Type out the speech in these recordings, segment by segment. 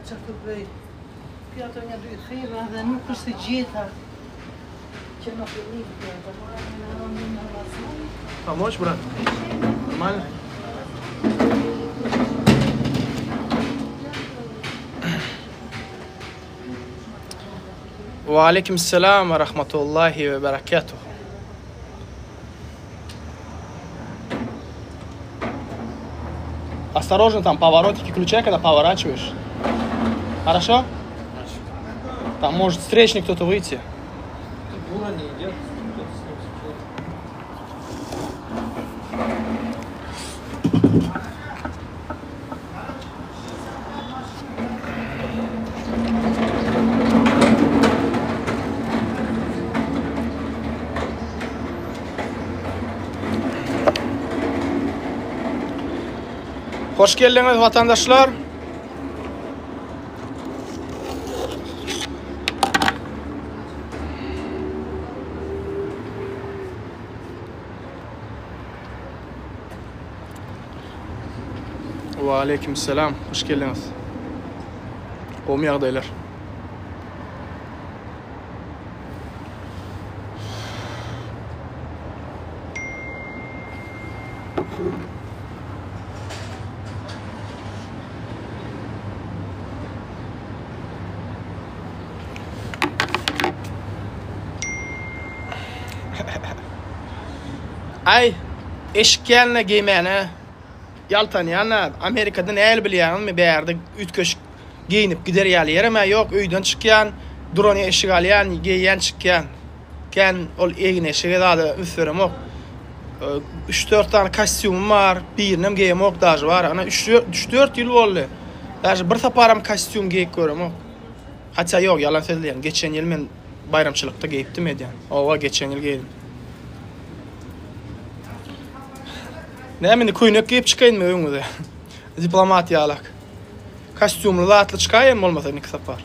Çatıp bey. Piyatonya duyu xeyra da nukusu jeta. Чёрно белый Помочь, брат? Нормально? Ва алейкум ассалам ва рахматуллахи ва баракатух. Осторожно, там поворотики включай, когда поворачиваешь. Хорошо? Там может встречный кто-то выйти. Бура не идет. Hoş geldiniz vatandaşlar. Ve aleykümselam. Hoş geldiniz. Qo'm yağdaylar. Ay, eşikkelne giymene. Yaltan yana Amerika'dan el bilýän mi bärde ütköş giyinip gider ýaly ýereme yok, öýden çykýan, drone eşik alýan, giýen çykýan. Ken ol egin eşige dady üstürem ok. 3-4 tane kostyumum var, birinem giýem ok daşy var. Ana 3-4 ýyl boldy. Daşy bir saparam kostyum giýip görem ok. Haça yok, yalan söýleýän. Geçen ýyl men bayramçylykda giýipdim edýän. Owa geçen ýyl giýdim. Nämeni köýnek giyip çykaýyn mı öňüňde? Diplomatiýalak. Kostyumly zatly çykaýyn bolmasa nik sapar.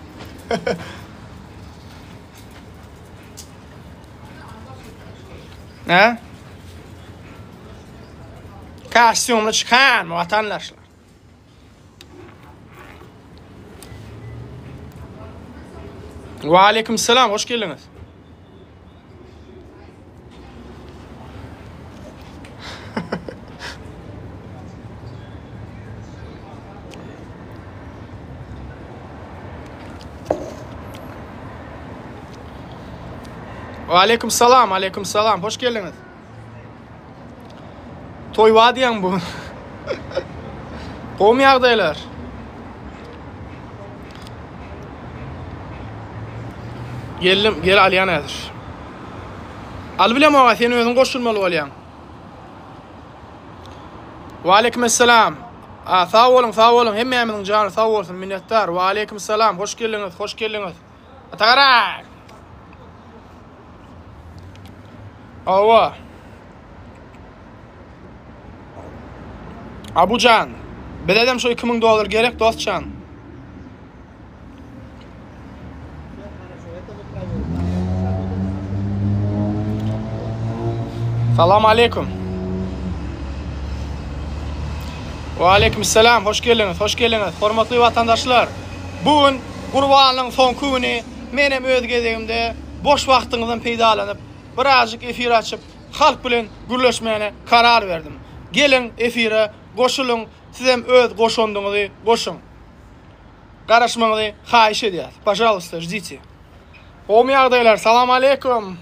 Ha? Kostyumly çykan vatandaşlar. Wa aleykum salam, hoş geldiňiz. Aleyküm salam, hoş geldiniz. Toy vadiyan bu. Qo'm yağdaylar. Gel alyan edir. Al bilem ağa, sen özün koşulmalı olyan. Wa aleyküm salam. Sağ olun, hemmeğimizin canı sağ olsun, minnettar. Wa aleyküm salam, hoş geldiniz. Atagarak. Ava. Abucan. Bededem şu $2000 gerek dostcan. Salam aleykum. Ve aleyküm selam. Hoş geldiniz. Hormatly vatandaşlar. Bugün Gurbanlyň son güni menem öz gezegimde boş wagtyňyzdan peýdalanyp birazcık efir açıp halk bilen gürleşmeyene karar verdim. Gelin efire goşulun, sizem öz goşonduňyzy goşun. Garaşmaňyzy haýyş edýär. Пожалуйста, ждите. Qo'm ýagdaýlar, salam aleykum.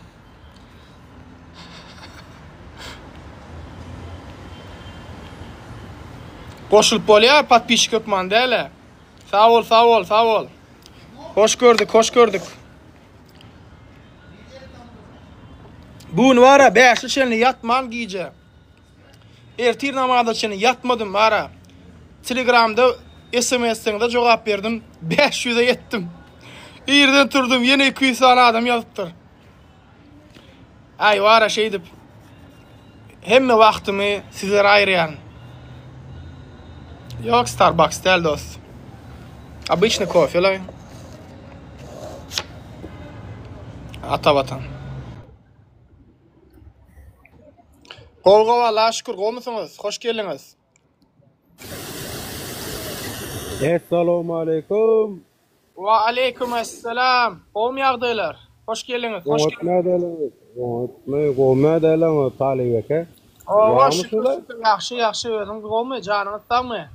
Goşulup bolýar, patpiçik öpman däle. Sağ ol. Hoş gördük. Bugün vara 5 çelni yatman giýje. Ertir namazda çelni yatmadım vara. Telegramda SMS'de jogap berdim. 500'e yettim. Ýerden turdum, ýene 200 tane adam ýazypdyr. Ay vara şey dip. Hemme wagtymy sizlere aýrýan. Yok Starbucks del dost. Обычный кофе, la. Atavatan. Golgova, la şükür, goýmusyňyz? Hoş geldiňiz. Assalamu alaikum. Wa aleykum assalam. Howm ýagdaýlar? Hoş geldiniz. Hoş geldiniz. Go'madalama Talib aka. Yaxşı, yaxşı. Özüň bolmy, janyňyz sagmy?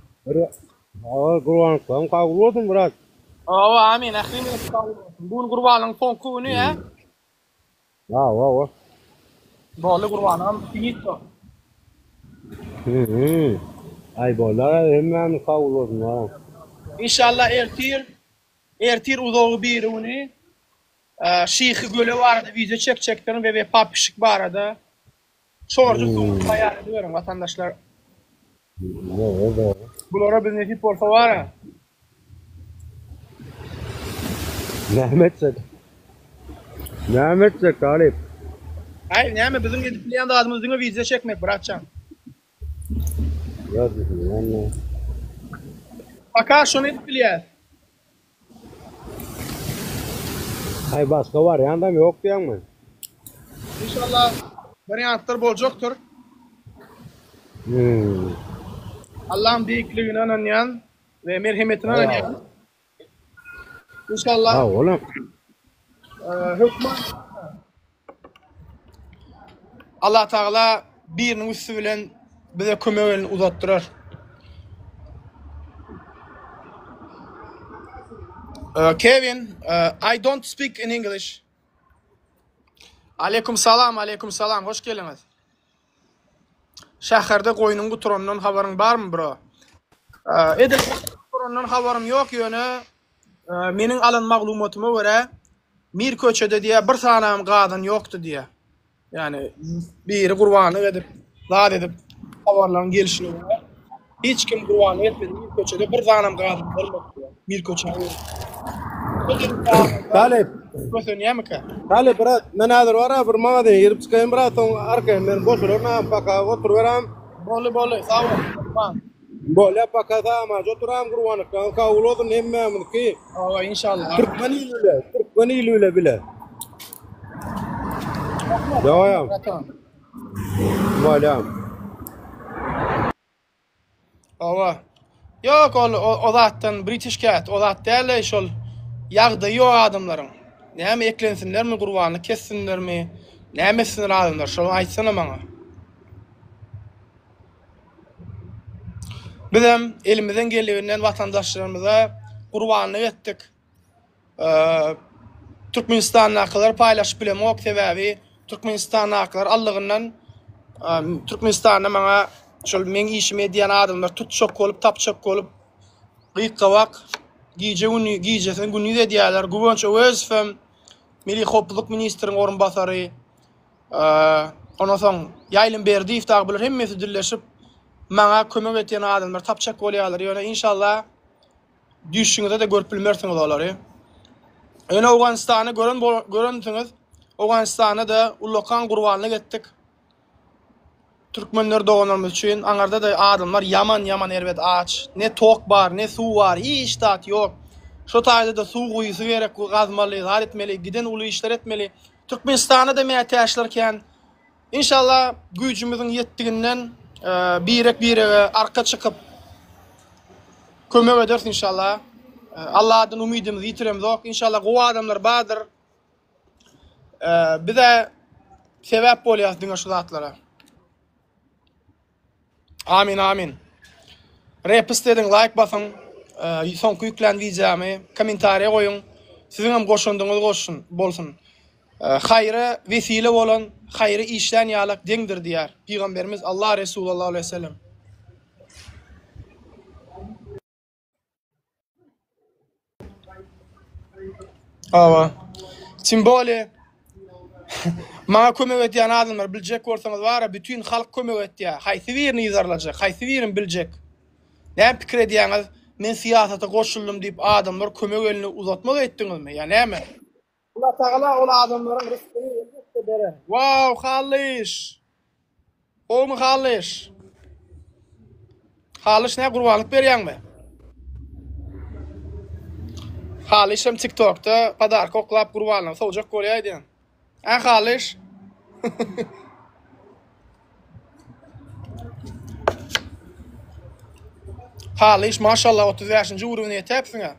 Qurban kabul bolsun birak. Amin. Ählim bugün gurbanyň soňky güni ýa? Va. Bolu gurbanyň finito. Ay bolar hemmen kabul bolsun. İnşallah ertir uzoğu bir güni. Şihi göle vardı, video çekeceklerim ve papişik barada. Sorcu soğuk hayal ediyorum vatandaşlar. Bulara bir nefi porfa var ya. Nämetçek Talib. Hayır, näme bizim edip bilen de adımızın video çekmek bırakacağım. Yani. Aka şunu edip bilen. Ay başka var yandam yok diýäňmi? İnşallah variantlar boljakdyr. Allah'ın büyüklüğüne anlayan ve merhametine anlayan. İnşallah. Ha oğlum. Hükman. Allah Teala birinin üstü bilen bize kömeğini uzattırar. Kevin, I don't speak in English. Aleyküm salam. Hoş geldiniz. Şäherde koyunun guturandan haberin var mı bro? Edil guturandan haberim yok ýöne. Meniň alan maglumatyma görä Mir köçede diýe bir sanam gadan ýokdy diýe. Yani biri gurbany edip, zat edip habarlaryň gelişini görä. Hiç kim gurbany etmedi. Mir köçede bir sanam gadan bolmady diýe. Mir köçede. Talib. Kösün ýemike? Talib bırak. Men hazır wara bir maňa diýip ýerip çykaýyn bırak. Soň arka men boş duramam. Paka oturup beram. Bolu. Sağ ol. Böyle pakada ama oturam gurwanı kabul olsun hemmemin ki. İnşallah. Türkmeniyle bile. Devam. Valam. Yok o zatdan British Cat, o zat däle şol ýagdy ýok adamlaryň. Näme eklensinler mi gurbany kessinler mi? Näme sinir adamlar şol aýtsana maňa. Bizim elimizden gelýänden watandaşlarymyza gurbanylyk etdik. Türkmenistan naklar paylaşyp bilemok sebäbi Türkmenistan naklar allygyndan Türkmenistanda maňa şol men işime diýen adamlar tutşok bolup tapşok bolup gyýkawak giýjesen güni de diýerler. Güwünç Özfem Milli Hopuluk ministriň orunbasary ondan soň Ýaýlym Berdiýew dagы bular hemmesi dilleşip maňa kömek etýän adamlar tapşak bolýarlar. Ýöne inşallah düşüşiňizde de görüp bilmersiňiz olary. Ene Awganistany göränsiňiz, Awganistana da ulokan gurbanlyk etdik. Türkmenler doganlarymyz üçin aňarda da adamlar yaman erbet aç. Ne tok bar, ne suw bar, hiç tat ýok. Şo taýda da suw guýsy gerek, gazmaly, zat etmeli, giden uly işler etmeli. Türkmenistana da mäýe täşlerken inşallah güýjümizin ýetdiginden birek arka çıkıp kömek edersin inşallah. Allah'dan umidimizi yitiremiz yok. İnşallah bu adamlar badır. Bize sebep bolýar diňe şu zatlara. Amin. Repost edin, like basın. Soňky ýüklen videomy kommentariýa goýun. Siziň hem goşundyňyz bolsun. Haýry vesile bolan, haýry işlän ýalyk deňdir diýär Peygamberimiz Allah Resulü sallallahu aleyhi ve sellem. Simboli maňa kömek etýän adamlar biljek bolsaňyz bara bütün halk kömek etýär. Haýsy birini ýazarlajak, haýsy birini biljek. Näme pikir edýäňiz? Men siýasata goşuldum diýip adamlar kömek elini uzatmak etdiňizmi? Ýa näme? Allah Teala ol adamlaryň rızkyny elbetde berer. Wow, haliş. Omy haliş. Haliş ne gurbanlyk berýärmi? Halişem TikTok'ta padar koklap gurbanlyk sowjak bolýardy. Haliş. Pahalı iş maşallah 35. uruvyny ýetipsiňa.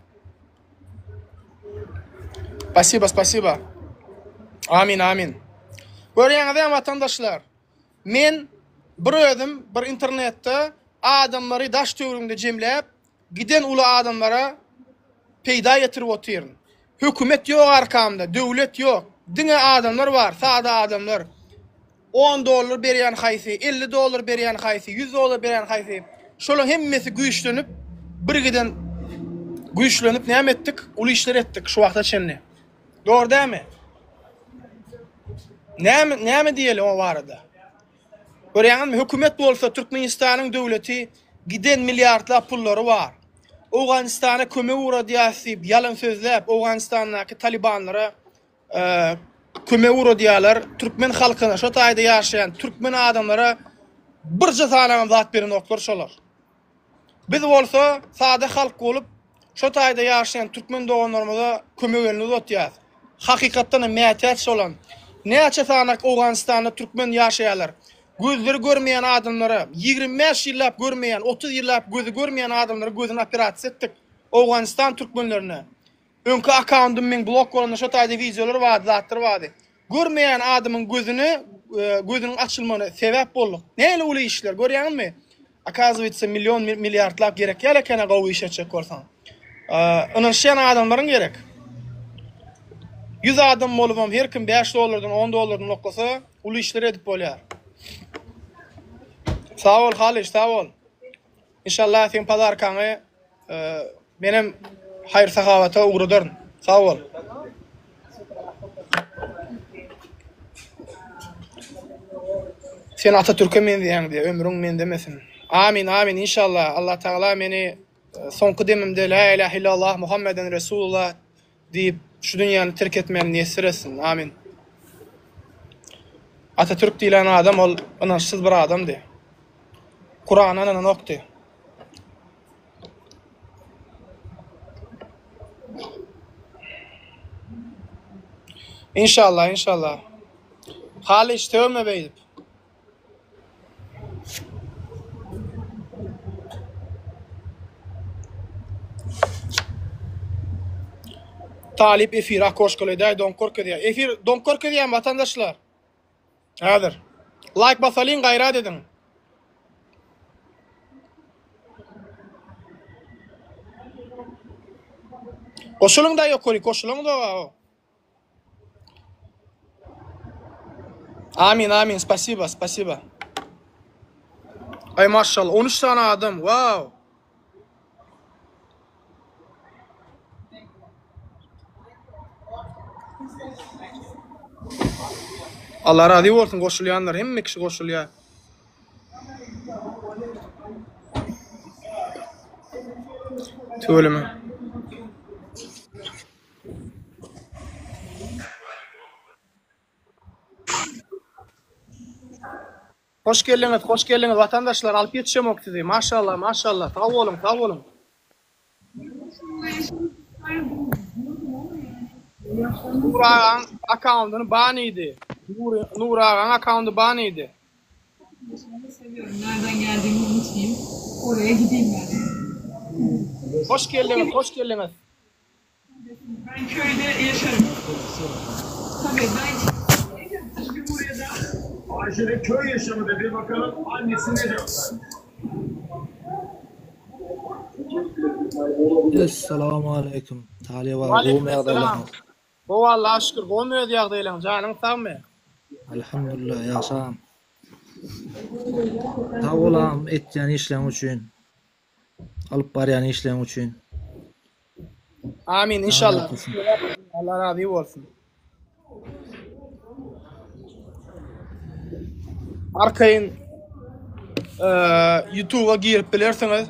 Spasiba, spasiba. Amin, amin. Görýäňiz vatandaşlar. Men bir özüm bir internetde adamları daş töwründe jemläp, giden ulu adamlara peýda ýetirip otyryň. Hökümet ýok arkamda, döwlet ýok. Diňe adamlar bar, sada adamlar. $10 berýän haýsy, $50 berýän haýsy, $100 berýän haýsy. Şolar hemmesi güýçlenip, birgiden güýçlenip näme etdik? Uly işler etdik şu wagta çenli. Doğru dämi? Näme diýelim o barada? Görýäňizmi, hökümet bolsa Türkmenistanyň döwleti giden milliardlap pullary bar. Awganistana kömek ura diýäsip, ýalan sözläp, Awganistanyňky talibanlara kömek ura diýerler. Türkmen halkyna, şo taýda ýaşaýan türkmen adamlara birje sanagan zat beren oklar şolar. Biz bolsa sade halk bolup, şo taýda ýaşaýan türkmen doganlarymyza kömek elini uzatýar. Hakykatdan mätäç bolan näçe sanak Awganistanda türkmen ýaşaýarlar. Gözleri görmeýän adamlara, 25 ýyllap görmeýän, 30 ýyllap gözü görmeýän adamlara gözüni operasiýa etdik. Awganistan türkmenlerine. Öňkü akkauntum men blok bolanda şo taýda videolar bar, zatlar bar. Görmeýän adamyň gözüniň açylmagyna sebäp boldyk. Näle uly işler görýäňizmi? Akazyýetsa milyardlap gerek ýa-da gawy iş etjek bolsaň. Ynanşan adamlaryň gerek. 100 adam bolubam her kim $5'dan $10'dan oklasa uly işler edip bolýar. Sağ ol Haliç, sağ ol. İnşallah sen pazarkany benim hayır sahavata uğradırın. Sağ ol. Sen Atatürk'e men diýäň diye, ömrüň men demesin. Amin, amin inşallah. Allah Taala meni soňky demimde la ilahe illallah Muhammeden Resulullah diýip şu dünýäni terk etmemi näsir etsin. Amin. Atatürk diýilen adam ol ynançsyz bir adamdy. Kur'an'an anan okdy. İnşallah, inşallah. Hali işte ömme beyip. Talip efir akoşkalıday donkork ediyor. Efir donkork ediyen vatandaşlar. Hadır. Like basalın gayret edin. Koşulun da yok, koşulun da var. Amin, amin. Spasiba, spasiba. Ay maşallah. 13 tane adam. Wow. Allah razı olsun koşulayanlar. Hem kişi koşuluyor. Tüylümü. Hoş geldiniz vatandaşlar. Alıp yetişem ok sizi. Maşallah, maşallah. Sağ olun, sağ olun. Nurağan account'unu baniydi. Nurağan account'u baniydi. Seviyorum. Nereden geldiğimi unutmayayım. Oraya gideyim ben. Hoş geldiniz, hoş geldiniz. Ben köyde yaşarım. Tabii ben çünkü buraya da Ayşe'de köy yaşamı dedi. Bakalım annesi ne diyor? Assalamu alaikum. Taliye var. Bu mağdalar. Bu vallahi şükür. Bu mu ödüyak değilim. Canın sağ mı? Elhamdülillah yaşam. Sağ olam etýän işleň üçin. Alıp barýan işleň üçin. Amin inşallah. Allah razı olsun. Arkayın YouTube'a girip bilersiniz.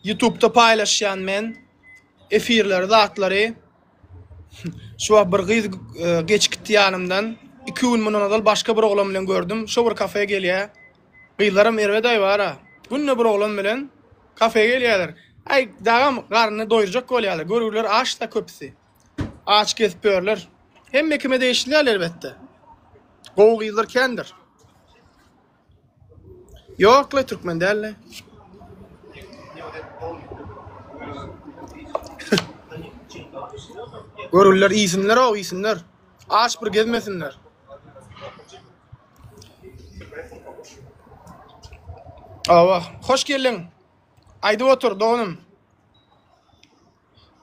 YouTube'da paylaşýan men efirleri, zatlary şu bir gyz geç gitdi ýanymdan. 2 gün mundan dal başga bir oglan bilen gördüm. Şo bir kafeye gelýär. Gyzlarym erweday bara. Günne bir oglan bilen kafeye gelýärler. Ay dagam garny doýurjak bolýarlar. Görürler aç da köpsi. Aç kesip berler. Hemme kime değişilýär elbetde. Gowy gyzlar kendir. Yok la Türkmen derler. Görürler, iyisinler o, iyisinler. Aç bir gezmesinler. Ava, hoş geldin. Ayda otur, doğunum.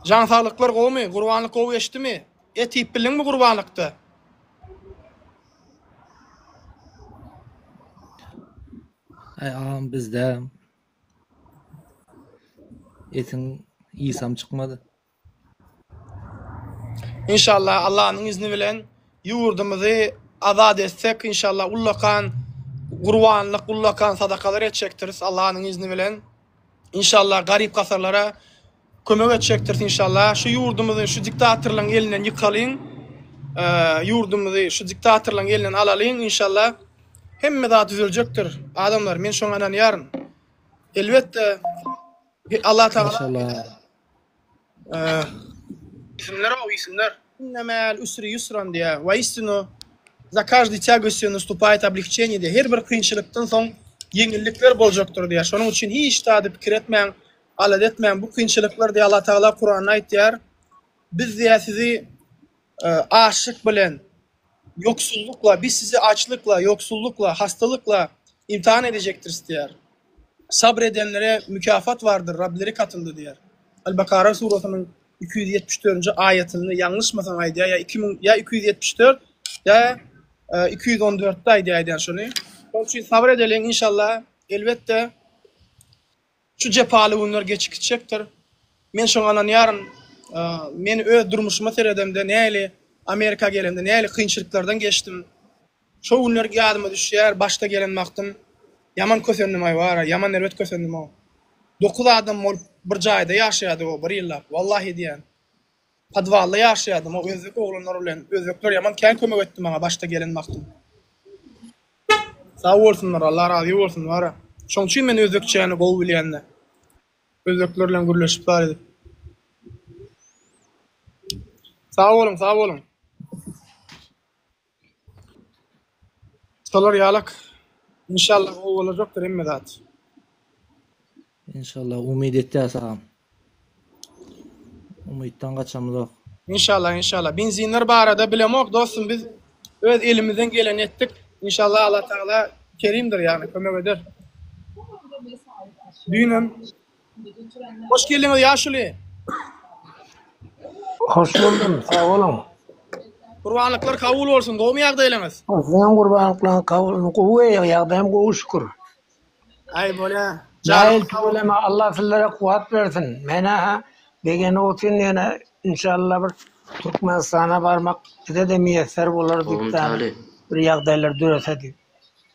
Can sağlıklar gowy, gurbanlyk gowy geçdimi? Et yip bilinmi gurbanlykda? Ağam bizde etin iyisam çıkmadı. İnşallah Allah'ın izni bilen yurdumuzu azad etsek inşallah ullakan gurbanlyk, ullakan sadakalar etjekdiriz Allah'ın izni bilen. İnşallah garip kasarlara kömek etjekdiriz inşallah. Şu yurdumuzu şu diktatörlerin elinden yıkalın. Yurdumuzu şu diktatörlerin elinden alalım inşallah. Hemme daha düzelecektir. Adamlar men şoňadan yarın. Elbette Allah Teala İnşallah. isimler o isimler. Innamal usri yusran diye. Ve istinu za каждой тягостью наступает облегчение diye. Her bir kıyınçılıktan soň yeňillikler boljakdyr diye. Şonuň üçin hiç daha pikir etmeň, alat etmeň bu kıyınçılıklar diye Allah Teala Kur'an'da aýtýar. Biz diye sizi aşyk bilen yoksullukla, biz sizi açlıkla, yoksullukla, hastalıkla imtihan edecektir diyor. Sabredenlere mükafat vardır, Rableri katında diyor. El-Bakara suresinin 274. ayetini yanlışmasam aydı ya 274 ya 214'te aydı şunu. Onun için sabredelim inşallah. Elbette şu cephalı günler geçip gidecektir. Men şoňadan yarın men öz durmuşyma seredemde näli Amerika gelemde näli kynçylyklardan geçtim. Şo günler ýadyma düşýär, başta gelen wagtym yaman kösendim ay var, yaman nerwet kösendim o. 9 adam bolup bir jaýda ýaşaýady o bir ýyllap. Wallahi diýen. Padwalda ýaşaýadym o özlük oglanlar bilen. Özlükler yaman kän kömek etdi maňa başta gelen wagtym. Sağ bolsunlar, Allah razy bolsun wara. Şoň üçin men özlükçäni gol bilýände. Özlükler bilen gürleşip bar edip. Sağ olun, sağ olun. Solar ýalak. İnşallah o olacaktır emmedat. İnşallah umid etýäs ağam. Umidden kaçamyzok. İnşallah, inşallah. Benzinler barada bilemok dostum biz öz elimizden gelen ettik. İnşallah Allah Teala kerimdir yani kömek eder. Düğünüm. Hoş geldiniz Yaşuli. Hoş buldum, sağ olun. Kurbanlıklar kabul olsun. Doğum ýagdaýlaryňyz. Sizin kurbanlıklarına ýagdaýym gowy şükür. Ay böyle. Cahil söyleme, Allah sizlere kuvvet versin. Mena begeni olsun yine inşallah bir Türkmenistan'a varmak bize de müyesser bolar düktan. Bir ýagdaýlar dörese diýip.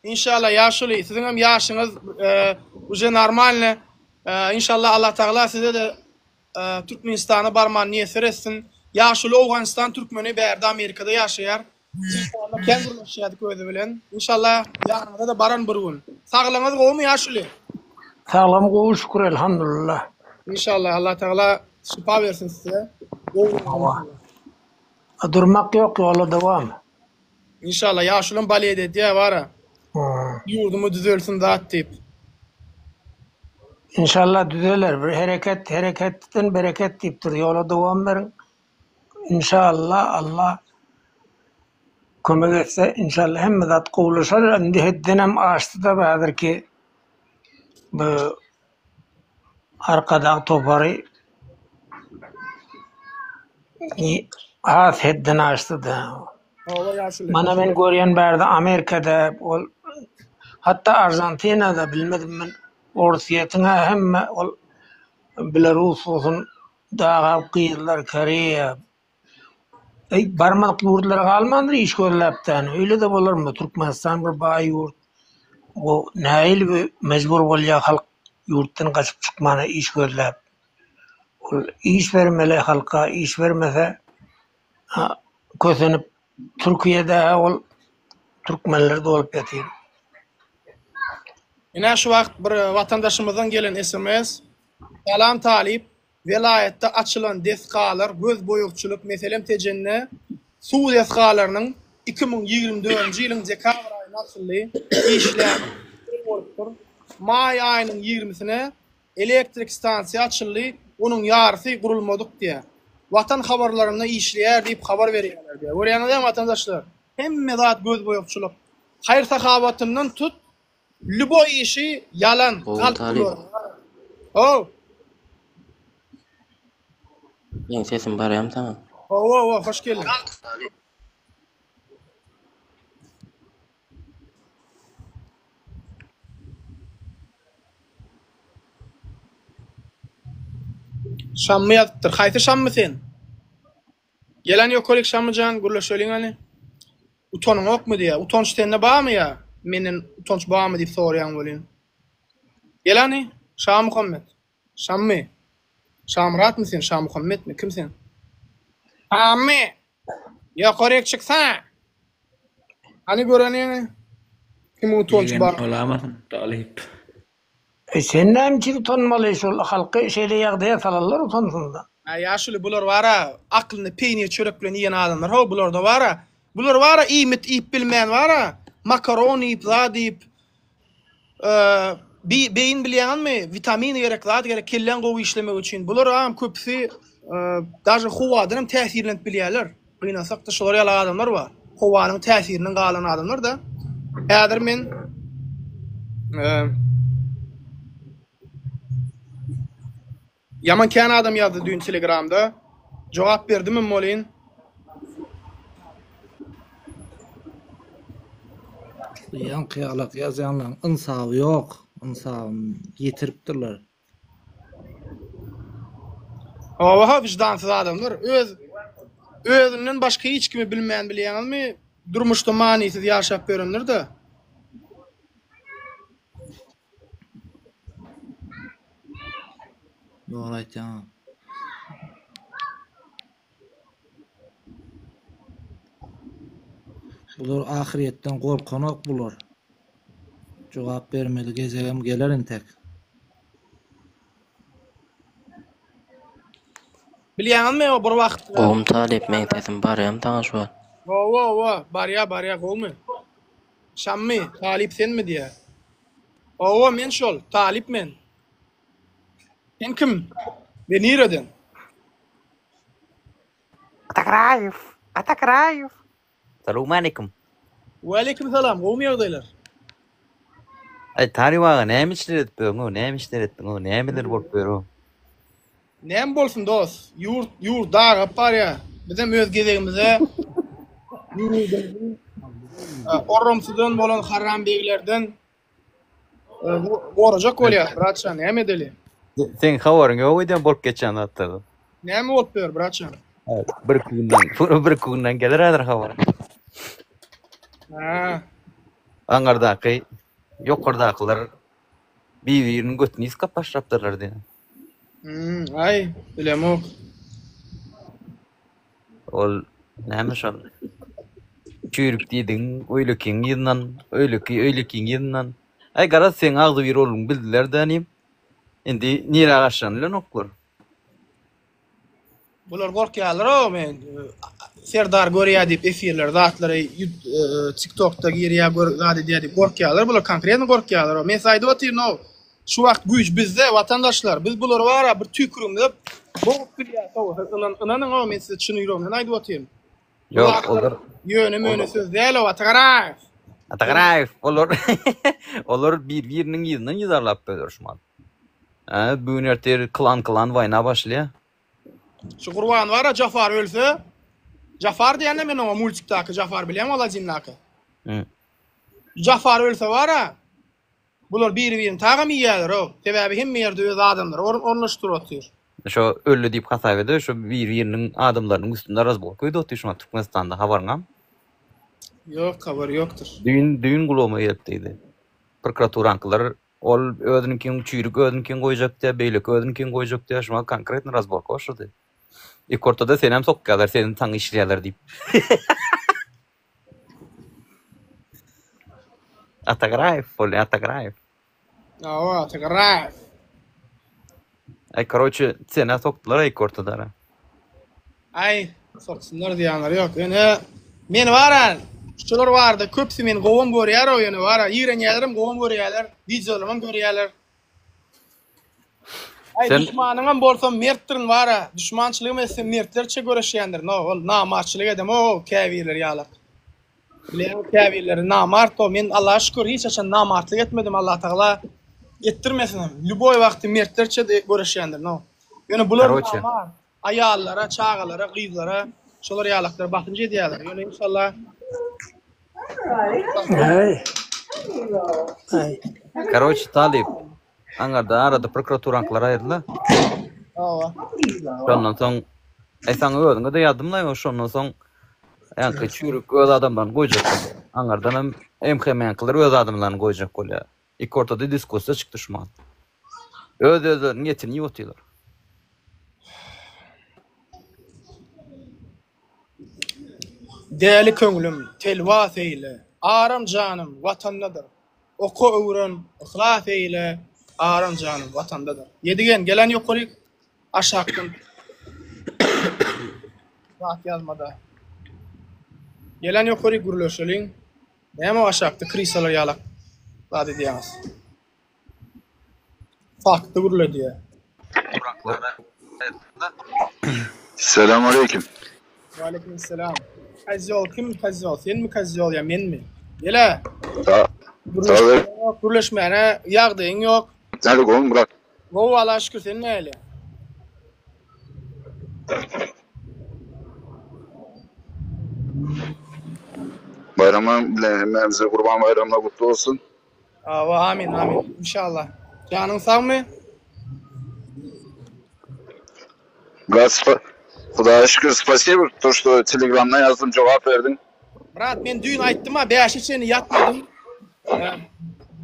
İnşallah Yaşuli. Sizin hem yaşınız uje normal. İnşallah Allah Teala size de Türkmenistan'a barman niýet etsin. Yaşuli Awganistan Türkmeni berde Amerika'da ýaşaýar. İnşallah kendi guruluşýady közi bilen. İnşallah ýarynda da baran bir gün. Saglygyňyz gowy Yaşuli? Sağlam gowy şükür elhamdülillah. İnşallah Allah Teala şifa versin size. Durmak yok, yola devam. İnşallah Yaşulyň balede diýe bara. Yurdumu düzelsin zat diýip. İnşallah düzeler. Bir hareketten bereket diýipdir. Yola devam verin. İnşallah Allah kömek etse inşallah hemme zat gowlaşar. Endi heddenem açdy da bazır ki bu arkada topary az hedden açdy da. Allah Yaşuli. Mana men görýän berde Amerika'da hatta Arjantina'da bilmedim men Orsiýetiňe hemme ol Belarus olsun dağa kıyırlar Koreya barmak yurtlara kalmandır iş görlepten. Öyle de bolar mı? Türkmenistan bir baý yurt. O näil ve mecbur bolýar halk yurtdan kaçıp çıkmana iş görlep. Ol iş vermeli halka, iş vermese kösenip Türkiye'de ol Türkmenler de olup ýatyr. Ine şu wagt bir vatandaşymyzdan gelen SMS. Salam talip. Velayette açılan deskalar, göz boyukçuluk meselem tejenne su deskalarynyň 2024-nji ýylyň dekabr aýyna açyly işlem bolupdyr. May aýynyň 20-sine elektrik stansiýa açyly, onuň ýarysy gurulmadyk diýe. Vatan habarlarına işleyer deyip habar berýärler diýär. Görýänler vatandaşlar. Hemme zat göz boýapçylyk. Hayır sakabatından tut, lübo işi yalan, kalp bulur. Oh. Benim sesim barayam tamam. Oh, hoş geldin. Şammy ýatypdyr. Haýsy şammy sen? Gelen ýokolik şamyjan, gurla söýleň hani. Utonyň okmy diýär. Utonç tenne barmy ýa? Menen utonç barmy diýip soraýan bolýan. Gelani, Şam Muhammed. Şammy. Şamrat mı sen? Şam Muhammed mi? Kim sen? Şammy. Ýokorik çyksa. Hani göreni? Kim utonç bar? Olama talip. Sen näme utanmaly şol halky şeýle ýagdaýa salallar utansyňda. Ýaşuly bular wara aklyny peýniýe çörek bilen ýen adamlar. Ho bular da wara. Bular wara iýmit iýip bilmän wara. Makaroni iýip zat diýip beýin bilýänmi? Vitamin gerek, zat gerek kellen gowy işlemek üçin. Bular am köpsi daşy howadan täsirlenip bilýärler. Gynasakda şolar ýaly adamlar bar. Howanyň täsirinden galan adamlar da. Häzir men Yaman kän adam ýazdy dün Telegramda. Jogap berdimmi molin? Yan kıyalak yazanlar insafı yok. İnsafı yetiripdirler. Oha vicdansız adamlar. Özünden başka hiç kimi bilmeyen bilýänmi? Durmuşda manisiz ýaşap berenler de. Doğru aýtýan. Bular ahiretten korkanok bular. Jogap bermeli gezegem geler entek. Bilýänmi o bir wagt? Gowum talip meň sesim barayam taňaş bar. Barya gowmy? Şammy, talip senmi diýär? Men şol, talip men. Sen kim? Ben nereden? Atakrayev. Salamu aleyküm. Wa aleyküm salam. Gowmy ýagdaýlar? Tariwaga näme işler etdiň o, nämeler bolup berýär? Näme bolsun dost? Yurt dağa par ya. Bizim öz gezegimize Orromsudan bolan harram beýlerden gorajak bolýar. Bratçan, näme edeli? Sen habaryň ýok eden bolup geçen atdy. Näme bolup ber, bratçan? Bir günden gelir adyr habar. Aňardaky ýokardakylar bir-biriniň götüni iskap başlapdylar diýär. Ay, bilemok. Ol näme şol? Çürük diýdiň, öýlekiň ýyndan, öýlekiň ýyndan. Ay garaz sen agdy bir oğlum bildiler dänim. Endi nire gaşan bilen oklar. Bular gorkýarlar o men. Serdar görýär diýip efirler, zatlary TikTokda girýär görýär diýip gorkýarlar. Bular konkretny gorkýarlar. Men saýdy otyr no. Şu wagt güýç bizde vatandaşlar. Biz bular wara bir tükrümde boğup bilýär. Inanyň o men size çyny ýürüyorum. Näde otyr? Yok olur. Ýöne söz däl o Atagrayev olur bir-biriniň ýyzynyň ýyzarlap berýär. Bugün erter klan wayna başlaýar. Şu Gurban wara Jafar ölse. Jafar diýende men o multikdaky Jafar bilýän Aladinnaky. Jafar ölse wara. Bular bir-birini tagym ýerler o. Sebäbi hem ýerde öz adamlar ornaşdyryp otyr. Şo öllü diýip hasap eder, şo bir-biriniň adamlarynyň üstünde raz bolup goýdy otyr şo Türkmenistanda habaryňam. Yok, habar yoktur. Düýün gulama ýetdi. Prokuraturankylar ol özünikiň çürük özünikiň goýjak diýip, beýleki özünikiň goýjak diýip şoma konkretny raz bolup goşdy. Ortada sen hem sokýarlar, seni taň işleýärler diýip. Atagrayev. Atagrayev. Ay korоче, seni sokdular ay ortada. Ay, soksunlar diýenler ýok. Men waran, şolar barda köpsi men gowum görýär o ýene wara, ýerenýärlerim gowum görýärler, diýjelerim görýärler. Ay Sen düşmanıňam bolsa mertdirin wara. Düşmançylygym etse mertlerçe göreşýändir. No, ol namaçlyk edem o käbirler ýalak. Bilen käbirleri namart o. Men Allaha şükür hiç açan namartlyk etmedim. Allah Taala ettirmesin. Lüboy wagty mertlerçe de göreşýändir. No. Ýöne bular Karoçe. namart. Ayallara, çağalara, gyzlara, şolar ýalaklar bakınca edýärler. Ýöne inşallah. Ay. Ay. Короче, Talip. Aňarda arada prokuraturankylar aýrdylar. Awa. Şondan soň esaň özüňe de ýardymlaýma şondan soň ýa-ni çürük öz adamlaryny goýjak. Aňardan hem MHM-kler öz adamlaryny goýjak bolýar. İki ortada diskussiýa çykdy şuman. Öz-özlerini getirini ýotylar. Değerli köngülüm, telvas eyle. Aram canım vatandadır. Oku öwren, ihlas eyle. Aram canım vatandadır. Yedigen gelen ýokary aşaktın. Zat yazmada. Gelen ýokary gürleşeliň. Näme aşakty krisalar ýalak. Zat edýäňiz. Fakty gürledi. Selamünaleyküm. Ve aleykümselam. Kazzol kim kazzol? Sen mi kazzol ya men mi? Gele. Tabii. Gürleşmene ýagdaýyň ýok. Nerede oğlum bırak. Gowy Allaha şükür sen näle? Bayramın bilememize kurban bayramına kutlu olsun. Awa amin amin inşallah. Canın sağmy? Biraz Hudağa şükür spasibo. To što Telegram'dan yazdım cevap verdin. Brat men düýün aýtdym ha 5 içeni ýatmadym.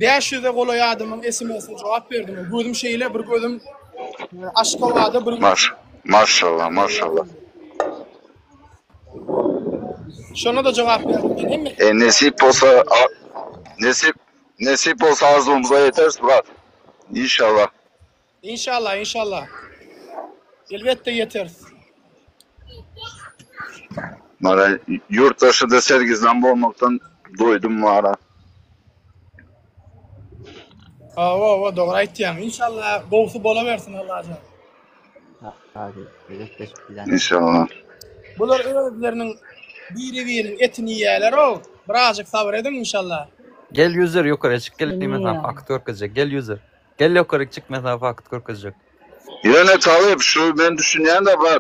500'e gola ýadymyň SMS-ine jogap berdim. Gözüm şeýle bir gözüm Aşkabada bir Maşallah maşallah. şona da jogap berdim. Hemme Nesip olsa arzumuza yeter Murat. İnşallah. İnşallah inşallah. Elbette yeter. Mara yurttaşı da sergizden olmaktan doydum mara. Awa dogry aýtdyň. İnşallah gowsy bola bersin Allah ajan. İnşallah. Bular özleriniň biri-biriniň etini ýerler o. Birazjyk sabr edin inşallah. Gel yüzer yukarı çık gel mesafe fakit görkezecek. Gel yüzer. Gel yukarı çık mesafe fakit görkezecek. Yine Talip şu ben düşünýän de var.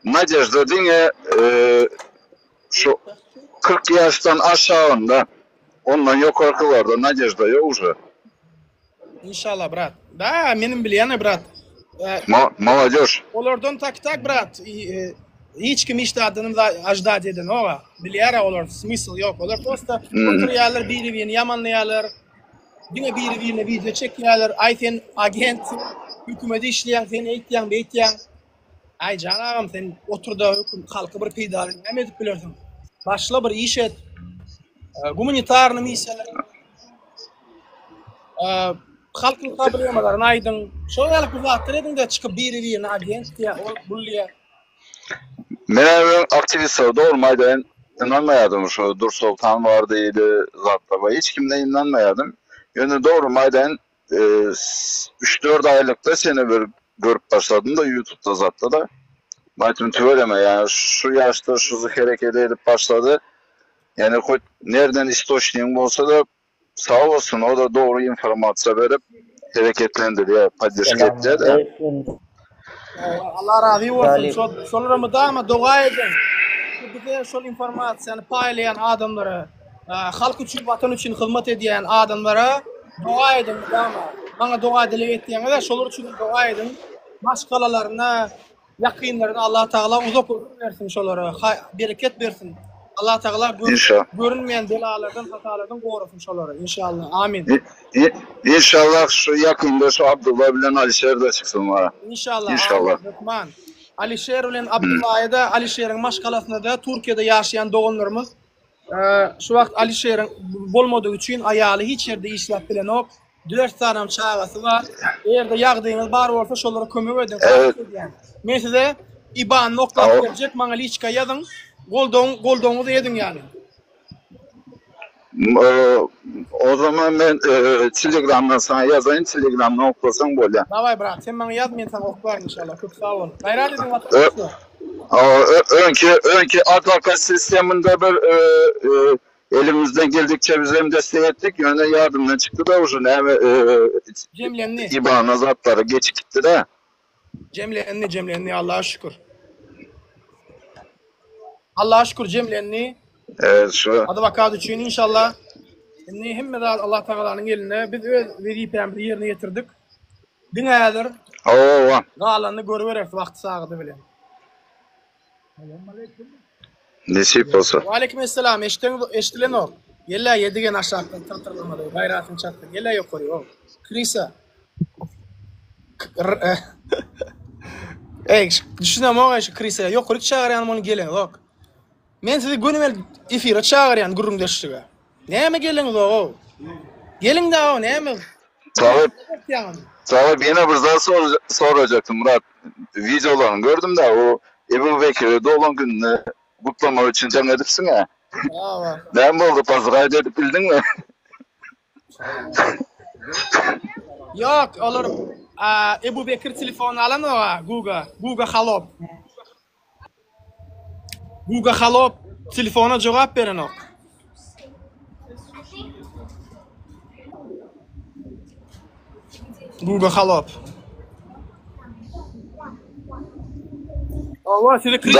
Nadejda diňe şu 40 yaştan aşağında ondan yukarılarda Nadejda yok уже. İnşallah brat. Da menim bilýän brat. Молодежь. Olardan tak brat. Hiç kim işte adını da ajdad eden ova. Bilýär olar smysl yok. Olar prosta oturýarlar biri-birini yamanlaýarlar. Diňe biri-birine video çekýärler. Aýten agent hükümeti işleyen sen eýtýän beýtýän. Ay canagam sen oturda halky bir peýdar näme edip bilersiň? Başla bir iş et. Humanitarny missiýalar. Halkyň kabilýetlerini aýdyň. Şol ýaly uzatdyr ediň-de çykyp biri-birine agent ýa bulýar. Men aktivistler doğurmaydan inanmayadım şu Dur Sultan vardı zatlara hiç kimden inanmayadım. Yani doğurmaydan 3-4 aylıkta seni bir görüp başladım da YouTube'da zatta da. Baytım tüveleme yani şu yaşta şu hareket edip başladı. Yani nereden istoçniğin olsa da sağ olsun o da doğru informasyon verip hareketlendiriyor, paylaşıyor da. Allah razı olsun. Şolary dama doğa edin. Bize şol informasiýany paýlayan adamlara, halk üçin, vatan üçin hyzmat edýän adamlara doğa edin dama. Bana doğa dile etdiňizde şolar üçin doğa edin. Maşgalalaryna, ýakynlaryna Allah Taala uzak bersin şolara, bereket bersin. Allah Taala görünmeýän belalardan, hatalardan gorasyň şolara inşallah. Amin. İnşallah şu yakında şu Abdullah bilen Alişer de çıksın bana. İnşallah. İnşallah. Rahman. Alişer bilen Abdullah'a da Alişer'in maşgalasynda da Türkiýede ýaşaýan doganlarymız şu wagt Alişer'in bolmadyğı üçin aýaly hiç ýerde işläp bilen ok. 4 tanam çağasy bar. Eğerde ýagdaýyňyz bar bolsa şolara kömek edin. Men size IBAN nokta berjek, maňa liçka ýazyň. Goldoňuzy edin ýani. O zaman ben Telegram'dan sana yazayım, Telegram'dan okusan böyle. Davay brat, sen bana yaz, men sana okularım inşallah. Çok sağ ol. Gayrat edin Önki advokat sisteminde bir elimizden geldikçe biz hem destek ettik. Yöne yardımdan çıktı da uzun. Cemlenni. İBAN'a zatları geç gitti de. Cemlenni Allah'a şükür. Allah'a şükür Cemlenni. Evet şu. Advokat için inşallah. Şimdi hem de Allah Teala'nın eline biz öz vazifemizi yerine getirdik. Dinädir. Oo. Galanny görüberek wagt sagdy bilen. Nesip olsa. Wa aleykümselam. Eştilen ol. Gella yedigen aşağıdan tırtırlamadı. Gayratın çattı. Gella yukarı o. Krisa. Ey, düşünem o şu Krisa. Yukarı çağıran onu gelen bak. Men sizi gönümel efire çağıran gurumdaşıga. Näme gelin o? Gelin de o näme? Tabii yine bir daha soracaktım Murat. Videolarını gördüm de o Ebu Bekir'e doğum gününü kutlama için can edipsin ya. Ne oldu pazarayda edip bildin mi? Yok olur. Ebu Bekir telefonu alan o Guga Halop. Guga Halop telefona cevap veren o. Guga Halop. Allah sizi Kristo.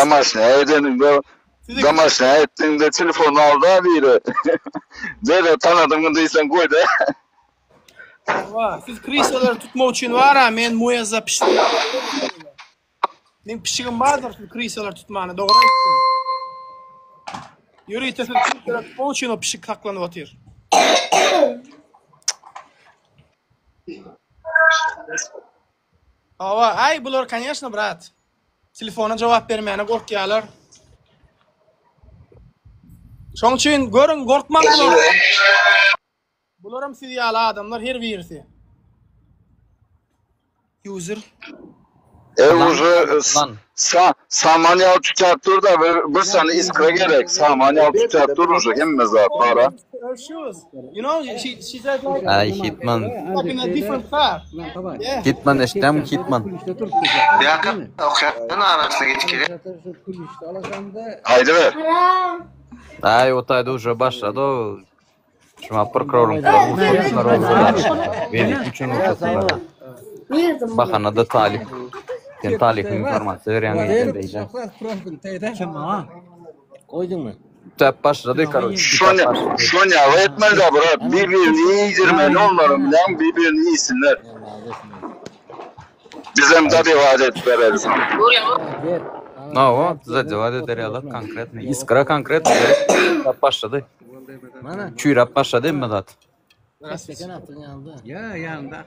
Damaşne ettiğinde telefonu aldı biri. Böyle tanıdığımı değilsen koy da. Allah siz Kristo'ları tutma için var ha men muyazza piştim. Men pişigim vardır siz Kristo'ları tutmanı doğru ettim. Yürü siz Kristo'ları tutma için o pişik saklanıp atıyor. Ava ay bular конечно brat. Telefona cevap vermeyene korkuyorlar. Şoň üçin görün korkmak bular. Bularam sizi ala adamlar her birisi. User. Уже Samanyal tutar da bir sene iskra gerek. Samanyal tutar уже hemme zat para. You know, she said like Hitman. like in a different car. Hitman eştem Hitman. Yakın okuyatın arasına geçkili. Haydi ver. Ay otayda уже başladı o. Şuma prokurorun benim için ortasında. Bakana da talip. Sen talip informasiya veren yerindeydi. Koydun mu? Tep başladı kardeş. Şonya etmez de bırak. Birbirini yedirmeli onların bilen birbirini yesinler. Bizim de bir vadet veririz. No, za vadet veriyorlar konkretno. Iskra konkretno. Tep başladı. Çüyrap başladı mı zat? Ya yanında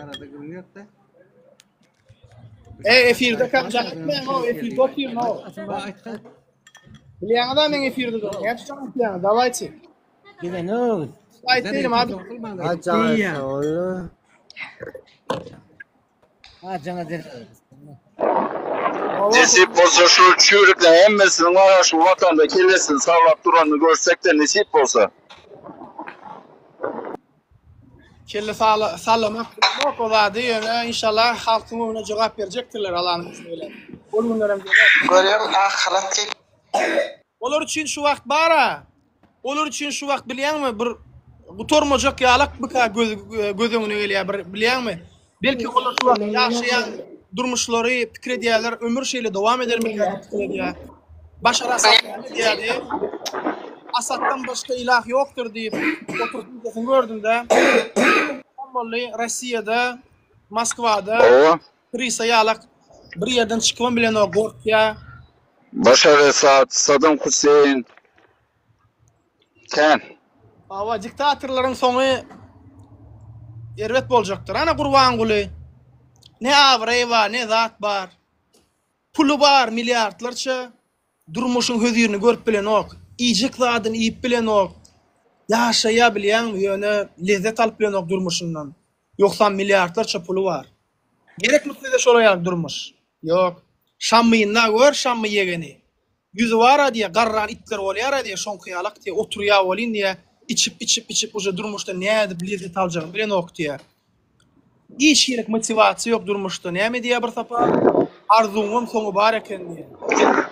arada görünüyor da. Efirde kalacak mı? O efirde oturuyor mu? Bilýän adam men efirde dur. Gerçekten bilýän. Davayçı. Gide ne oldu? Ait değilim abi. Cana der. Nesip olsa şu çürükle emmesinin var şu vatanda kellesin sağlap duranını görsek de nesip olsa. Kelle sallamak yok oladı. İnşallah halkın ona cevap verecektirler Allah'ın izniyle. Olgunlarım Görüyorum ahiret ki. Olur için şu vakt bara. Olur için şu vakt bilýänmi bir gutormajak ýalak byka gözüňe gelýär bilýänmi? Belki olur şu vakt ýaşaýan durmuşlary pikir edýärler, ömür şeýle dowam edermi diýär. Başar Asad diýärdi. Asaddan başka ilah yoktur diýip oturtmasyny gördüm-de. Vallahi Russiýada, Moskwada Krisa ýalak bir ýerden çykyp bilen o gorkýa. Başar Asad, Saddam Hüseyin. Ken. Awa diktatorlaryň soňy erwet boljakdyr. Ana Gurban Guly. Ne awray bar, ne zat bar. Pulu bar, milliardlarça. Durmuşyň hözirini görüp bilen ok. İjik zadyny iýip bilen ok. Ýaşaýa bilýän ýöne lezzet alyp bilen ok durmuşyndan. Ýoksa milliardlarça pulu bar. Gerekli de şolaýar durmuş. Ýok. Şamyna gör, şamy ýegeni. Yüzü var diye garran itler bolýar diye şoň hyýalak diye oturýar bolyn diye içip uca durmuşda näde bilýär taljagyn bilen okdyýar. Hiç gerek motivasiýa ýok durmuşda. Näme diýär bir tapa? Arzuňam soňy bar eken diýär.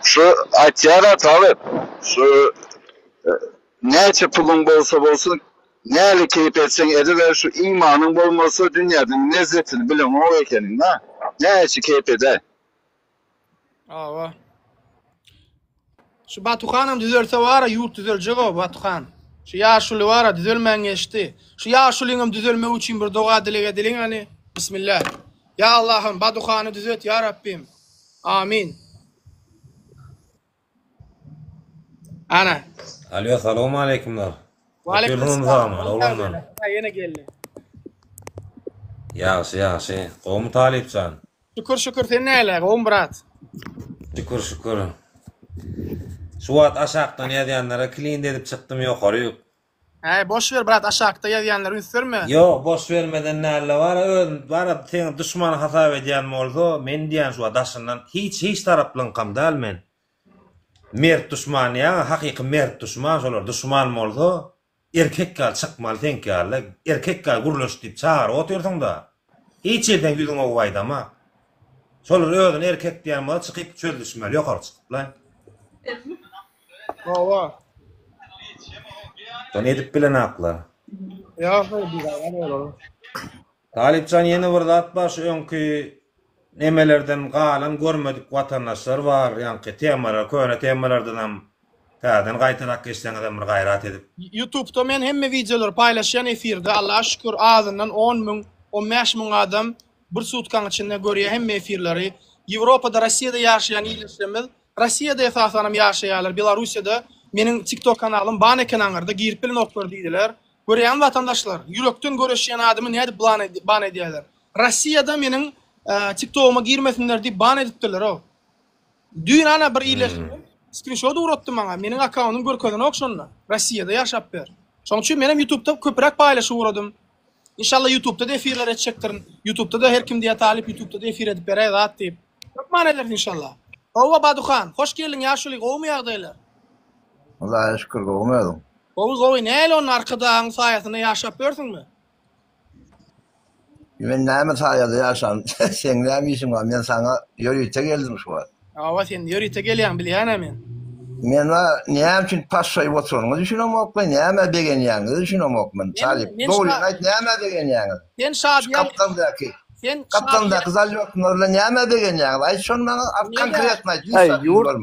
Şu atyara talip, şu näçe pulun bolsa bolsun, näle keyip etseň ediler, şu imanyň bolmasa dünýäden lezzetini bilen o ekeniň, ha? Näçe keyip eder? Awa. Şu Batuhanam düzelse wara ýurt düzeljek o Batuhan. Şu ýaşuly wara düzelmän geçdi. Şu ýaşulyňam düzelmek üçin bir doga dilege dileň hani. Bismillah. Ya Allah'ım Batuhanı düzelt ya Rabbim. Amin. Ana. Alo, selamun aleykümler. Aleykümselam. Oğlumdan. Yine geldi. Yaxşı. Qo'm talipsan. Şükür sen näle, oğlum brat. Şükür. Suat aşaqdan ýazýanlara klin edip çykdym ýokary ýok. Boş ver brat, aşağıda ýazýanlar ünsürme. Yok, boş vermeden näle bara sen düşman hasap edýän bolsa, men diýän şu daşyndan hiç taraplanqam däl men. Mert düşman ýa, hakyky mert düşman şolar düşman bolsa, erkek gal çykmaly sen gal, erkek gal gurulaş diýip çağır otursaň da. Hiç ýerden ýüzüň ogwaýdama. Şolar özüň erkek diýän bolsa çykyp çöl düşmeli ýokary çykyp lan. Awa. Ton edip bilen aklar. Ya, bir Talipcan yeni bir zat bar, şu öňkü nemelerden galan görmedik watandaşlar var, ýa-ni temalar, köne temalardan hem täzeden gaýtarak geçseňiz bir gaýrat edip. YouTube'da men hemme videolar paýlaşýan efirde, Allah'a şükür azyndan 10.000, 15.000 adam bir sutkaň içinde görýär hemme efirleri. Ýewropada, Rossiýada ýaşaýan ýerlerimiz, Rossiýada esasanam ýaşaýarlar, Belarusiýada meniň TikTok kanalym bana kanallarda girip bilen oklar diýdiler. Görýän watandaşlar, ýürekden göreşýän adamy näde bana edýärler. Rossiýada meniň TikTok'uma girmesinler diýip bana edipdiler o. Dün ana bir iýleşdim. Screenshot uratdy maňa. Meniň akkauntymy görkezden okşonda. Rossiýada ýaşap ber. Şoň üçin menem YouTube'da köpürek paýlaşyp uradym. İnşallah YouTube'da da efirler etjekdirin. YouTube'da da her kim diýe talip YouTube'da da efir edip berýär zat diýip. Çok manalar inşallah. Owa Baduhan, hoş geldin ýaşuly, gowmy ýagdaýlar? Allah'a şükür gowmadım. Gowy näle onun arkadan saýasyna ýaşap bersiňmi? Men näme saýada ýaşan? Sen näme işiň bar? Men sana ýörüýte geldim şu wagt. Awa sen ýörüýte gelýän bilýän men. Men näme üçin paşşaýyp oturýan? Düşünemok men näme begenýäňiz, düşünemok men. Talip, dogry aýt näme begenýäňiz? Sen şadiýan. Kaptandaky. Kaptandaky zalyotnarla näme begenýäňiz? Aýt şonu maňa konkretny aýt. Ýurt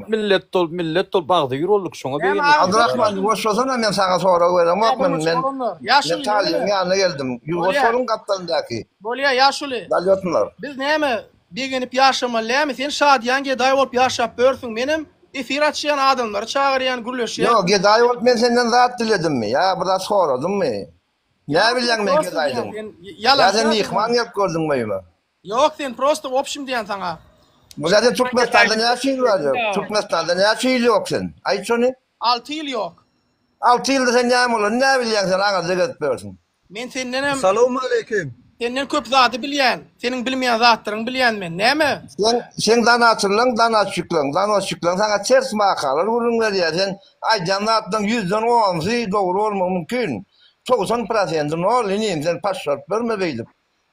millet tol bagdy ýüroluk şoňa begenýär. Abdurrahman, ýoşsana men sana sora beremok men. Men talip ýanyna geldim. Ýoşsorun kaptandaky. Bolýa ýaşuly. Zalyotnar. Biz näme begenip ýaşamalymy? Sen şadiýan gedaý bolup ýaşap bersiň menim efir açýan adamlary çağırýan gürleşýär. Ýok, gedaý bolup men senden zat diledimmi? Ýa, bir soradymmy? Näme bilýän men gedaýdym? Ýa sen mihman ýap gördüňmi? Ýok, sen prosto opşym diýen saňa. Bu zaten Türkmenistan'da ne yaşıyor ýok? Türkmenistan'da ne yaşıyor ýok sen? Aýt şonu. 6 ýyl ýok. 6 ýylda sen näme bolar? Ne bilýän sen aňa zeget bersin? Men senden Salamu aleyküm. Senden köp zaty bilýän. Seniň bilmeýän zatlaryň bilýän men. Näme? Sen danaçylyň, danaçylyň sana ters makalar urun berýär. Sen aýdan zatdan 100den 10 dogry bolmagy mümkin. 90% nol inim sen paşşap berme beýdip.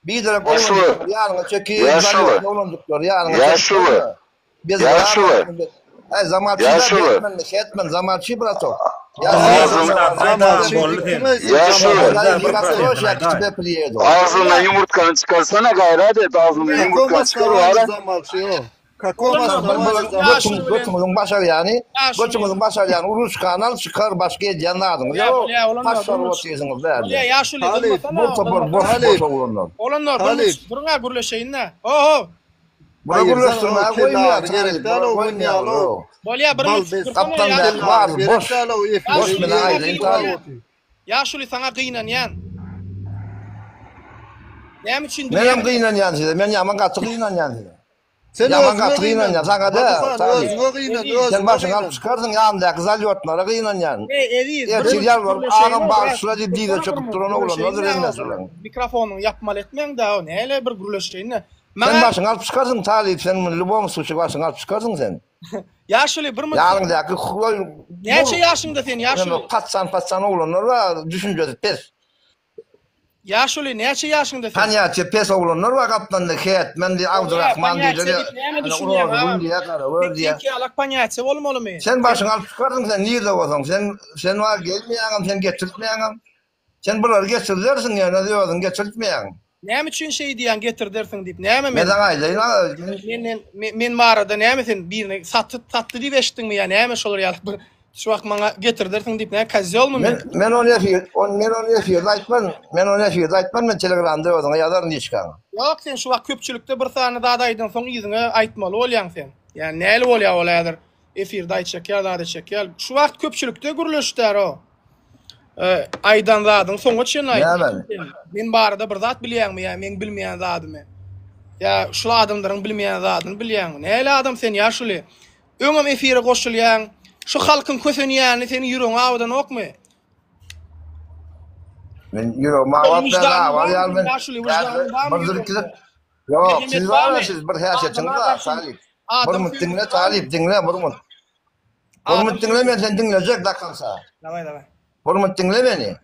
Bir de ýalyňa çekip ýalyňa Yaşuly. Zamançy etmen zamançy brato. Ağzına yumurtkanı çıkarsana gayret et. Ağzına yumurtkanı çıkar var. Göçümüzün başarı yani. Göçümüzün başarı yani. Urus kanal çıkar başka yanlardım. Ya paşlar otuyorsunuz derdi. Ya yaşlı. Olanlar. Durun gürleşeyin. Oho. Bura gürleştirmeye koymuyor. Bolya bir kaptan da var. Boş bile ayrı. Yaşlı sana kıynayan. Ne için? Benim kıynayan size. Ben yaman katı kıynayan size. Yaman katı kıynayan. Sana da. Sen başını alıp çıkardın yanındaki zalyotlara kıynayan. Erçiler var. Ağın bağışla dediği de çıkıp duran oğlan. Hazır elmez olan. Mikrofonunu yapmal etmeyen de o neyle bir gürleştiğini. Sen başını alıp çıkarsın talip, sen Lubon suçu başını alıp çıkarsın sen. Yaşlı bir mi? Yanındaki Neçe yaşında sen yaşlı? Patsan oğlanlar var, düşüncesi pes. Yaşlı neçe yaşında sen? Panyaçı pes oğlanlar var kaptandı heyet, men de Abdurrahman diye. Peki alak panyaçı olmalı mı? Sen başını alıp çıkarsın sen, niye de olsan? Sen var gelmeyen, sen getirtmeyen. Sen buraları getirirsin ya, ne diyorsun, getirtmeyen. Ne için şey diyen getir dersin deyip ne mi? Neden aylayın? Men mağarada ne mi sen birini sattı deyip eşittin mi ya ne mi olur ya? Şu vakt bana getir dersin deyip ne kazı olma mı? Men onu aytmam, men telegramda oldum, yazar niye çıkan? Yok sen şu vakt köpçülükte bir tane daha daydın son izine aytmalı olyan sen. Yani neyle olya olayadır? Efirde aytacak ya da çeker. Şu vakt köpçülükte gürülüşler o. Aydan zadın soňa çyn aýdy. Men barada bir zat bilýärmi ýa men bilmeýän zadymy? Ya şu adamlaryň bilmeýän zadyny bilýärmi? Näle adam sen ýaşly? Öňem efire goşulýan, şu halkyň kösenýäni seni ýüregiň awdan okmy? Men ýüregim awdan var ýalmyn. Yok, siz var siz bir häsiýetiniz bar, Salih. Bir dinle Talip, dinle Murmut. Murmut dinle men sen dinlejek da kalsa. Davay. Murmut dinle beni.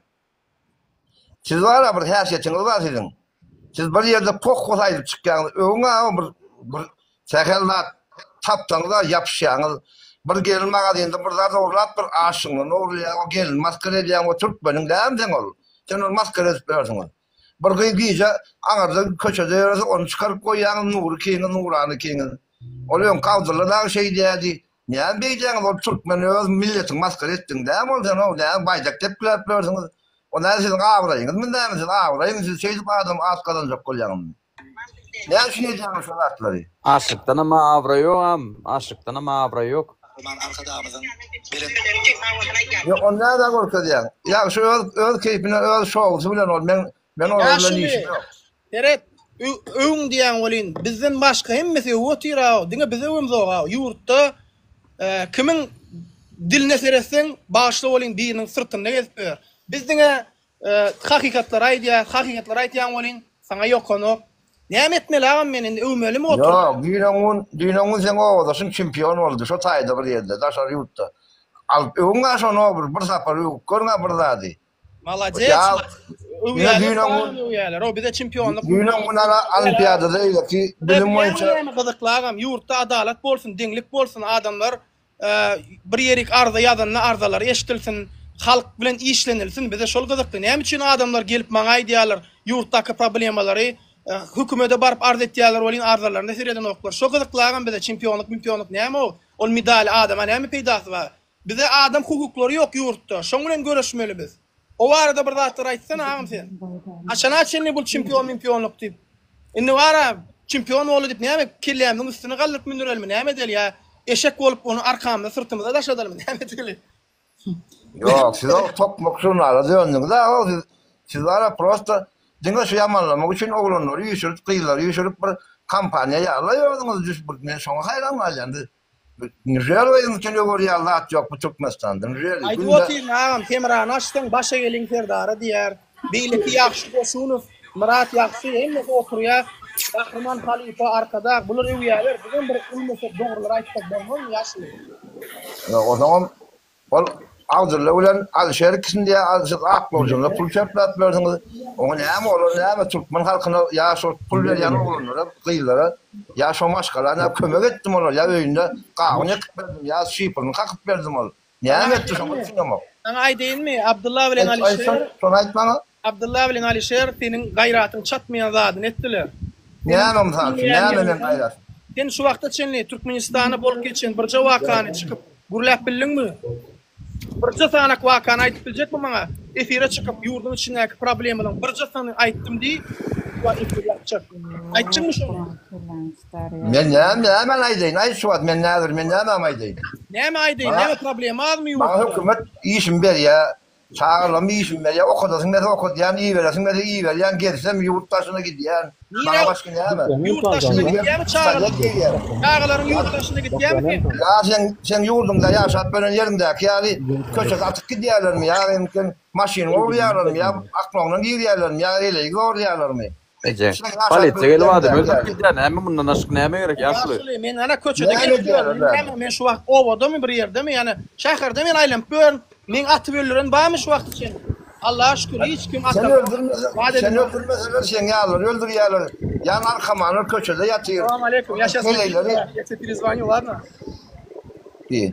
Siz var bir häsiýetiniz bar sizin. Siz bir ýerde pok gosaýdyp çykýaňyz, öňe bir sähellat tapdaňyza ýapyşýaňyz. Bir gelin magazinde bir zat orlap bir aşygyny orlaýar, o gelin maskara edýän o türkmeniň dämden ol. Sen ol maskara etýärsiň. Bir gyýja aňarda köçede ýörse onu çykaryp goýýan Nury keňe, Nurany keňe. Olýan kawdyrlar şey diýdi. Näme beýdäň ol türkmen öz milletiň maskara etdiň däme ol sen o däme baýdak dep bilersiň. Ona sizin awraýyňyz, men däme siz awraýyň, siz şeýdip adam asgadan jok bolýaňyz. Näme şeýdäň şu zatlary? Aşykdan ama awra ýok, aşykdan ama awra ýok. Yok ondan da korkuyor. Ya şu öz keyfine öz şovsu bilen ol. Ben orada işim yok. Teret öň diýen bolyn bizden başga hemmesi otira, diňe bize öňüm zoga. Ýurtda kimin diline seresen başly bolyn biriniň sırtynda gezip ber. Biz diňe hakykatlar aýdýan bolyn saňa ýokanok. Näme etmeli agam meni öwmeli mi otur? Yok, dünýäň sen owadyň çempion boldy. Şo taýda bir ýerde, daşar ýurtda. Al öňe şonu bir sapar görňä bir zady. Malajet. O bize çempionluk. Dünýäň olimpiadada ki bilim boýunça gyzyklagam ýurtda adalet bolsun, deňlik bolsun, adamlar bir ýerik arza ýazanna arzalar eşitilsin, halk bilen işlenilsin. Bize şol gyzykdy. Näme üçin adamlar gelip maňa aýdýarlar ýurtdaky problemalary hükümete barıp arz etdiýärler bolyn arzalarynda sereden oklar. Şo gyzyklagam bize çempionluk näme o? Ol medal adama näme peýdasy bar? Bize adam hukuklary ýok ýurtda. Şoň bilen görüşmeli biz. O arada bir zatlar aýtsana agam sen. Açana çenli bul çempionluk diýip. Indi wara çempion bolu diýip näme kellämdiň üstüne galyp mündürelmi? Näme del ya? Eşek bolup onu arkamda sırtymyza daşadalmy? Näme del? Yok, siz o top mokşunlara döndüňiz da, siz wara prosta diňe şu ýamanlamak üçin oglanlar ýüşürip, gyýlar ýüşürip bir kampaniýa ýarlaýardynız, düş bir men şoňa haýran galýandy. Nijel oyun kene gorýarlar ýok bu Türkmenistandan. Aýdy otyň agam Temran açdyň başa geliň serdara diýär. Beýleki ýaxşy goşunup, Murat ýaxşy hemme oturýar. Bahraman Halifa arkada bular öýýärler. Bugün bir ulmasa dogrular aýtsak bolmaz ýaşly. O zaman ol Awdurlar bilen Alşer ikisinde akboljunla pul çöpläp berdiňiz. Oňa näme bolar, näme Türkmen halkyna ýa şo pul berýän oglanlara, gyýlara, ýa şo maşgalarna kömek etdim olar, ýa öýünde gagyny berdim, ýa şypyny kakyp berdim ol. Näme etdi şoňa düşünemok. Aňa aýdynmy? Abdullah bilen Alişer. Şonu aýtmaňa. Abdullah bilen Alişer seniň gaýratyň çatmaýan zadyny etdiler. Näme misal, näme men gaýrat? Sen şu wagtda çenli Türkmenistana bolup geçen bir wakany çykyp gurlap bildiňmi? Birçe sanak wakany aýtyp biljekmi maňa? Efire çykyp ýurdun içindäki problemlaryň birçe sany aýtdym diýip, wa efire çykyp. Aýtdyňmy şonu? Men näme aýdyn? Aýşwat men nädir? Men näme aýdyn? Näme aýdyn? Näme problem barmy ýok? Maňa hökümet işim berýär. Çağırlam işim berýär. Okudasyň näme okudýan, iyi berýär, näme iyi berýär, gersem ýurtdaşyna gidýän. Maňa başga näme? Ýurtdaşyna gidýärmi çağırlam? Çağırlaryň ýurtdaşyna gidýärmi? Ya sen ýurdunda ýaşap beren ýerinde ýaly köçe atyp gidýärlermi? Ýa mümkin maşyna bolýarlarmy? Ýa aklanyň gidýärlermi? Ýa ele gorýarlarmy? Ece. Politsiya gelip adam öldürüp gitdiler. Näme bundan aşyk näme gerek ýaşly? Ýaşly men ana köçede gelip men şu wagt obadamy bir ýerdemi ýani şäherde men aýlanıp görün. Men atyp öldüren barmy şu wagt için? Allah'a şükür hiç kim Sen öldürmeseler sen alır, öldürüyorlar. Yan arkamanı köşede yatıyor. Selamun aleyküm. Yaşasın. Yaşasın. Var mı? İyi.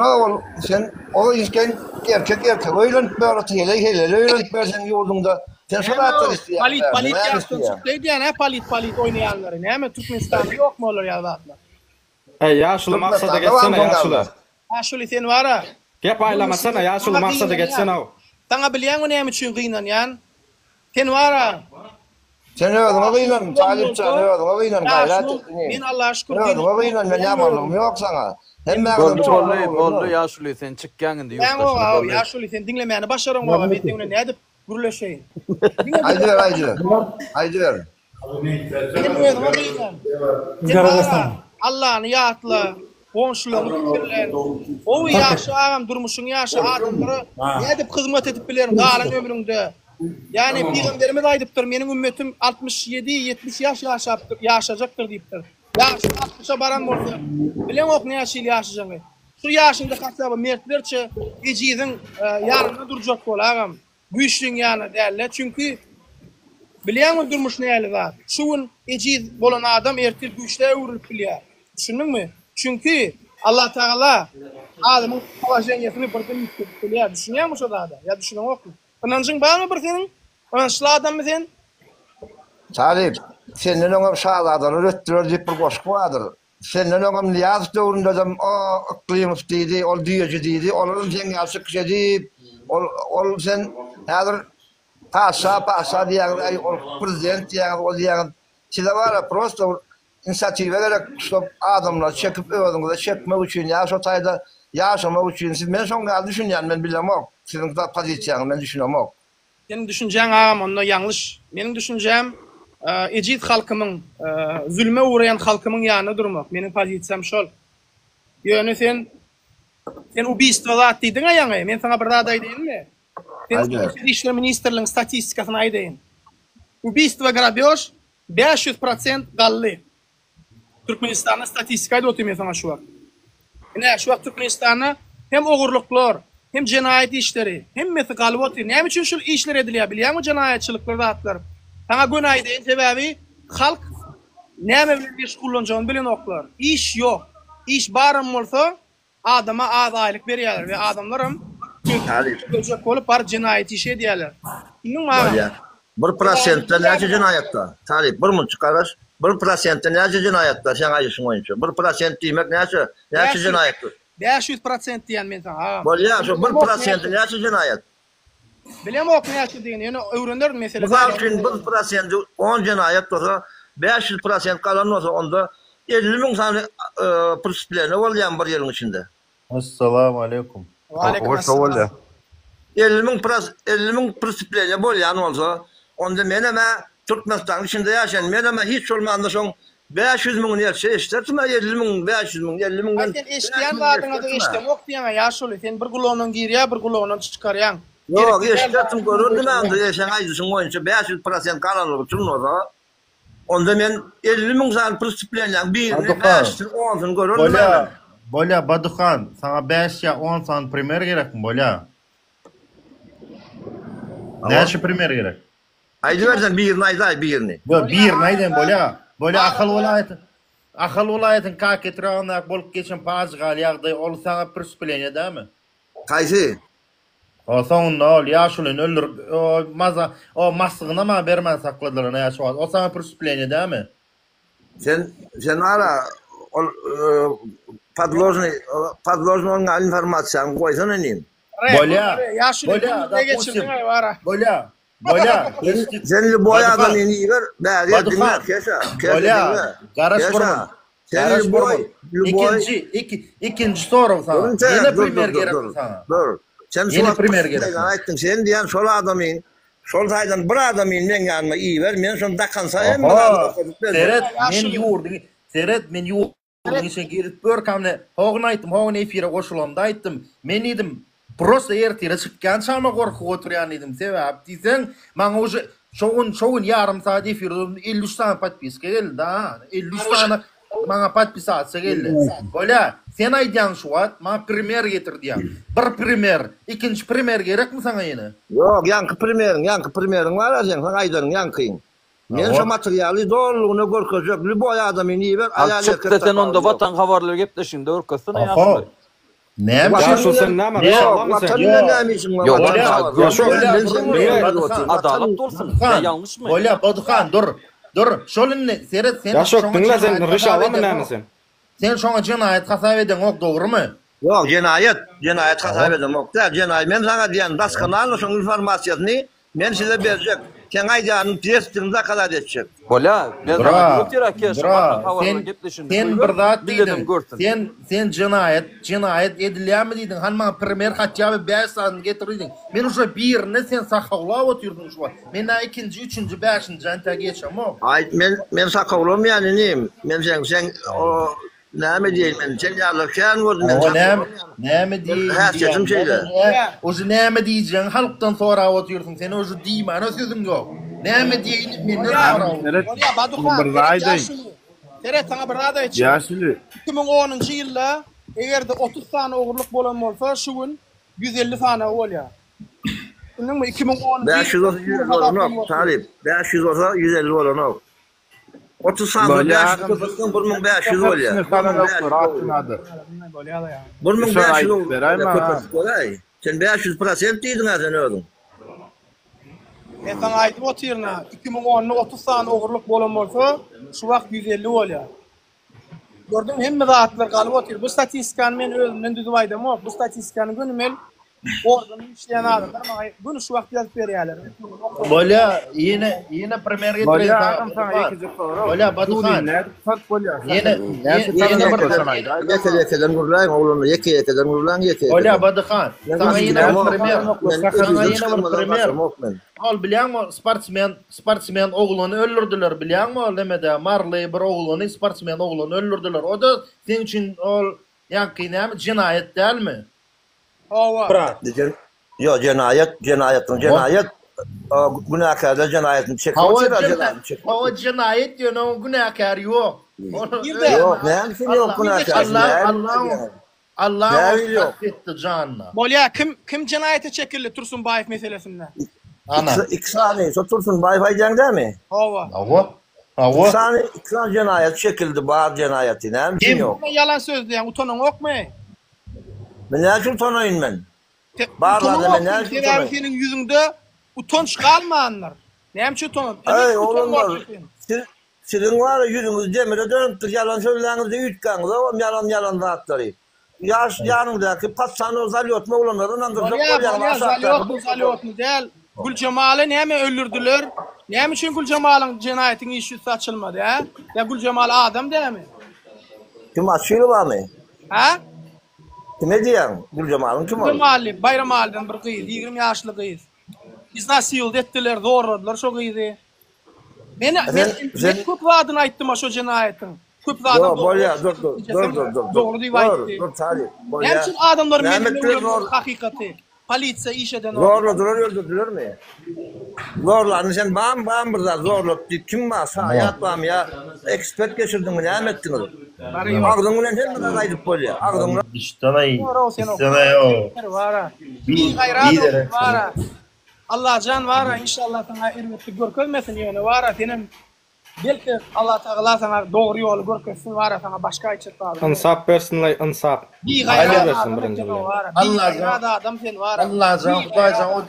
Ol, sen o işken erkek öyle böyle öyle sen yolunda. Sen şuna atlar istiyor. Palit yaptın çıktıydı ya ne palit oynayanları. Ne mi Türkmenistan'da yok mu olur ya vatla? Yaşlı maksada geçsene yaşlı. Yaşlı sen var ha. Gep aylamasana yaşlı maksada geçsene o. Sana bilýän o näme üçin gıynan ýan? Sen wara. Sen öwrüňe gıynan, talip çan öwrüňe gıynan gayrat. Men Allah'a şükür. Öwrüňe gıynan men ýamanlygym ýok sana. Hemme boldy ýaşly sen çykýanyňdy ýurtdaşyna. Ben o ýaşly sen dinlemäni başaryň o men diňe näde gürleşeýin. Haydi ver. Allah'ını ýatla. Konşuluğunu bitirler. O yaşa ağam durmuşun yaşa adamları edip hizmet edip bilerim galan ömründe. Yani Peygamberimiz aydıptır menin ümmetim 67-70 yaş yaşayacaktır deyiptir. Yaşı 60'a baran bolsa bilen ok ne yaşayla yaşayacaksın. Şu yaşında kasaba mertlerçe ecizin yanına duracak bol ağam. Güçlüğün yanına derler çünkü bilen mi durmuş ne eli var. Şuun eciz bolan adam ertir güçlüğe uğrup bilýär. Düşündün mü? Çünkü Allah Teala adamın havajeniyetini birden yükseltiyor. Düşünüyor musun o da? Ya düşünüyor musun? Inancın var mı bir senin? İnançlı adam mı sen? Talip, senin oğlum şahadadır, öğrettiler deyip bir boşku vardır. Senin oğlum Niyaz dövründe de o Klimov deydi, o Diyeci deydi, onun sen yaşık şey deyip, o sen hazır paşa diyen, o prezident diyen, o diyen, size var ya prosto inisiyative vererek adamlar çekip öğrenimde çekmek için ya şu tayda yaşamak için siz ben sonra düşünüyorum ben bilemem sizin de pozisyon ben düşünemem. Senin düşüncen ağam onda yanlış. Benim düşüncem ecid halkımın zulme uğrayan halkımın yanında durmak. Benim pozisyonum şol. Yani sen ubiyistvalar dedin ayağına. Ben sana bir daha dayayım mı? Sen İçişleri Ministerliğinin statistikasını aydayım. Ubiystva grabyoş 500% gallı. Türkmenistan'ın statistikayı oturuyor sana şu an. Yani şu an Türkmenistan'da hem oğurluklar, hem cinayet işleri, hem metikalı oturuyor. Ne için şu işler ediliyor biliyor musun cinayetçilikleri da atlar. Sana günah edin sebebi halk ne mevcut bir kullanacağını bilen oklar. İş yok. İş barım olsa adama az aylık veriyorlar ve adamlarım çocuk olup var cinayet işi ediyorlar. Bilmiyorum abi. 1%'da nece cinayetle? Talip 1,5 kardeş. 1%'da nece cinayetle sen ayısın oyuncu. 1% demek nece cinayetli? 500% diyen men sana. Bolya şu 1% nece cinayet? Bilem ok nece diyen. Yani öğrenirdim mesela. Bu için 1% 10 cinayet olsa 500% kalan olsa onda 50.000 tane pırsıplarına olayan bir yılın içinde. Assalamu alaikum. Aleyküm assalam. 50.000 pırsıplarına olayan olsa onda meneme Türkmenistan içinde yaşayan meneme hiç olmayandan sonra 500.000 yerse isterdim 50.000 500.000 50.000. Sen eşkiyan adına da eşkem yok diyeme yaşlı. Sen bir kulağından giriyor bir kulağından çıkaryan. Yok eşkiyatim görürdüm ben de yaşayan aydısın oyuncu 500% kalanlık için o da. Onda men 50.000 tane pırsıplarına birini 5-10'unu görürdüm ben. Bolya Baduhan sana 5 ya 10 tane primer gerek mi Bolya? Neçe primer gerek? Aydı versen birini ayday birini. Bir neyden Bolya? Bolya akıl olayetin kak etrağına bolup geçen pazı gal yağdı ol sana pırsıplarına değil mi? Kaysi? O sonunda ol yaşılın öldür o masığına mı vermen sakladılar ne yaşıyor? O sana pırsıplarına değil mi? Sen ara Подложную информацию koysan eneyim. Bolya. Bolya. Sen boyadan eni ver. Bari dinle keşa. Bolya. Karıştırma. İkinci soru sana. Yine primer gerek sana. Dur. Sen yine primer gerek. Sen diyen sol adamın sol saydan bir adamın men yanıma iyi ver. Men son dakan sayım. Seret men yurdu. Geçen girip börkamne hoğun aytım, hoğun efire koşulamda aytım. Men edim, prosta ertire çıkkan çama korku oturuyan edim. Sebep diysen, bana Şoğun yarım saat efirde 53 tane patpiska geldi da. 53 tane bana patpis atsa geldi. Böyle sen aydan şu at, bana primer getir diyen. Bir primer, ikinci primer gerek mi sana yine? Yok, yankı primerin var ya sen aydanın yankıyın. Men şu materyali doğruluğunu görkezek, lüboy adamı niye ver, ayal Çıktı sen onda vatan havarları gepleşinde orkasına Aha. yaşlı. Ne Şu sen ne mi? Yok, Adalet adalet olsun. Ne yanlış mı? Böyle Badukan dur. Şolun ne? Seret sen. Ya şok dinle sen rişava mı nemisin? Sen şoňa cinayet hasap eden ok doğru mu? Yok, cinayet hasap eden ok da cinayet. Men sana diyen daskanal şoň informasiýasyny men size berjek. Sen aydanın testinde kadar edecek. Bola, ben sana götürak ya vatan havarları gepleşinde. Sen bir zat diýdin. Sen cinayet edilýärmi diýdin. Hanma primer hatýaby 5 saat getirdin. Men uşa birini sen sakawlap oturdun şu. Men ikinci, üçüncü, 5-nji anta geçem o. Ay men sakawlam yani neyim? Men sen o näme diýelim men sen ýarlykyan boldy men. Näme diýelim? Häsiýetim şeýle. Ozy näme diýjäň halkdan sonra oturdun. Sen ozy diýmän o sözüň ýok. Näme diýelim men sonra. Ya Badukan. Tere sana bir rada için. Yaşlı. 2010-njy ýylda egerde 30 tane ogurluk bolan bolsa şu gün 150 tane bolýar. Bunun 2010 500 bolan ok, Talip. 500 olsa 150 bolan ok. 30 tane 500 olsa 1500 bolýar. 1500 bolýar. Sen 500% diýdiň sen ödün. Ben sana aytyp otyrna 2010-da 30 tane ogurluk bolan bolsa şu wagt 150 bolýar. Gördüm hemme zatlar galyp otyr. Bu statistikany men özümden düzüp aýdam. Bu statistikany günümel ordan işleyen adamlar bunu şu wagt ýazyp berýärler. Bolya yine primer getirýär. Bolya Badukan. Yine bir Yekeden gurlaň oglany yekeden gurlaň Bolya Badukan. Sana yine bir primer. Al bilýärmi sportsmen oglany öldürdiler bilýärmi? Demede Marley bir oglany sportsmen oglany öldürdiler. O da sen üçin ol ýa-ki näme cinayet dälmi? Hawa. Yo cinayet günahkarda cinayetini çekmek Hawa cinayet diýen günahkar ýok. Yok näme yok günahkar. Allah etdi canna. Bolya kim cinayete çekildi Tursunbaýew meselesinde? İki saniye sotursun Wi-Fi diýen mi? Hawa. İki saniye cinayet çekildi bar cinayeti näme Kim yok. yalan söz diýen utonan okmy? Men näçe utanayyn men? Barlarda men näçe utanayyn? Senin yüzünde utanç kalmayanlar. Näme utanam? Ey oğlum sizin var yüzünüz demire dönüp yalan söyleňizde ütkäňiz o yalan zatları. Yanındaki patsanı zalyotma olanların andıracak zalyotmu değil. Gül Cemal'ı näme öldürdüler? Näme üçin Gül Cemal'ın cinayetini işi saçılmadı ha? Ya Gül Cemal adam değil mi? Kim açıyla var mı? Ha? Kime diyen? Gül Cemal'ın kim oldu? Gül Cemal'i, Bayram Ali'den bir kız, 20 yaşlı kız. Biz nasıl ettiler, doğradılar şu kızı. Ben köp vadını ayttım şu cinayetin. Köp vadını doğru diye ayttı. Hem için adamlar benim hakikati. Polisiya iş eden öldürdüler mi? Zorlarını sen bam burada zorluk kim var? Hayat var mı ya? Ekspert geçirdin mi? Ne ettiniz? Ağzını sen mi kaydıp böyle? Ağzını. İşte Allah can var inşallah sana irmetli görkezmesin yani var senin belki Allah Teala sana doğru yolu görkezsin var sana başka içet var. Insaf personally insaf. Bir gayret versin birinci. Allah adam sen var. Allah can Hudaýjan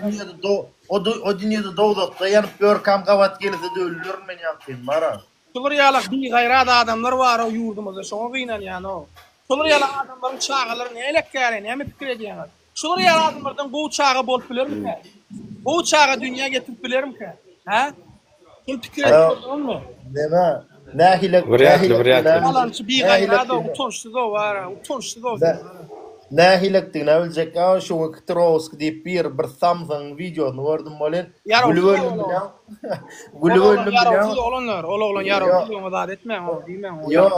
o dünyada doğdukda yanıp görkam gavat gelse de öldürür men ýakyn var. Şolary bir gayret adamlar var o yurdumuzda şoňa gynan ýani o. Şolary adamlaryň çağalary näle käre näme pikir edýärler. Şolary adamlardan bu çağa bolup bilermi? Bu çağa dünya getirip bilerim ki. Ha? Kim pikir ediyorsun mu? Deme. Nahilek. Alançı bir gayrada utançlı da var. Utançlı da var. Nahilek diýen öljek şu Trosk diýip bir Samsung videonu gördüm bolen. Gülü Oğlan öldüm yarım biliyor. oğlanlar, oğlan yarım onu da etmem, o diýmem. Yo,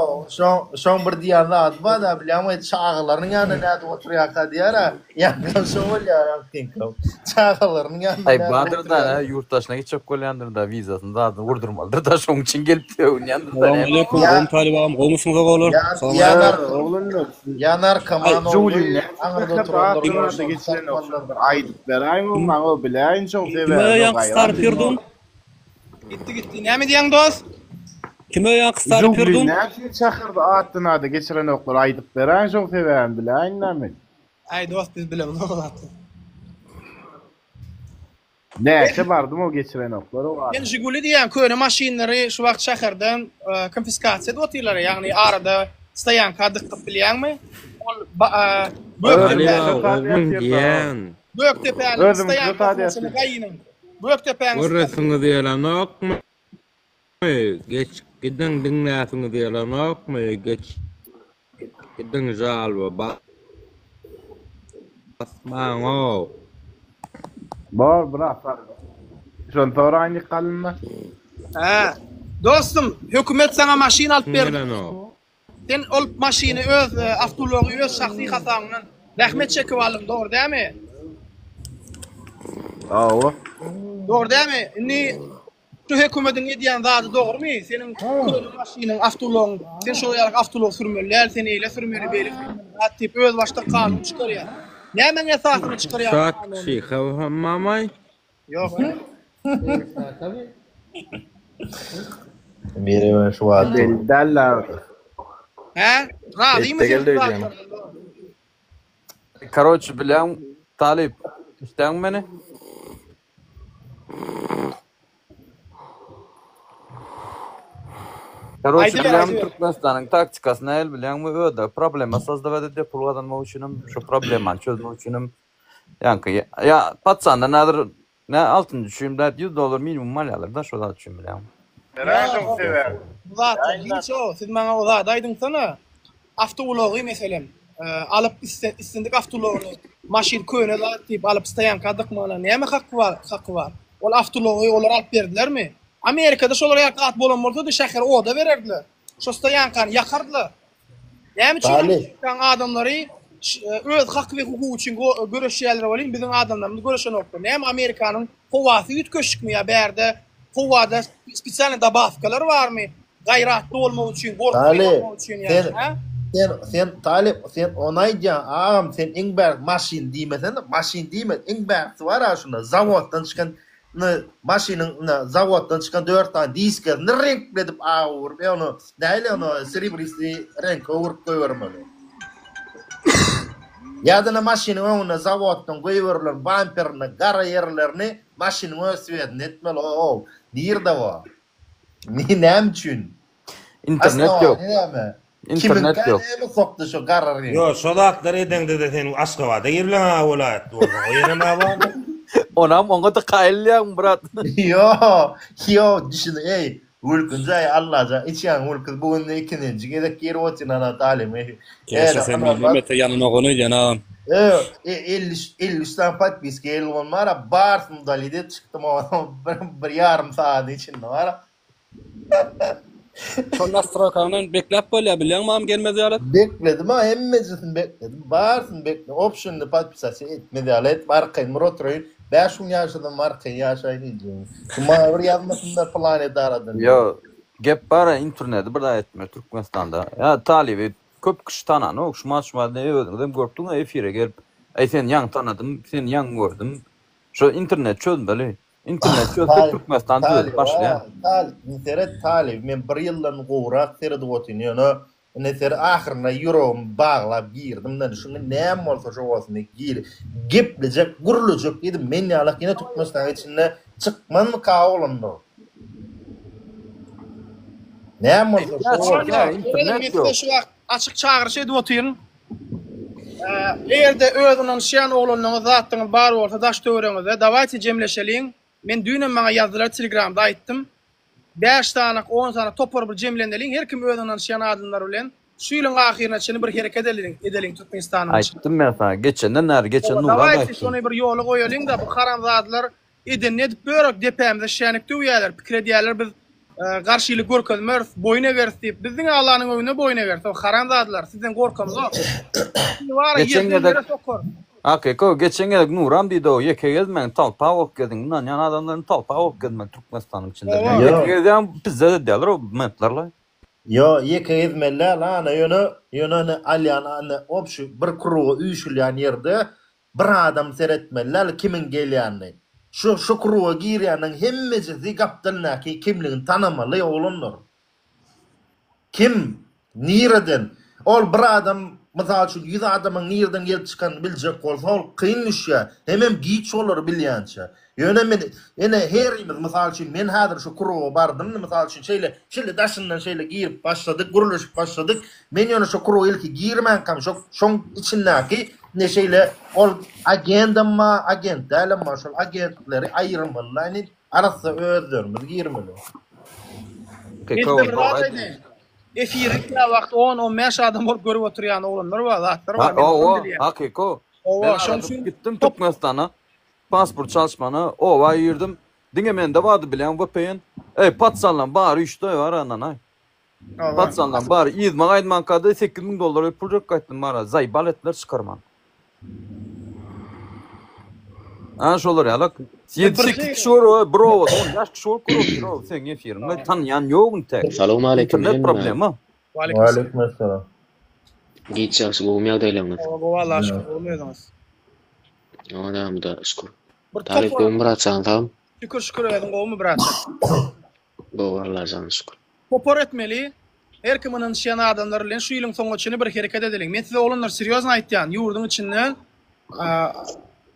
şoň bir diýende ad bar da bilýärmi, çağlarynyň ýanyna näde oturýarka diýär. Ýa-da şol ýa tinkom. Çağlarynyň ýanyna. Ay Bahadır da yurttaşına geçip kolyandır da vizasını da vurdurmalıdır da şoň için gelip yandır da. Selamünaleyküm, Rum talibam, gomusunuz oğlum. Yanar kaman Juli, aňa geçiren aýdyplar. Aýmam maňa bilen çok sever. Kime kıstar pirdum? Gitti. Näme diýen dost? Kime kıstar pirdum? Juli näçe çakırdı atdyna da geçiren oklar aýdyplar. Çok sever bilen näme? Ay dost biz bilemiz o zatdy. Näçe bardım o geçiren oklar o var. Men Jiguli diýen köne maşinleri şu wagt şäherden konfiskasiýa edýärler, ýagny arada stoyanka dykyp bilýärmi? Ol Böktepe'nin stoyankasını gaýynyň. Böktepe'nin Orasını diyelim okmu? Geç gidin dinläsini diyelim okmu? Geç gidin jalba basmaň o. Bar bırak. Şon toraňy kalynma. Ha. Dostum, hökümet sana maşin alıp berdi. Sen ol maşini öz avtology öz şahsy hasaňyň rahmet çekip aldyň, dogry dämi? Awa. Dogry dämi? Inni şu hökümetin edýän zady dogrymy? Senin köle maşynyň avtology, sen şol ýarak avtolog sürmelär, sen eýle sürmeli beýle. Hattyp öz başda kanun çykarýar. Näme esasyny çykarýar? Şak şey mamay. Yok. Mire şu adı. Dalla. Ha? Razymy? Короче, bilen Talip, işten beni. Короче, bilen Türkmenistan'ın taktikasını el bilen mi öde problema sazdavat edip pulgadanmak üçinem, şu problemani çözmek üçinem. Yani ya patsanda nadir ne altın düşüyümde $100 minimum mal alır da şoda düşüyüm bilen. Çok sever. Zaten hiç o. Siz bana o da daydın sana. Avtology meselem. Alıp istendik avtology. Maşin köne da tip alıp stoyanka dykmana näme hakkı var? Ol avtology olar alıp berdilermi? Amerikada şolar ýakat bolan bolsa da şäher o da bererdiler. Şo stoyankany ýakardylar. Näme üçin adamlary öz hak we hukuky üçin göreşýärler bolýan, bizim adamlarymyz göreşen okda. Näme Amerikanyň howasy ýetkeşikmi ýa berde howada spesial dabafkalar barmy? Gaýratly bolmak üçin, gorkly bolmak üçin ýa. Sen Talip, sen onaycan ağam sen ingber maşin diýmesen de maşin diýme, ingbersi var ha şunda zavoddan çykan maşinin zavoddan çykan 4 tane disklerini renkledip awurup onu näle onu seribrisli renk awurup goýbermeli. Ýa-da maşinin öňüne zavoddan goýberler bamperini, gara ýerlerini maşinin ösüwedini etmeli o. Diýerde wa. Näme üçin? İnternet yok. İnternet yok. Soktu şu gararı. Yo, şodatlar edende de sen Aşgabat'a girlen ha vilayet. O ýene näme bar? Onam oňa da gaýylýan brat. Yo, düşün ey. Ulkunca Allah'a içen ulkuz bugün ikinci gedek yer otin ana talim. Keşke sen millete yanına onu yanam. 50 tane patpis gel olmara barsın dalide çıktım bir yarım saat içinde var. Şol nastrokandan beklep bolýar bilýärmi gelmez ýalat? Bekledim ha hemmesini bekledim. Barsın bekle. Option'da patpisasy etmedi alet markayın rotroy. 5 gün yaşadım markayı yaşayacağım. Kuma bir yazmasınlar planet aradan. Yo, gep bara interneti bir da etme Türkmenistan'da. Ya Talip'i köp kişi tanan o şuma ne ödüm görpdüm efire gelip sen yan tanıdım, sen yan gördüm. Şu internet çözmeli. İnternet çözüp Türkmenistan düzelip başlayan. Talip, men bir yıldan goğrak serdi otin, ýöne ne ser ahyrına eurom bağlap girdim da şunu näme bolsa şo bolsun gir. Geplecek, gurulacak dedim. Men ýalak ýene Türkmenistan içinde çykmanmy ka bolanda. Näme bolsa şo internet yok. Açyk çağırış edip otyryň. Eğerde özüniň şeýan oglanyň zatdyň bar bolsa daş töwereňizde dawajy jemleşeliň. Men düýnüm maňa ýazdylar Telegramda aýtdym. 5 tane 10 tane topar bir jemleneliň, her kim özüniň şeýan adamlar bilen şu ýylyň ahyryna çyny bir hereket edeliň Türkmenistanyň. Aýtdym men sana geçenden när geçen nurda aýtdym. Dawajy şonu bir ýoly goýalyň da bu haram zatlar eden edip börek depemde şenlikde uyalar pikir edýärler biz garşylyk görkezmez boyuna berdi bizden Allah'ın öýüne boyuna berdi o haram zatlar sizden gorkamyz ok wara ýerde sokor Akeko geçen gelek Nuram diýdi o ýekegez men talpa ok gedin nan ýan adamlaryň talpa ok gedin men Türkmenistanyň içinde ýekegez bizde de derler o mentlerler Yo, ýekegez melle lan ýöne alýan opşu bir kurugy üýşülýän ýerde bir adam seretmeler kimin gelýäni. Şu kuruğa girýäniň hemmesi gapdylnaky kimligini tanamaly oglanlar. Kim nireden ol bir adam mysal üçin 100 adamyň nireden gelip çykan biljek bolsa ol kyn iş ýa. Hemem giç bolar bilýänçe. Ýöne men ene herimiz mysal üçin men häzir şu kuruğa bardym mysal üçin şeýle daşyndan şeýle girip başladyk, guruluşyp başladyk. Men ýöne şu kuruğa ilki girmän kam şoň içindäki neşeyle ol agendama agent dälem şol agentleri aýyrmaly arasy özlerimiz girmeli. Efirikde wagt 10-15 adam bolup görüp oturýan oglanlar bar, zatlar bar. Hakiko. Ben gittim Türkmenistan'a pasport çalışmana ova yürüdüm. Dinge mende vardı bilen VPN. Patsanlan bari 3 doy var ananay. Patsanlan bari izman aydman kadı $8,000 pulcuk kaytdım bana. Zaybal etler çıkarman. Şolar ýalak 7-8 kişi var bro, 10 ýaş kişi var bro. Sen efirimde tanıyan ýokun tek. Salam aleykum. Ne problemi? Aleyküm selam. Git ýaşy bolmaýar diýleňiz. Vallahi şükür bolmaýardyňyz. Adam da şükür. Talip gowy bratçan tam. Şükür edin gowy bratçan. Gowy Allah'a şükür. Popor etmeli. Her kiminin şena adamlar bilen şu ýylyň soňuna çyny bir hereket edeliň. Men size olanlar seriozna aýtýan, ýurduň içinden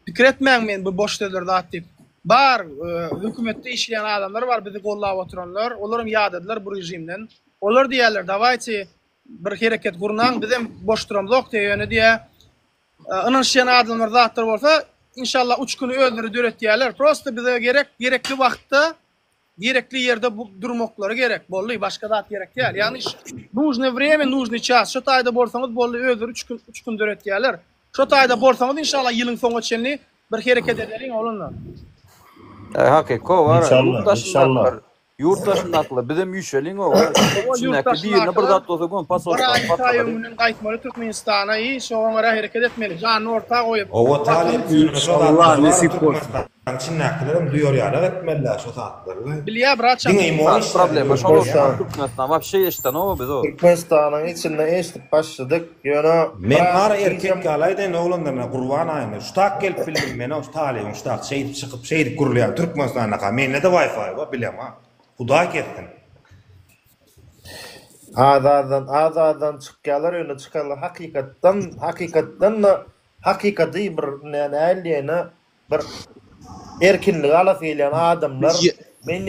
pikir etmeň men bu boş sözlerde atdyp. Bar hökümetde işleyen adamlar var bizi gollap oturanlar. Olaryň ýaddylar bu rejimden. Olar diýerler, "Dawajy bir hereket gurnaň, bizem boş duramyzok" diýeni diýe. Anan şena adamlar zatlar bolsa, inşallah 3 güni öldürüp döretýärler. Prosta bize gerekli wagtda gerekli ýerde durmaklary gerek. Bolly başga zat gerek däl. Ýani нужное время, нужный час. Şu taýda bolsaňyz bolly öldürüp 3 gün döretýärler. Şu taýda bolsaňyz inşallah ýylyň soňuna çenli bir hereket ederiň olanlar. Hakiko var. İnşallah. Yurttaşyndaky bizim ýüşeliň o var. Şundaky birine bir zat bolsa gon pasportdan Taýymyň gaýtmaly Türkmenistana şoňa gara hereket etmeli. Jany orta goýup. O talip Allah nasip bolsun. Çinnäkilerim duýarýar etmeliler şu zatlarly. Bilýär bratçan. Problema şol Türkmenistan вообще eşden o biz o. Türkmenistanyň içinde eşitip başladyk. Ýöne men ara erkek galaýdan oglanlaryna gurban aýny. Ştak gelip bildim men o talyň ştak şeýdip çykyp şeýdip gurulýan Türkmenistanyňa mende de Wi-Fi var bilem ha. Huda ketdim. Azadan çıkýarlar, öňe çıkarlar hakykatdan bir näleýine bir erkinlik alasylyan adamlar men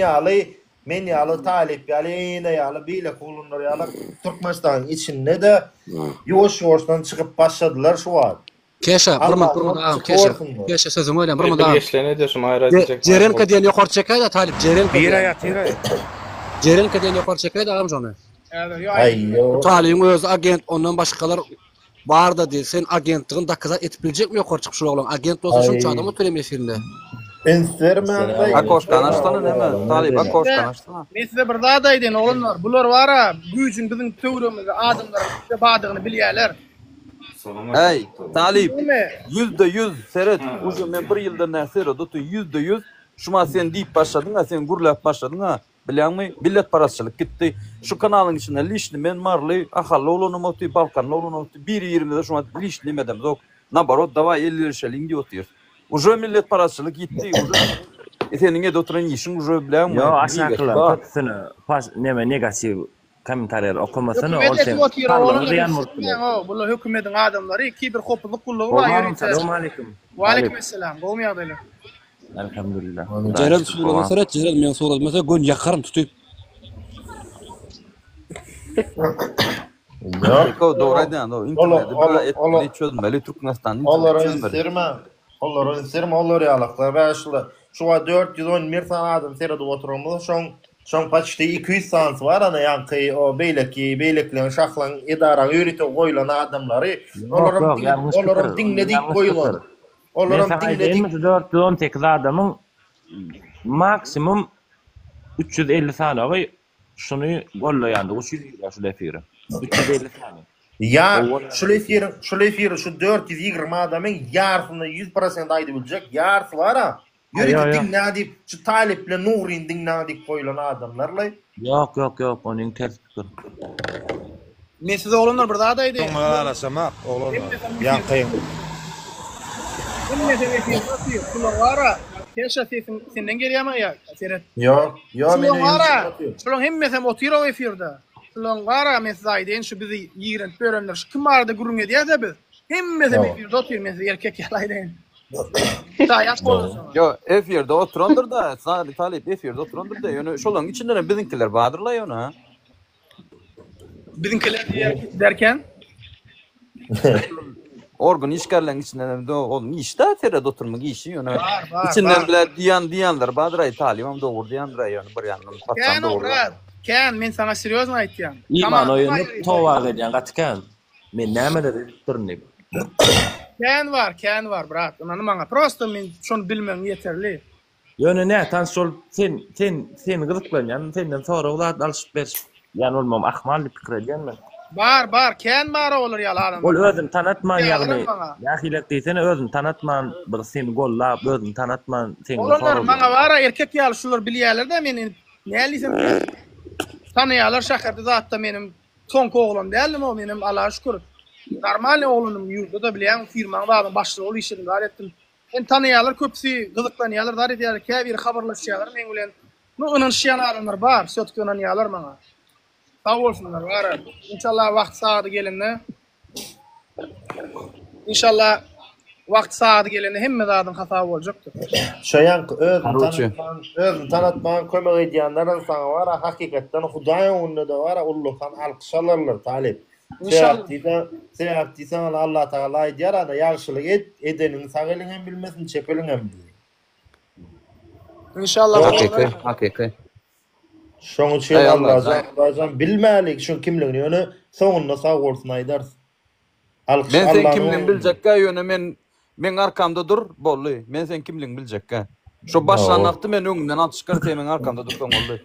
ýaly talip ýaly bile kulunlar ýaly Türkmenistanyň içinde de ýoş-ýoşdan çykyp başladylar şu wagt. Keşa, keşa sözüm öyle, bir mıda. Cerenka diyen yukarı çekaydı Talip, Cerenka diyen. Cerenka diyen yukarı çekaydı ağam jonu. Talip'in öz agent, ondan başkalar var da değil, sen agentliğin dakika etip bilecek mi yukarı çıkmış oğlum? Agent olsa şunca adamı töremeye filmde. Akoş kanaştanı neme? Talip, akoş kanaştanı. Men size bir daha da edin oğlunlar, bular var ha, gücün bizim tövrümüzde adamların size badığını bilýärler. Hey, Talip, %100 seret, uzun men bir ýylda näse rodotu %100 şuma sen diýip başladın ha, sen gurlap başladın ha, bilýärmi? Billet paraçylyk gitdi. Şu kanalyň içinde lişni men marly, ahally olanım oty, Balkanly olanım oty, 1-20 de şuma lişni medem zok. Nabarot, davay 50 şeling diýotýar. Uje millet paraçylyk gitdi, uje seninge de oturan işin uje bilýärmi? Yo, aşakylar, patsyny, pas neme negativ komentarlar okumasana ol sen. Bular hökümetiň adamlary iki bir hopuzlyk kullugy bar ýörýär. Assalamu alaykum. Wa alaykum assalam. Gowmy ýagdaýlar? Elhamdülillah. Cerel şuna sorat, Cerel men sorat, mesela gün yakarım tutup. Ko doğradan o internette böyle etli çözmeli Türkmenistan'ın. Onların serme ýalaklar başla. Şuwa 410 mirsan adam serede oturmaz. Şoň paçty 200 sans var ana ýanky o beýlekleň şahlan idara ýöretip goýulan adamlary olaryň dinledik goýulan. Olaryň dinledik 418 adamyň maksimum 350 saniye şunu gollayandı. 300 şu efiri. 350 saniye. Ya şu efiri şu 420 adamın yarısını 100% aydı bilecek. Yarısı var ha. Yürü dinle deyip şu Talip'le Nuri'nin dinle deyip koyulan adamlarla. Yok onun ters fikir. Men size oğlunlar bir daha daydı. Toňa araşamak oğlunlar. Ýa-kyn. Kimle de efir şular var. Keşke senden gelýärmi ya? Seret. Yok Şular var. Şular hemmesi motivir efirde. Şular var men size aýdyn şu bizi ýiren börenler şu kim barda gurun edýärse biz. Hemmesi efirde otur men size erkek ýalaýdyn. Yo, efirde oturandır da, sana bir talip efirde oturandır da, yani şolan içinden bizimkiler badırlay onu ha. Bizimkiler derken? Orgun işgarlan içinden de oğlum işte terede oturmak işi yani. İçinden bile diyanlar badırayı talim ama doğru diyanlar yani bir yandan patsan doğru. Ken men sana seriöz mi aýtýan? İman oyunu towa edýän gatkan. Men nämeler durny. Ken var brat. Onu maňa prosto men şonu bilmem yeterli. Ýöne ne tan şol sen gyzyklanýan senden sonra ulat alyp ber. Ýani olmam ahmal pikir edýänmi? Bar, ken bar olur yalan. Ol özün tanatman ýagny. Ýahilek diýsene özün tanatman, bir seni gollap özün tanatman sen. Olar maňa bara erkek ýaly şular bilýärler-de meni nälisem tanıyalar şäherde zatda menim soňky oglam dälmi o menim Allaha şükür. Normal oğlunum ýurda da bilýän firmaň bagym başlygy ol işini dar etdim. En tanıyalar köpsi gyzyklanýarlar, dar edýärler, käbir habarlaşýarlar men bilen. Nuňyň şýanarlar bar, sötki onanýarlar maňa. Sağ olsunlar var. İnşallah wagt saady gelende. İnşallah wagt saady gelende hemme zadyň hata boljakdyr. Şoýan özüni tanatmagan kömek edýänler sana var, hakykatdan Hudaýyň önünde de var, ullukan alkyşlarlar talip. Sebäpdi sana Allah Taala aýdýar da ýagşylyk edeniň sagelyňem bilmesin, çepeliňem bilir. İnşallah hakyký. Şoň üçin Allah'dan bilmälik şu kimligini ýöne soňunda sag bolsun aýdar. Men sen kimligini biljekkä ýöne men arkamda dur bolly. Men sen kimligini biljekkä. Şo başlanakdy men öňünden atışkar men arkamda dursaň boldy.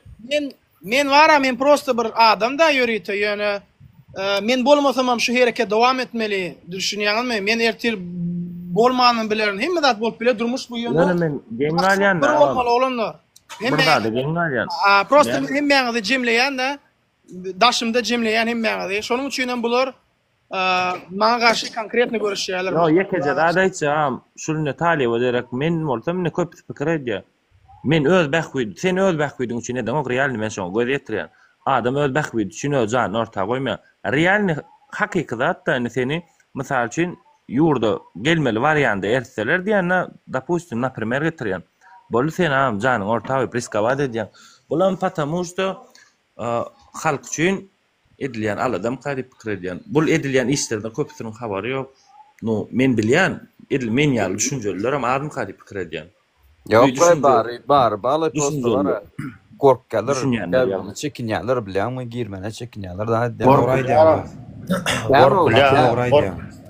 Men wara men prosto bir adam da ýörýär ýöne. Men bolmasam şu hereke dowam etmeli. Düşünýärmi? Men ertir bolmanyny bilerin. Hemme zat bolup bile durmuş bu ýönde. Men geňalýan da. Bolmaly olanlar. Burada da geňalýan. Prosto hemmeňizi jemleýän da, daşymda jemleýän hemmeňizi. Şonuň üçin bular maňa garşy konkretni görüşýärler. Yo, ýekeje aýdaýçam, şunu talip ederek men bolsam men köp pikir edýär. Men öz bähwid, sen öz bähwidiň üçin edin, o realny men şoňa göz ýetirýän. Adam öz bähwid üçin öz jan orta goýma. Realny hakyky zatda seni mysal üçin ýurda gelmeli variandy erseler diýende, допустим, например, getirýän. Bolu sen am janyň ortagy priskavat edýän. Bulan потому что halk üçin edilýän aladam gaýryp pikir edýän. Bul edilýän işlerden köpüsiniň habary ýok. No, men bilýän, men ýaly düşünjeler ama adam gaýryp pikir edýän. Ýok, bar, baly postlar korkýarlar, çekinýärler bilenmi, girmene çekinýärler da.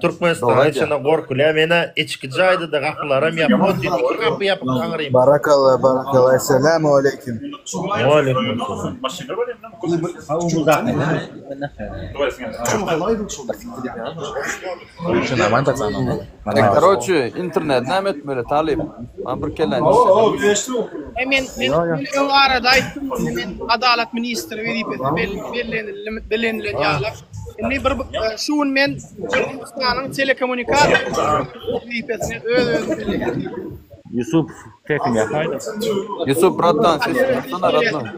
Türkmenistan içinde korkulýar, mene içki jaýdy da gapylarym ýapmady, gapy ýapyp aňyrym. Barakallah. Assalamu alaykum. Wa alaykum assalam. Короче, internet näme etmeli talip. Man bir kelen. Men öň arada aýtdym, men adalet ministri bellenlen ýalar. Şimdi bir şuun men Türkmenistan'ın telekomünikasyon vipesini Yusuf tekin yapaydı. Yusuf brattan ses sana ratna.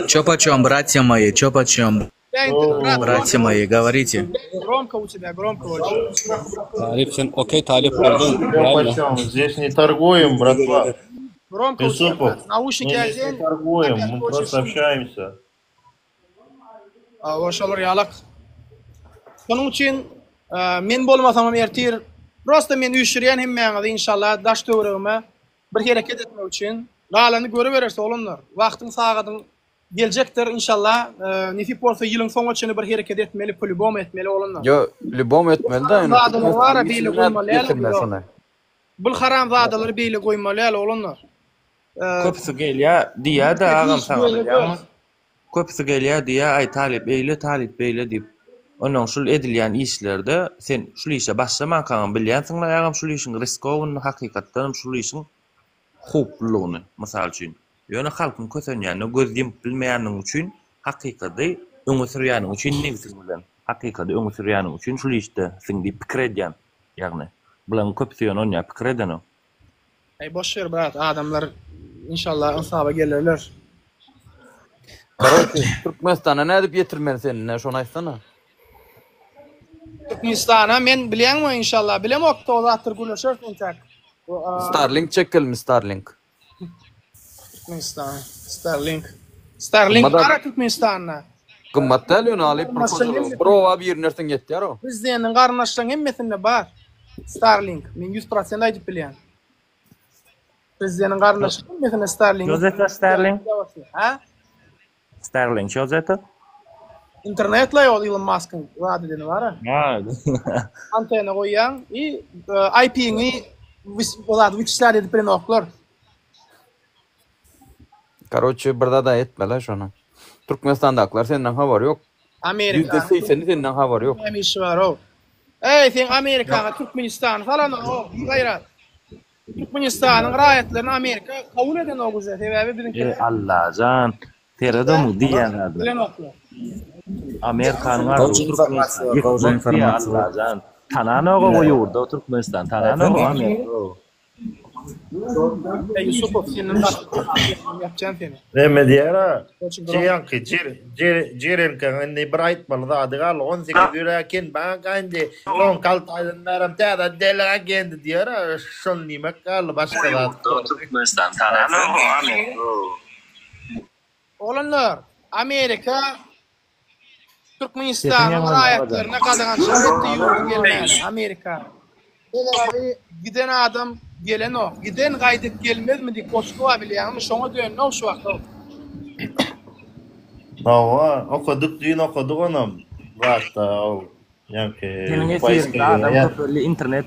Чё почём, братья мои, чё почём? Братья мои, говорите. Громко у тебя, громко очень. Талип, sen окей, Талип oldun. Здесь не торгуем, братва. Громко у тебя. Наушники одень. Не торгуем, мы просто общаемся. Oşalır yalak. Şonuň üçin men bolmasam ertir. Prosta men üşürýän hemmeňizi inşallah daş töweregime bir hereket etmek üçin galany görüp bererse olanlar. Wagtyň sagadyň geljekdir inşallah. Nefi bolsa ýylyň soňuna çyny bir hereket etmeli, polybom etmeli olanlar. Yo, polybom etmeli da. Bu haram zadaları beýle goýmaly ýaly olanlar. Köpüsü gelýär diýär da agam sana bilýärmi? Köpüsü gelýär diýär ay talip beýle diýip. Onuň şul edilýän işlerde sen şul işe başlaman kan bilýänsiňler agam şul işiň riskowyny hakykatdan şul işiň huplugyny mysal üçin. Ýöne halkyň kösenýäni göz ýemip bilmeýäniň üçin hakykatda öňe sürýäniň üçin negisiz bilen. Hakykatda öňe sürýäniň üçin şul işde sen diýip pikir edýän. Ýagny bulan köpüsü ýöne pikir edeni. Ey boş ver brat, adamlar inşallah insaba gelirler. Türkmenistan'a ne edip getirmeli seninle şonu aýtsana. Türkmenistan'a men bilýärmi inşallah. Bilem okta o zatlar güleşer kontak. Starlink çekilmi Starlink. Türkmenistan, Starlink ara Türkmenistan'a. Gymmat däl ýöne alyp birova bir nersen getdi ýaro. Bizden garnaşlaryň hemmesinde bar. Starlink. Men 100% aýdyp bilýän. Bizden garnaşlaryň hemmesinde Starlink. Joseph Starlink. Ha? Starlink Joseph. İnternetle yol Elon Musk'ın vaat edeni var ha. Antena koyan IP'ni olar wikisler edip bilen oklar. Короче, birda da etmele şonu. Türkmenistan'dakiler senden haber yok. Amerika. %80'i senden haber yok. Hem işi var o. Ey sen Amerika'ga Türkmenistan falan o. Gayrat. Türkmenistan'ın raýatlaryny Amerika kabul eden o güzel. Sebebi bizimki. Allah can. Terede mu diýen Bilen oklar. Amerikanyň ardy Türkmenistan. Tananoga goýurda Türkmenistan. Tananoga Amerika. Yusupov senin yapacağın seni. Neme diýär? Çeýanky jerenken indi bir aýtmaly adygal 18 ýürekin baňkandy. Long kaltaýdanlaram täze delegendi diýär. Şol nimek gal başga zat. Türkmenistan. Tananoga Amerika. Olanlar Amerika Türkmenistan'ın raýatlaryna kadagança etdi ýurdu gelmeli Amerika. Eleri giden adam gelen o. Giden gaýdyp gelmezmi diýip Moskwa bilýärmi? Şoňa dönne o şu wagtda. Hawa, okuduk diýen okuduk onam. Wagtda o. Ýa-ni adam köpürli internet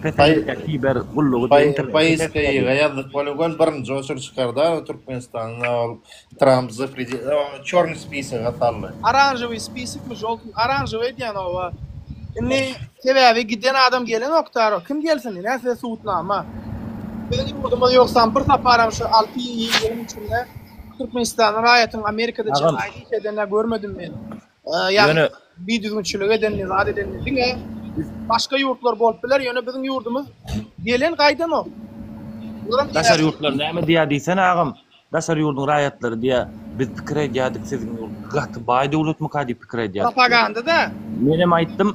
fiber gullugy internet. Paýska ýazdyk bolan birinji oçur çykarda Türkmenistan'a Trump çorny spisaga saldy. Aranjywy spisik mi jolty? Aranjywy diýen o. Indi sebebi giden adam gelen oktar. Kim gelsin? Näse suwutnama? Benim ýurduma ýoksa bir taparam şu 6 ýylyň içinde Türkmenistan'ın raýatyny Amerika'da çykaýdy edenler görmedim men. Ýani bir düzgünçülük edenler zat edenler diňe başga ýurtlar bolup biler, ýöne biziň ýurdumuz gelen gaýdan o. Daşar ýurtlar näme diýär diýsen agam? Daşar ýurduň raýatlary diýär, biz pikir edýärdik siziň ýurt gaty baý döwletmi kady pikir edýär. Propaganda da. Menem aýtdym,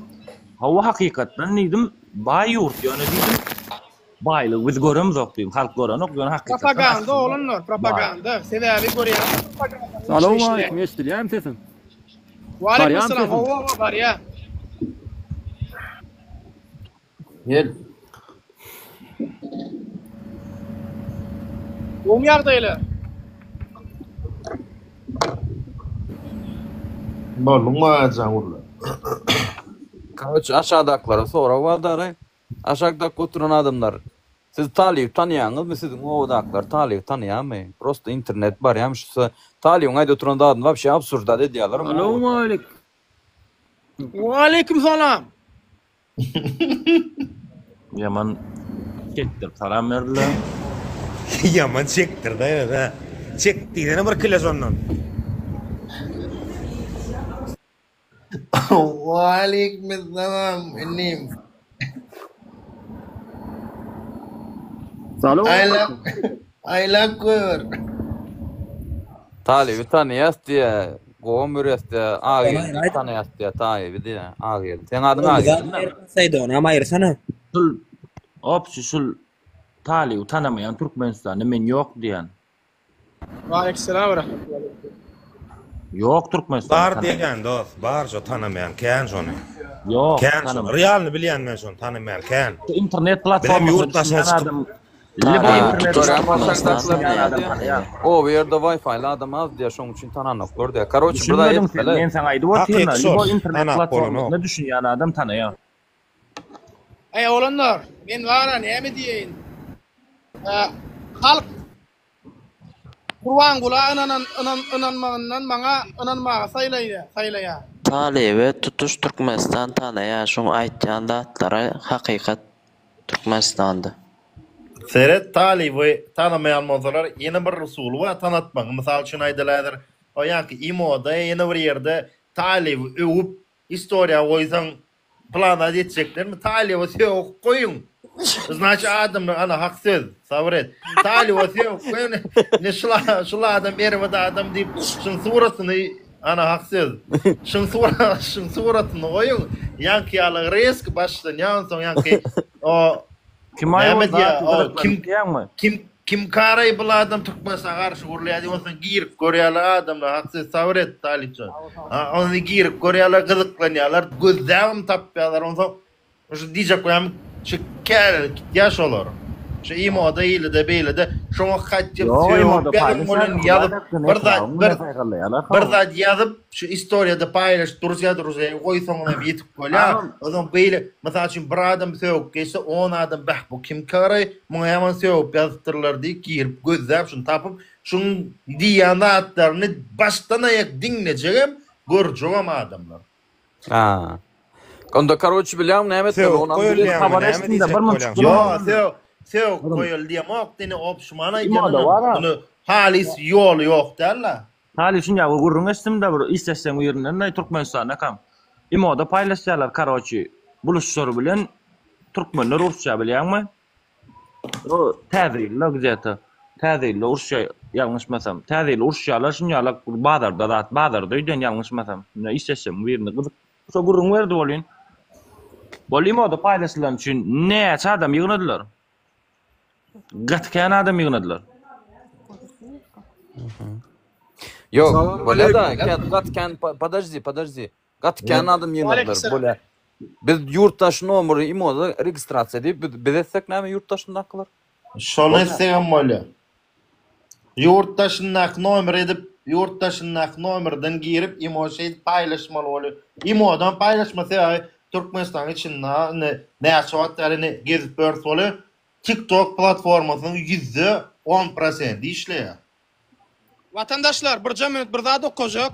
hawa hakykatdan diýdim, baý ýurt ýöne diýdim. Baýlyk biz göremiz ok diýdim, halk görenok ýöne hakykatdan. Propaganda olanlar, propaganda. Sebebi görýär. Propaganda. Salam alaykum, eşdirýärmi sesin? Wa alaykum salam. Hawa bar ya. Gel. Oň ýagdaýlar. Bolma jawurlar. Короче, aşağıdaklara sonra wadaray. Aşağıda oturan adamlar. Siz Talip tanıyanız mı sizin ovdaklar Talip tanıyanmı? Prosta internet bar ya şu Talip'in ayda oturan adam var bir şey absurda dediyorlar. Selamun aleyküm. Wa alaykum salam. Yaman çektir salam berle. Yaman çektir da. Çektiğine bir kiles ondan. Wa alaykum salam. Ennim. Salam. Aylakur. Talip'i tanıyas diye Gomürüs diye ağır tanıyas diye Talip'i diye ağır. Sen adın ağır. Saydı onu ama ayırsana. Şul Talip'i tanımayan Türkmenistan'da men yok diyen. Wa alaykum salam wa rahmatullahi. Yok Türkmenistan. Bar diyen dost, bar jo tanımayan kän şonu. Yok. Kän şonu. Realni bilýän men şonu tanımayan kän. İnternet platformasynda O bir yerde Wi-Fi adam az diye şoň üçin tananok diye. Короче, burada etmeli. Men sana aýdyp oturýan, bu internet platformasynda düşünýän adam tanıýar. Ey olanlar, men wara näme diýeň? Halk Kurwan gula inanmağından bana inanmağa saylaya. Talibi tutuş Türkmenistan tanaya şoň aýtýan zatlara hakykat Türkmenistandy. Seret talibi tanımayan mozalar yeni bir usul we tanatmaň. Mysal üçin aýdylardyr. O ýanky imoda yeni bir ýerde talibi öwüp historia goýsaň plana geçeceklermi? Talibi söýüp goýun. Значит, adam ana haksız, sabret. Talibi söýüp goýun. Ne şula adam berwada adam diýip şun suratyny ana haksız. Şun suratyny goýun. Ýanky ýaly risk başdan ýansoň ýanky o kim karay bu adam Türkmenistan karşı gurlaýdy bolsa girip görýärler adamlar haksız sabret talipçi. Onu girip görýärler gyzyklanýarlar, gözläm tapýarlar ondan şu diýjek goýam şu kel ýaş olar. Şu imoda ýyly da beýle de şoňa hatdyp söýüp bir zat ýazyp şu historiýada paýlaş durýa goýsoňa ýetip bolýar. Odan beýle mysal üçin bir adam söýüp geçse 10 adam bäh bu kim karay muňa ýaman söýüp ýaztyrlar diýip girip gözläp şunu tapyp şun diýanatlaryny başdan aýak diňlejegem görjegem adamlar. Onda karoç bilýär näme ona habar Söw koyul diye mokdini opşmana bunu halis yol yok derler. Halis ya gurrun estimde bir istesen ýerinden Türkmenistana kam. Imoda paýlaşýarlar karoçy buluşşary bilen türkmenler urusça bilýärmi? O täzirli güzeta. Täzirli urusça ýalňyşmasam. Täzirli urusçalar şunýalak bazarda öýden ýalňyşmasam. Ne istesen ýerine gyzyk. Şo gurrun berdi bolýan. Bolýmoda paýlaşylan üçin näçe adam ýygnadylar? Gatkan adam ýygnadylar. Yok, böyle da gatkan подожди. Gatkan adam ýygnadylar böyle. Biz yurttaş nomeri imoda registrasiýa diýip biz etsek näme yurttaşyny haklar? Şonu etsem bolýar. Yurttaşyny nomer edip yurttaşyny nomerden girip imoşy paýlaşmaly bolýar. Imodan paýlaşmasa Türkmenistan için ne soatlaryny gezip börs bolýar. TikTok platformasynyň %10% işleýär. Vatandaşlar, bir minut bir zat okujak.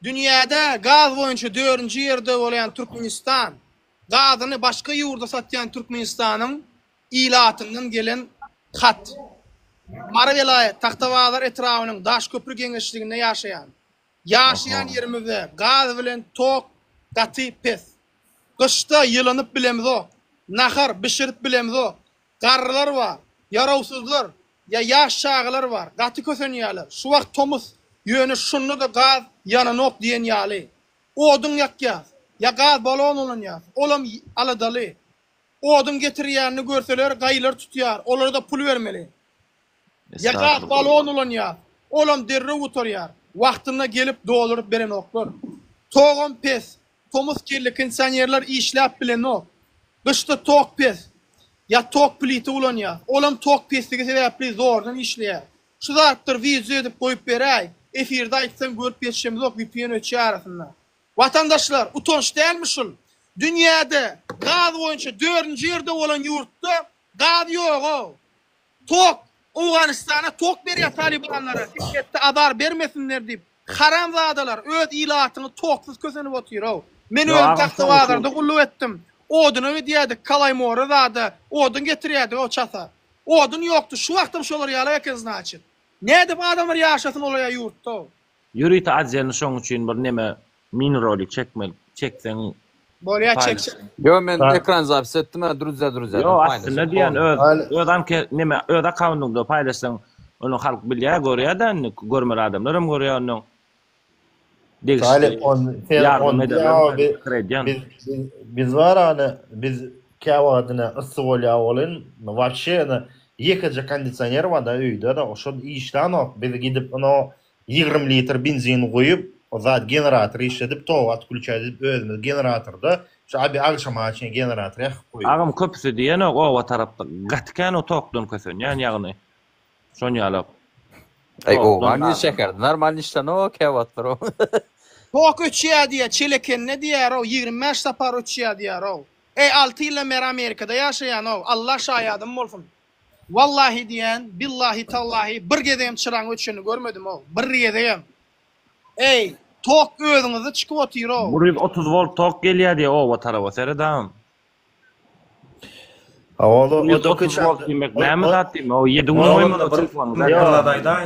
Dünýäde gaz boýunça 4-nji ýerde bolan Türkmenistan, gazyny başga ýurda satýan Türkmenistanyň ilatyndan gelen hat. Mara vilayet Taxtawazar etrawynyň Daşköprü geňeşliginde ýaşaýan ýerimizde gaz bilen tok gaty pes. Gyşda ýylanyp bilemzo, nahar bişirip bilemzo. Garrylar var, yarawsyzlar, ýaş çağlar var, gaty kösenýärler. Şu wagt tomuz ýöne şunu da gaz ýananok diýen ýaly. Odun ýakýar, ýa gaz balon olanýar. Olam aladaly. Odun getirýärni görseler gaýlar tutýar, olara da pul bermeli. Ýa gaz balon olanýar. Olam derre oturýar. Wagtyna gelip doluryp beren oklar. Toğun pes, tomuz kirlik insanýerler işläp bilenok. Gyşda tok pes. Ya tok pliti ulanýar. Olam tok pesligi sebäpli zordan işleýär. Şu zatlar video edip goýup beräý. Efirde aýtsaň görüp geçişimiz ok VPN öçü arasynda. Vatandaşlar, utanç dälmi şul? Dünýäde gaz boýunça 4-nji ýerde bolan ýurtda gaz ýok. Tok Awganistana tok berýär talibanlara. Şirketde adar bermesinler diýip haram zadalar öz ilatyny toksuz kösenip otyr. Men öň Taxtawazarda gullup etdim. Oduny diýärdi, kalaýmory zada, odun getirýärdi o çata. Odun ýokdy, şu wagtym şolar ýaly eken znaçyt. Näde bu adamlar ýaşasyn olaýa ýurtda? Ýürit adjelyny şoň üçin bir neme minirolik çekseň. Bolýa çekse. Yo men ekran zapis etdim, duruzda. Yo aslında diýen ödam ke neme öda kawnuňda paýlaşsaň, onu halk bilýär, görýär-de, görmer adamlar hem görýär onu. Talip biz var ana biz kavadyna ısı bolýa bolyn вообще ýekje konditsioner var da öýde da şo işden ok biz gidip onu 20 litr benzin goýup o zat generator işledip to atkulçaýdyp özümiz generatorda şu abi agşam açyn generator goýup agam köpüsü diýen o tarapda gatkan o tokdan kösen ýagny şoňalap. O var şeker normal işten o kevatlar o. Tok öçýär diýe çeleken ne diýär o 25 tapar öçýär diýär o. 6 ýyl mer Amerikada ýaşaýan o Allah şaýadym bolsun. Wallahi diýen, billahi tallahi bir gedem çıraň öçünü görmedim o. Bir gedem. Ey, tok özüňizi çykyp otyr o. 130 volt tok gelýär diýe o tarawa seredam. O da volt demek näme zat diýme? O 7 goýmaly telefon.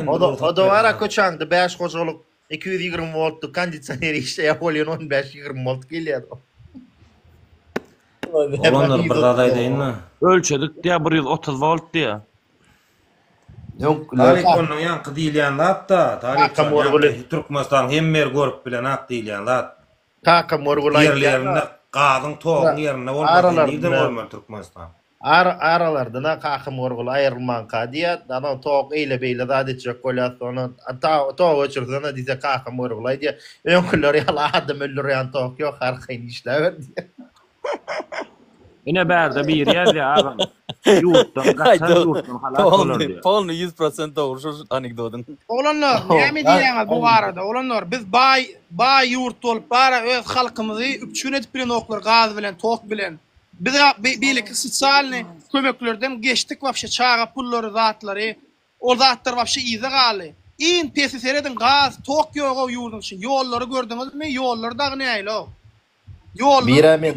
O da ara köçäňde 5 gojalyk 220 voltlu konditsioner işleýär bolýan 15-20 volt gelýär. Olanlar bir daday deýinmi? Ölçedik diýe 130 volt diýe. Yok, Tarik onun yankı diýilýän hatta Tarik Türkmenistan hemmer görüp bilen ak diýilýän zat. Kaka morgulay yerlerinde gadyň togyň yerine bolmady diýdi bolmaly Türkmenistan. Aralardan kaka morgul aýrylman diýär. Ana tog eýle beýle zat etjek bolýar sonra tog öçürdän diýse kaka morgulay diýär. Öňküler ýala adam öldürýän tog ýok har kyn işler diýär. Ine berde bir yer ya adam. Yurtdan kaçan yurtdan halak olur diyor. Polny 100% doğru şu anekdotun. Olanlar näme diýýäňiz bu barada? Olanlar biz bay yurt bolup bara öz halkymyzy üpçün edip bilen oklar gaz bilen tok bilen. Biz beýleki sosialny kömeklerden geçdik wapşa çağa pullary zatlary. O zatlar wapşa iýde galy. İn PSSR'den gaz tok ýok o ýurdun üçin. Ýollary gördüňizmi? Ýollar dagy näýle? Ýol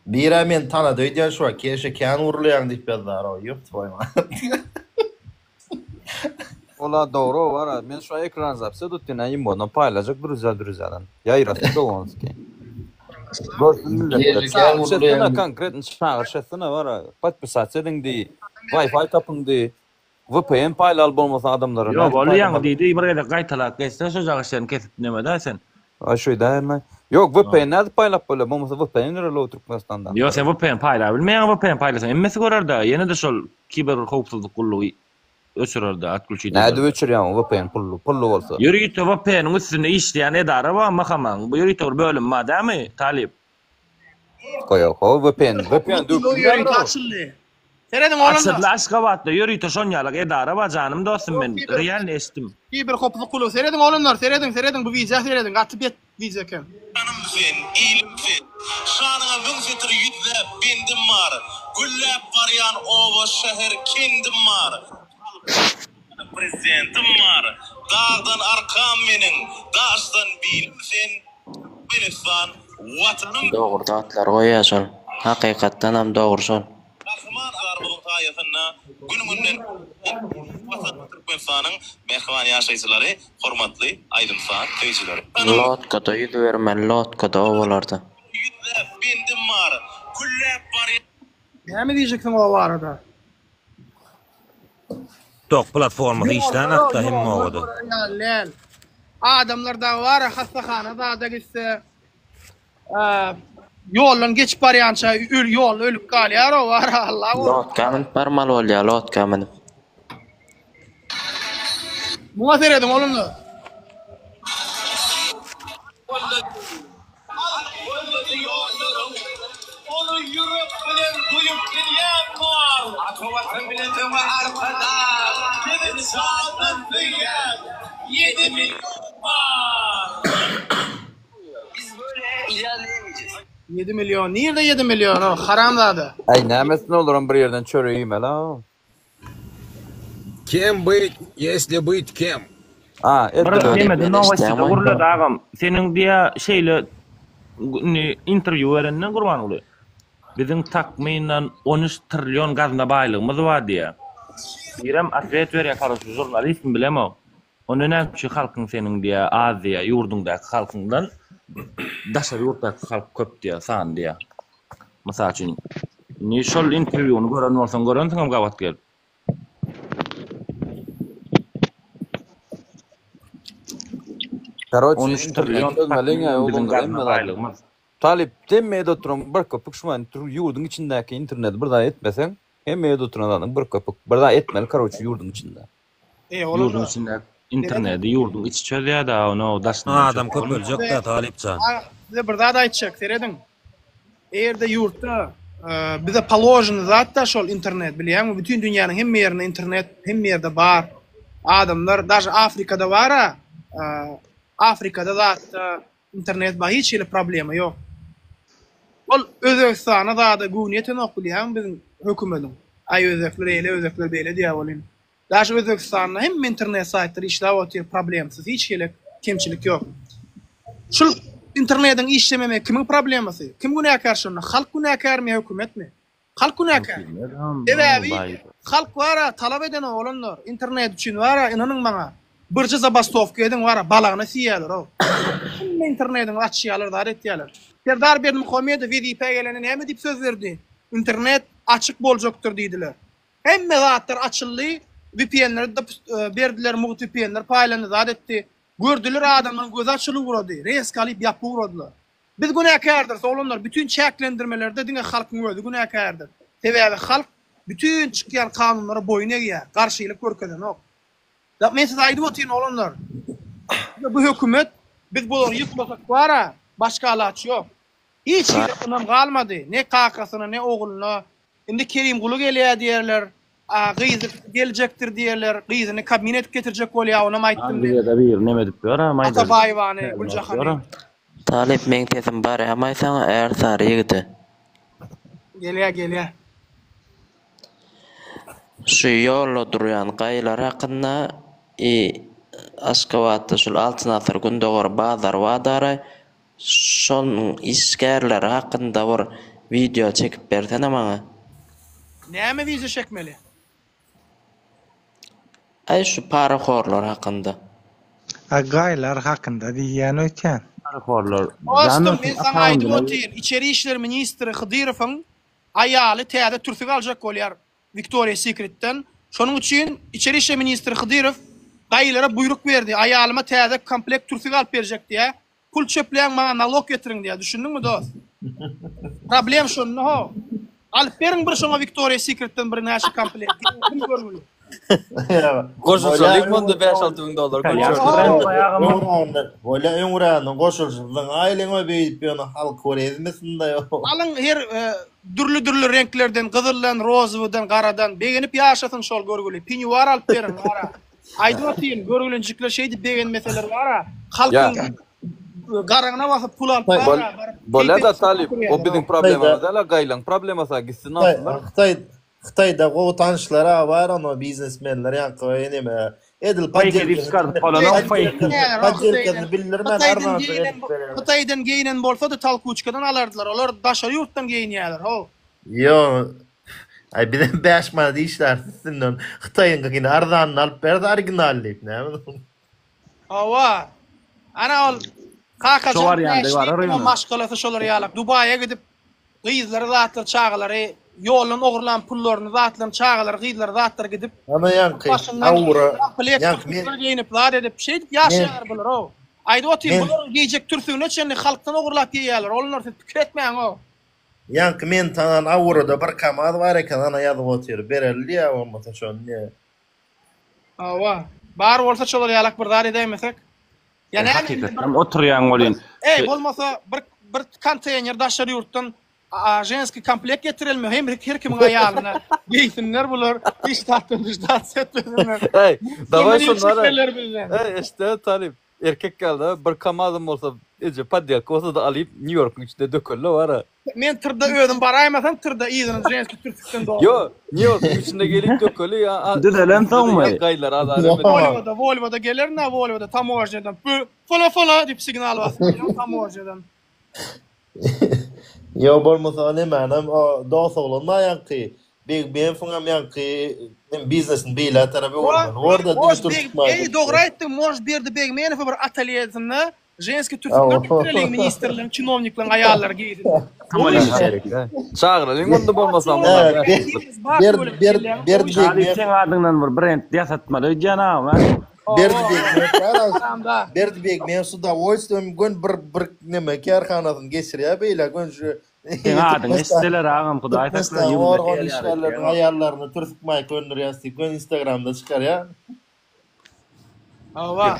Biramen tanady diýär şu keşe kan urlayan diýip bezar o ýurt boýma. Ola doğru var. Men şu ekran zapsa tutduğuna imbodan paylaşacak Druzya'dan. Yayratı da olmaz ki. Görsün millet. Şeýle konkret şaýşetine var. Подписаться edin Wi-Fi tapındy. VPN paýlal bolmasa adamlara. Ýok, bolýan diýdi, bir ýerde gaýtalak geçse şu jagaşyny kesip näme däsen? Aşoý däme. Yok VPN näde paýlap bolar? Bolmasa VPN nerede Türkmenistan'dan? Yok sen VPN paýlap bilmeýän VPN paýlasan. Emmesi görer da, ýene de şol kiber howpsuzlyk gullugy öçürer da atgulçy. Näde öçürýän VPN pullu bolsa? Ýürüýte VPN-iň üstünde işleýän edara barmy hamam? Bu ýürüýte bölüm madamy talip. Koýa, VPN Seredin olanlar. Asıl Aşgabatda ýürüýte şonýalyk edara bar janym dostum men. Real eşitdim. Kiber howpsuzlyk gullugy seredin olanlar, seredin bu wiza seredin gatyp et wiza eken. Fin, ilimfin, şanına vüngfitri yüzle bindim var. Güllep baryan ova şehir kindim var. Prezidentim var. Dağdan arkam menin, daştan bilimfin, bilistan, vatanım. Doğru dağıtlar koyarsın. Hakikattan hem doğrusun. Rahman ağarbılın tayefine, günümünden vatan Türkmenistan'ın mehvan yaşayıcıları, hormatlı, aydınsan, töyçüleri. Lotkada yüzüvermen, lotkada ovalarda. Bindim var, güllep baryan. Näme diýjeksiň o barada? Tok platforma işten hatta hem mowdu. Adamlar da var, hastahanada da gitse. Yoldan geçip barýança yol ölüp galýar o var Allah. Lotkamin parmal bolýar, lotkamin. Muňa seredim oğlumlu. Onu yürüp bilen duyup dinleyen var. Akıvatın biletim ve arkada. Gidin sağdan diyen 7 milyon var. Biz böyle ilerleyemeyeceğiz. 7 milyon. Nerede 7 milyon o? Haramzadı. Ay nämesin olur bir yerden çöreýime la. Kim быть, если быть kем? Demedi novaçda urladı ağam. Senin diye şeyle interview verenden kurban oluyor. Bizim takminan 13 trilyon gazına baylığımız var diye. Birem atlet veriyor karşı jurnalistim bilemem. Onun näçe halkın senin diye Aziya yurdundaki halkından daşary yurtdaki halk köp diye san diye. Mesela için ni şol interview'unu gören bolsaň görensiň gabat gel. Karoç 13 trilyon baylığımız. Talip demmeýe oturan bir köpük şuman ýurdun içindäki internet birden etmesen hemmeýe oturan adam bir köpük birden etmeli karoç ýurdun içinde. Yurdun içinde interneti yurdun içi çözýär da onu daşna. Adam köp öljek da talipçan. Bize bir daha da aýtjak seredin. Eğerde yurtda bize poложено zatta şol internet bilýärmi? Bütün dünýäniň hemme ýerinde internet hemme ýerde bar. Adamlar даже Afrikada bara. Afrikada zatta internet bar hiç problema ýok. Ol Özbekistana da güniýeten ok bilýärmi bizim hökümetin. Ay özekler eyle özekler beýle diýip bolyn. Daş Özbekistanda hem internet saytları işläp otyr problemsiz, hiç kemçilik yok. Şu internetin işlememe kimin problemasy? Kim günäkär şunda? Halk günäkärmi, hökümetmi? Halk günäkär. Ebebi halk wara talap eden olanlar internet üçin wara inanyň bana. Birçe zabastovka edin wara balagyna siýerler o. Kim internetin açýarlar, dar etýärler. Serdar Berdimuhamedov WDP gelene näme diýip söz berdi? İnternet açık boljakdyr diýdiler. Hemme zatlar açyldy. VPN'leri de berdiler, muht VPN'ler paýlandy, zat etdi. Gördüler adamların göz açyly urady. Reis kalyp ýapy uradylar. Biz günäkärdir, soğlanlar bütün çäklendirmelerde diňe halkyň özi günäkärdir. Sebäbi halk bütün çykýan kanunlara boyun eger, garşylyk görkezden ok. Da men size aýdyp otyryn olanlar. Bu hökümet biz bolary ýyklasak bara başga alaç ýok. Hiç ýerden galmady. Ne kakasyna, ne oğluna. Indi Kerim Gulu gelýär diýerler. Gyzy gelecektir diýerler. Gyzyny kabinet getirecek bolýar, ona aýtdym. Angliyada bir neme dip ýör, ama aýdym. Atabaýwany, Guljahan. Talip men tesim bar, ama aýsaň eğer sary ýigidi. Gelýär. Şu ýolda durýan gaýlar hakynda Aşgabatda şol 6 nafar gündogor bazar wadary şol iskerler hakynda bir video çekip bersen maňa. Näme video çekmeli? Ay şu paraxorlar hakynda. Gaýlar hakynda diýen öýken. Paraxorlar. Dostum, men sana aýdyp otyryn. İçeri işler ministri Hydyrowyň aýaly täze türsüg aljak bolýar Victoria's Secret'ten. Şonuň üçin içeri işler ministri Hydyrow gaýlara buyruk berdi. Aýalyma täze komplekt türsüg alyp berjek diýe. Pul çöpleýän maňa nalog getiriň diýe. Düşündiňmi dost? Problem şonu ho. Alyp beriň bir şoňa Victoria's Secret'ten bir näşe komplekt. Kim görmeli? Goşulçylyk monda $5-6 koçur. Bola öňüräniň goşulçylygyň aýleňe beýip ýöne halk görezmesinde ýok. Alyň her dürlü renklerden, gyzyldan, rozawydan, garadan begenip ýaşasyn şol görgüli. Pinýuar alyp beriň ara. Aýdyp otyryn, görgülenjikler şeýdi begen meseleler bara. Halkyň garaňyna basyp pul alyp bara. Bola da Talip, o bizim problemimiz ala gaýlaň problemasa gitsin aldylar. Xitayda gowy tanışlara var, onu biznesmenler ýa-da eneme edil pajelkany bildirmän Xitaydan geýinen bolsa da talkuçkadan alardylar. Olar daşary ýurtdan geýinýärler. Ho. Yo. Ay bilen 5 manat işler sizden Xitayga gine arzan alyp berdi originallyk näme? Hawa. Ana ol kakajan maşgalata şolar ýalak. Dubaýa gidip gyzlary zatlar çağlary yolun oğurlan pullarını zatlan çağalar gyzlar zatlar gidip ana ýanky awra ýanky giyinip zat edip şey ýaşaýar bular o. Aýdy otyryn bular giýjek türsüne çenli halkdan oğurlap ýaýarlar. Onlar fikir etmeýän o. Ýanky men tanan awrada bir kamad bar eken ana ýazyp otyr bereldi ýa bolmasa şonu ne. Awa. Bar bolsa şolar ýalak bir zat edemesek. Ýani hakikaten oturýan bolýan. Bolmasa bir konteyner daşary ýurtdan женский komplekt getirilmi hem her kimin aýalyna giysinler bular iş etmesinler. Hey, davay şunlara. İşte Talip erkek geldi bir kamalım olsa ece padyak olsa da alıp New York'un içinde döküldü var. Men tırda ödüm baraýmasam tırda iýdin jenski türkükden doğru. Yo, New York'un içinde gelip döküldü ya. Düdelem taňmy? Gaýlar adam. Volvo'da gelir na Volvo'da tamojnadan. Fola dip signal basýar tamojnadan. Yo bolmasa ne manam o dosaglanma ýanky ben fuňam ýanky biznesini beýle tarapy bolýar. Orda düzgün tutmaýar. Ey dogry aýtdyň, moş berdi beg meni bir ateliýesinde jenski türkmen ministrligiň çinovniklaryň aýallary giýdi. Çağırlyň onda bolmasam. Berdi sen adyndan bir brend ýasatmady janam. Berdi beg men suda oýsdum gün bir neme kärhanasyny geçirýär beýle gün şu adyň isteler agam Hudaý taýsy ýurtlaryň aýallaryny türkmaý gönderýärsi gün Instagramda çykar ýa. Awa.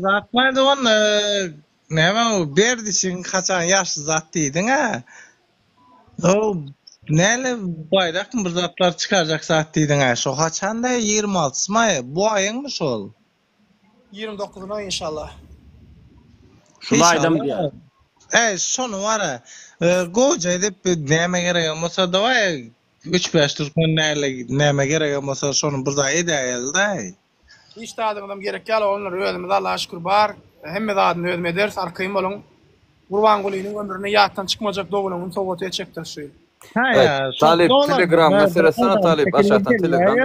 Zatmaydı onu näme o berdisin kaçan ýaşly zat diýdiň ha. O näle baýrak bir zatlar çykarjak zat diýdiň ha. Şo kaçanda 26 may bu aýyňmy şol? 29-na inşallah. Şunu aýdym diýär. Şonu var ha. Goca edip näme gerek bolsa da var 3-5 türkmen näme gerek bolsa şonu bir zay edäýärdi. Hiç de adam gerek ýaly onlar özümüz Allah'a şükür bar. Hemme zadyny özüme ederiz arkaýym bolun. Gurban Gulynyň ömrüne ýatdan çykmajak dogularyň sowaty çekdir şu. Talip Telegram meselesine Talip aşağıdan Telegram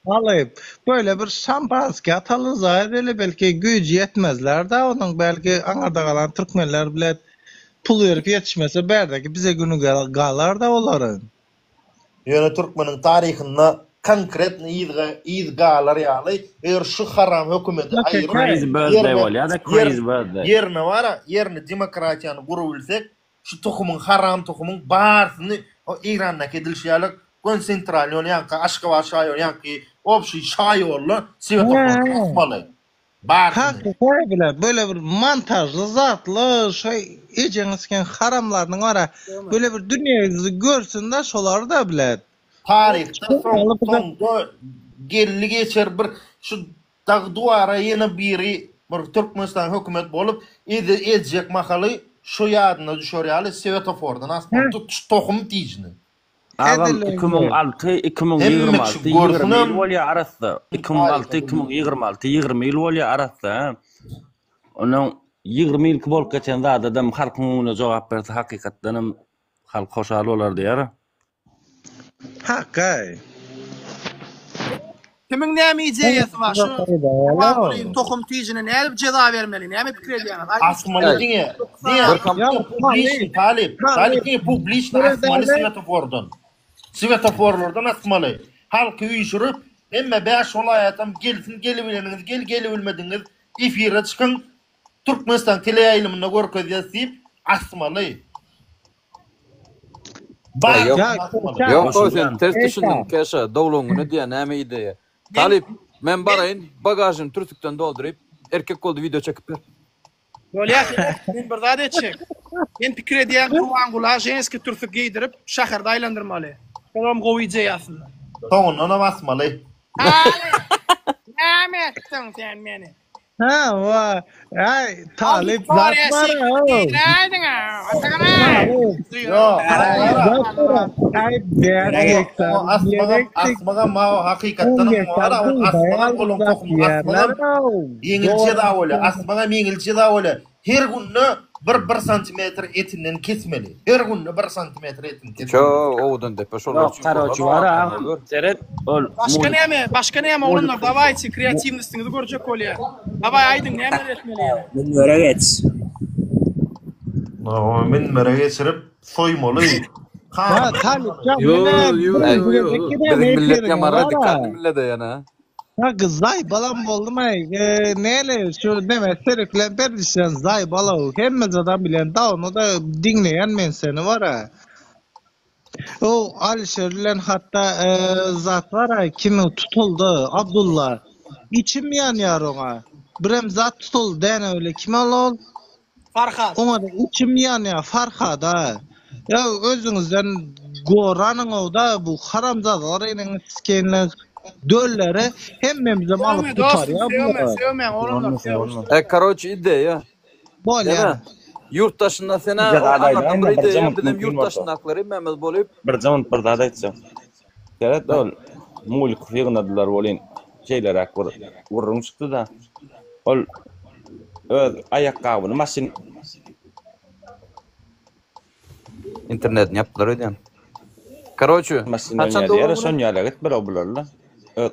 Talip böyle bir şampanski atalı zahir belki gücü yetmezler de onun belki anarda kalan Türkmenler bile pul verip yetişmese berdeki bize günü galar da oların. Yani Türkmenin tarihinde konkret izgalar ýaly şu haram hökümeti yerine var yerine demokratiýany gurup bilsek şu tohumun haram tohumun barsını o İran'daki edilşiyalık konsentrasyon yankı aşkava şayor yankı opşi şayorlu sivetofon asmalı barsını. Böyle bir montajlı zatlı şey eceğinizken haramlarının ara böyle bir dünyayızı görsün de şoları da bile. Tarihte son gelli geçer bir şu dağduvara yeni biri bir Türkmenistan hükümet bolup edecek makalı şu ýadyna düşürýärli Svetofordan asman tut tohum diýjini. Adam 2006-2026 20 ýyl bolýar arasynda 2006-2026 20 ýyl bolýar arasynda. Onuň 20 ýylky bolup geçen zat adam halkyň jogap berdi hakykatdan halk hoşal bolar diýär. Hakkay. Kimin näme ideýasy bar? Şu tohum tiýjine näme bir ceza bermeli? Näme pikir edýär? Asmaly diňe. Talip publiçni asmaly Svetofordan. Svetoforlardan asmaly. Halky üýşürüp, emme 5 welaýatym gelsin, gelebileniňiz, gelebilmediňiz, efire çykyn. Türkmenistan teleýaýlymyna görkezýär, asmaly. Yok, sen ters düşündün keşe, dowlugyny diýen näme ideýa. Talip, men baraýyn, bagajyny türtükden dolduryp, erkek boldy video çekip ber. Bolýar, men bir zat etjek. Men pikir edýän Gurban Gula jenski türtük giydirip şäherde aýlandyrmaly. Şolam gowy aslında. Toňundan basmaly. Näme etdiň sen meni? Va, Talip zat var. Asmaga ma hakykatdan asmaga bolun tohum asmaga yeňilçe da bolýar. Asmaga meňilçe da bolýar. Her günne 1 santimetr etinden kesmeli. Her günne 1 santimetr etin kesmeli. Ço, oğdan depe şolar. Karaçy var, seret ol. Başka näme olanlar dawaýçy kreatiwnistiňizi görjek bolýar. Daway aýdyň näme etmeli? Men möreget. Men möreget sirip soýmaly. Yo. Bizim millet yamara dikkatli millet yana. Zay balam boldum neyle şu deme seriflen berdişen zay balau hemmez adam bilen da onu da dinleyen men seni var ha. O Alişer'len hatta zat var ha kimi tutuldu Abdullah. İçim yanıyor ona. Birem zat tutuldu dene öyle kim ol? Farhad. Ona da içim yanıyor Farhad ha. Ya özünüzden goranın o da bu haramzadılar enen skenler döllere hemmemize alıp tutar ya. Sevmem oğlum. Karoçi ideya. Bol ya. Yurttaşında sena anlattım bir ideya dedim yurttaşının hakları memez bolup. Bir zaman bir daha da etsem. Seret ol. Mulk yığınadılar bolin. Şeyler akvar. Vurrum çıktı da. Ol. Ayakkabını masin. İnternet yaptılar öyle. Karoçi. Masin oynaydı. Son yalaget bir obularla.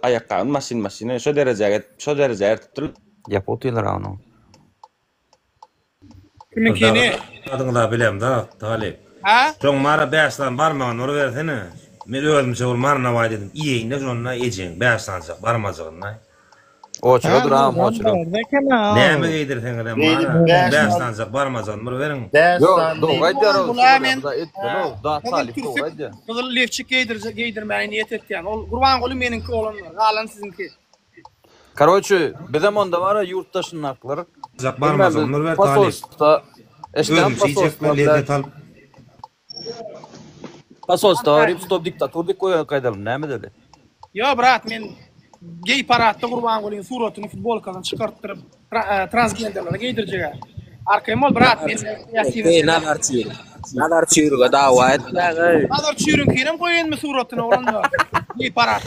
Ayakkabını masin. Şu derece ertiptir. Yapotuylar onu. Kiminkini? Adını da bilem da Talip. Ha? Çok mara beşten barmagan onu versene. Men özümçe ol marna vay dedim. İyeğinde sonra eceğin beştanacak barmacağınla. Oçudur ha oçudur. Näme geydir sene mara beştanacak barmacağın bunu verin. Yok doğaydır o. Da Talip doğaydır. Kızıl lefçik geydirmeni niyet etdi yani. Gurban Guly meninki olanlar. Galan sizinki. Karoçi bizim onda var ya yurttaşının hakları. Barmazan nur ver Talip. Pasosta var, stop diktatörlük koyan kaydalım, ne mi dedi? Ya brat, men gay paratda Gurban Gulyň suratyny futbolkadan çykartyp transgenderlere geydirjek. Arkayım ol brat. Nazar çığırığa dava etdiler. Nazar çığırın kinem koyun mu suratına oğlum? İyi para.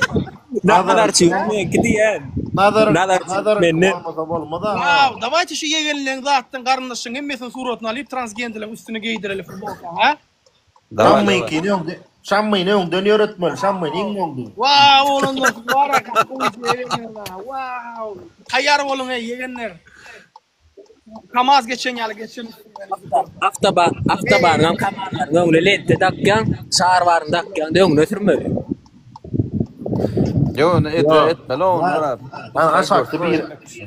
Nazar çığırmaya gidiyen. Nazar menne. Wow, davayçı şu yegenlerin zaten karnışın emmesin suratını alıp transgenderlerin üstüne giydirelim futbolka ha? Şammayın ki ne oldu? Şammayın ne oldu? Dönüyor etmeli. Şammayın ne oldu? Wow, oğlum var ya. Wow. Kayar oğlum yegenler. Kamaz geçen yalı geçen. Aftabardan kamarlarına onu lette dakkan, şarvarın dakkan de onu ötürmeli. Yo ne etme lan onlar. Ben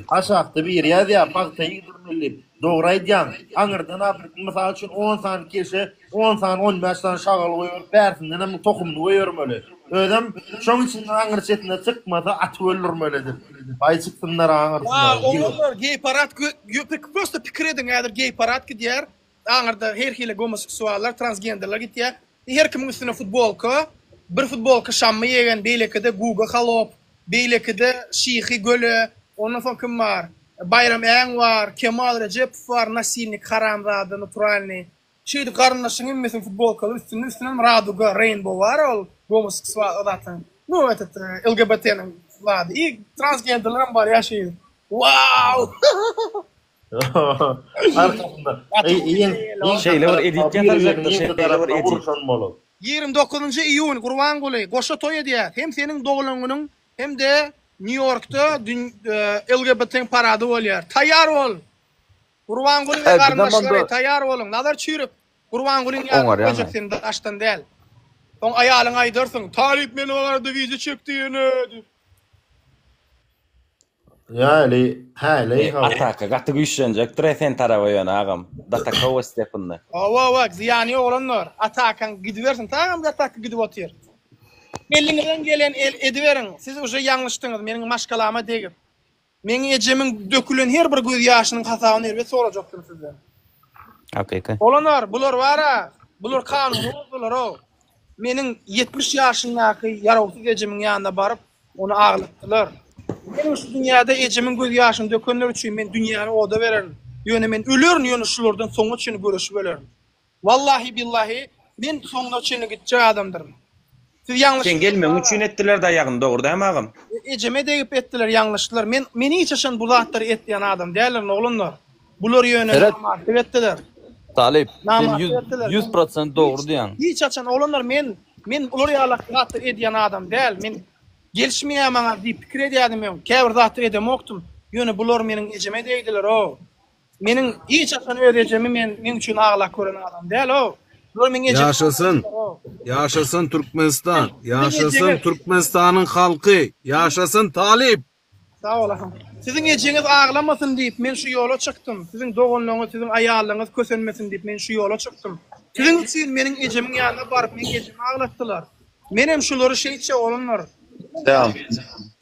aşağıda bir yaz ya bakta yedurmeli. Doğru aydan. Anırdan Afrika mesela için 10 tane kişi 10 tane 15 tane şagal koyuyor. Bersinden hem tokumunu koyuyorum öyle. Ödem şunun için anır setine çıkmasa at ölürmelidir. Bay çıksınlar anır. Onlar gay parat prosto fikir edin eğer gay parat gidiyor. Anırda her hile homoseksuallar, transgenderler gidiyor. Her kimin üstüne futbolka, bir futbolka şamma yegen beylekede Guga Khalop, beylekede Şihi Gölü, ondan sonra kim var? Bayram Eng var, Kemal Recep var, Nasilnik Haramzade, Naturalny. Şeydi karnlaşın emmesin futbolkalı üstünden Raduga, Rainbow var ol homoseksual zaten. Ну этот LGBT'nin vardı. İyi transgenderlerin var ya şey. Wow! Arkasında. Şeyle var edit yapacaktır. Şeyle var edit. 29 iyun Kurban Gölü Goşa toy ediyor. Hem senin doğulunun hem de New York'ta LGBT paradı oluyor. Tayyar ol. Kurban Gölü ve kardeşleri tayyar olun. Nazar çığırıp Kurban Gölü'nün yapacaksın açtan değil. Son ayalın aydırsın. Talip beni vardı vize çektiğini. Yani hele Ataka katı güçlenecek. Trefen tarafı yönü ağam. Data kova stepinle. Bak ziyani olanlar. Atakan gidiversin. Tamam da atak gidip otuyor. Elinizden gelen ediverin. Siz уже yanlıştınız. Benim maşkalama değil. Menin ecemin dökülen her bir göz yaşının hasavını elbet soracaktım sizden. Okay. Olanlar, bular var ha. Bular kanunu bular o. Menin 70 yaşındaki yarovsuz ecemin yanına barıp onu ağlattılar. Benim şu dünyada ecemin göz yaşını dökenler için men dünyanı oda veririm. Yöne men ölürün yöne şulardan soňa çyny görüşüp ölürüm. Wallahi billahi men soňa çyny gitjek adamdyrım. Siz yanlış. Sen gelmeň üçin etdiler da ýagyn dogry däme agam? Eceme deyip etdiler yanlışlar. Meni hiç aşan bu zatları etdiyen adam değerler oğlunlar. Bular yöne namartip etdiler. Talip, sen 100% doğru diýen. Hiç açan oğlunlar men ular ýalak edýän adam değil. Men gelişmeýär maňa diýip pikir edýärdim men. Käbir zatlar edemokdum. Ýöne bular meniň ejeme diýdiler o. Meniň hiç açan öýrejemi men üçin ağlak gören adam değil o. Yaşasın. Yaşasın Türkmenistan. Yaşasın Türkmenistan'ın halkı. Yaşasın Talip. Sağ olasın. Sizin ejeniz ağlamasın diýip men şu ýola çykdym. Sizin dogunlygyňyz, sizin aýalyňyz kösenmesin diýip men şu ýola çykdym. Sizin üçin meniň ejemiň ýanyna baryp men ejemi ağlatdylar. Men hem şulary şeýitçe olanlar. Tamam.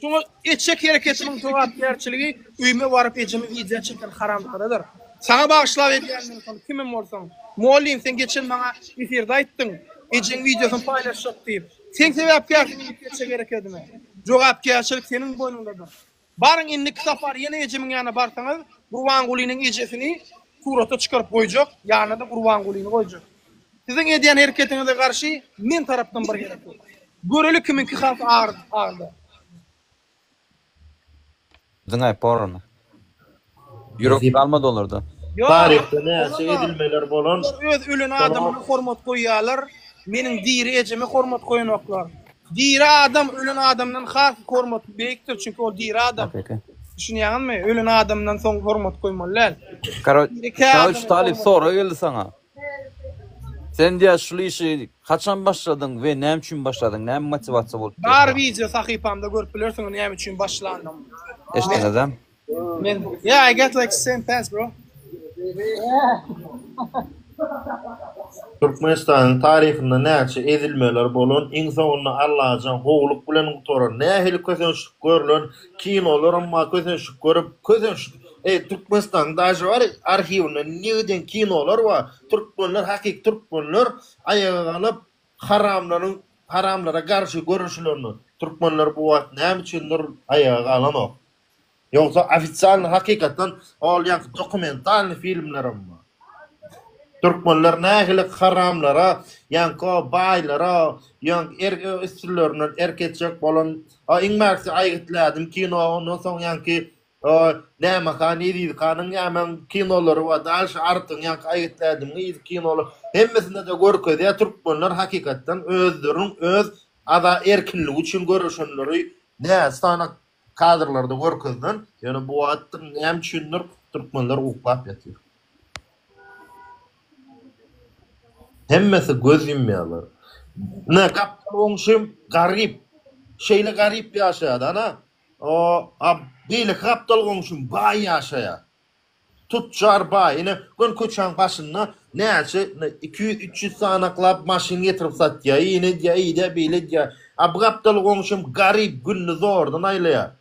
Şunu etçek hereketimin toğatgerçiligi üýme baryp ejemi video çeken haramdyrydyr. Sana bağışlap edýän kimim bolsaň, Mollim sen geçen maňa efirde aýtdyň. Ejeň videosyny paýlaşyp diýip. Sen sebäpkärsiň etçek hereketime. Jogapkärçilik seniň boýnundadyr. Barın inlik safar yine ecemiň ýanyna barsaňyz, Gurban Gulynyň ejesini surata çykaryp goýjak, ýanyna da Gurban Gulyny goýjak. Siziň edýän hereketiňize garşy men tarapdan bir hereket. Görelik kiminki halk ağırdı. Zıngay porno. Yürek kalmadı onlarda. Tarihte näçe edilmeler bolan. Öz ölen adamyna hormat goýýarlar. Meniň diri ejeme hormat goýanoklar. Diri adam ölen adamdan has hormat beýikdir çünkü o diri adam. Düşünýärmi? Ölen adamdan soň hormat goýmalylar. Kardeş Talip sonra geldi sana. Sen diye şu işi kaçan başladın ve näme üçin başladın? Näme motivasiýa bolup? Bar video sahypamda görüp bilersiň näme üçin başlandym. Eşden adam. Yeah, I get like same pants, bro. Türkmenistan'ın tarihinde näçe edilmeler bolan, insanyny Allah'ajan howluk bilen utoran, nähili kösen şük görülen kinolar amma kösen şük görüp kösen şük. Türkmenistan daşy var arhivinde näden kinolar var. Türkmenler hakik Türkmenler ayağa alıp haramlara garşy görüşlerini Türkmenler bu wagt näme üçindir ayağa alanok. Yoksa ofitsial hakikaten ol yak dokumental filmlerim mi? Türkmenler nähili haramlara, yanko baylara, yank üstülörünün erketçek bolan iňmäksi aýytladım kino ondan soň yanki näme kany diýdi kanın ýaman kinolary we dalş artyň yank aýytladım diýdi kinolar hemmesinde de görkezýär türkmenler hakikaten özleriň öz ada erkinligi üçin görüşenleri näme kadrlarda görkezden ýani bu wagtda näme üçindir türkmenler uklap ýatyr. Hemmesi göz yummayalar. Ne kaptalonşum garip. Şeyle garip yaşadı ana. O bile kaptalonşum bay yaşaya. Tutçar bay. Yine gün koçan başına neyse 200-300 sanaklap maşin getirip satya. Yine diye iyi de bile diye. Bu kaptalonşum garip günlü zordan aylaya.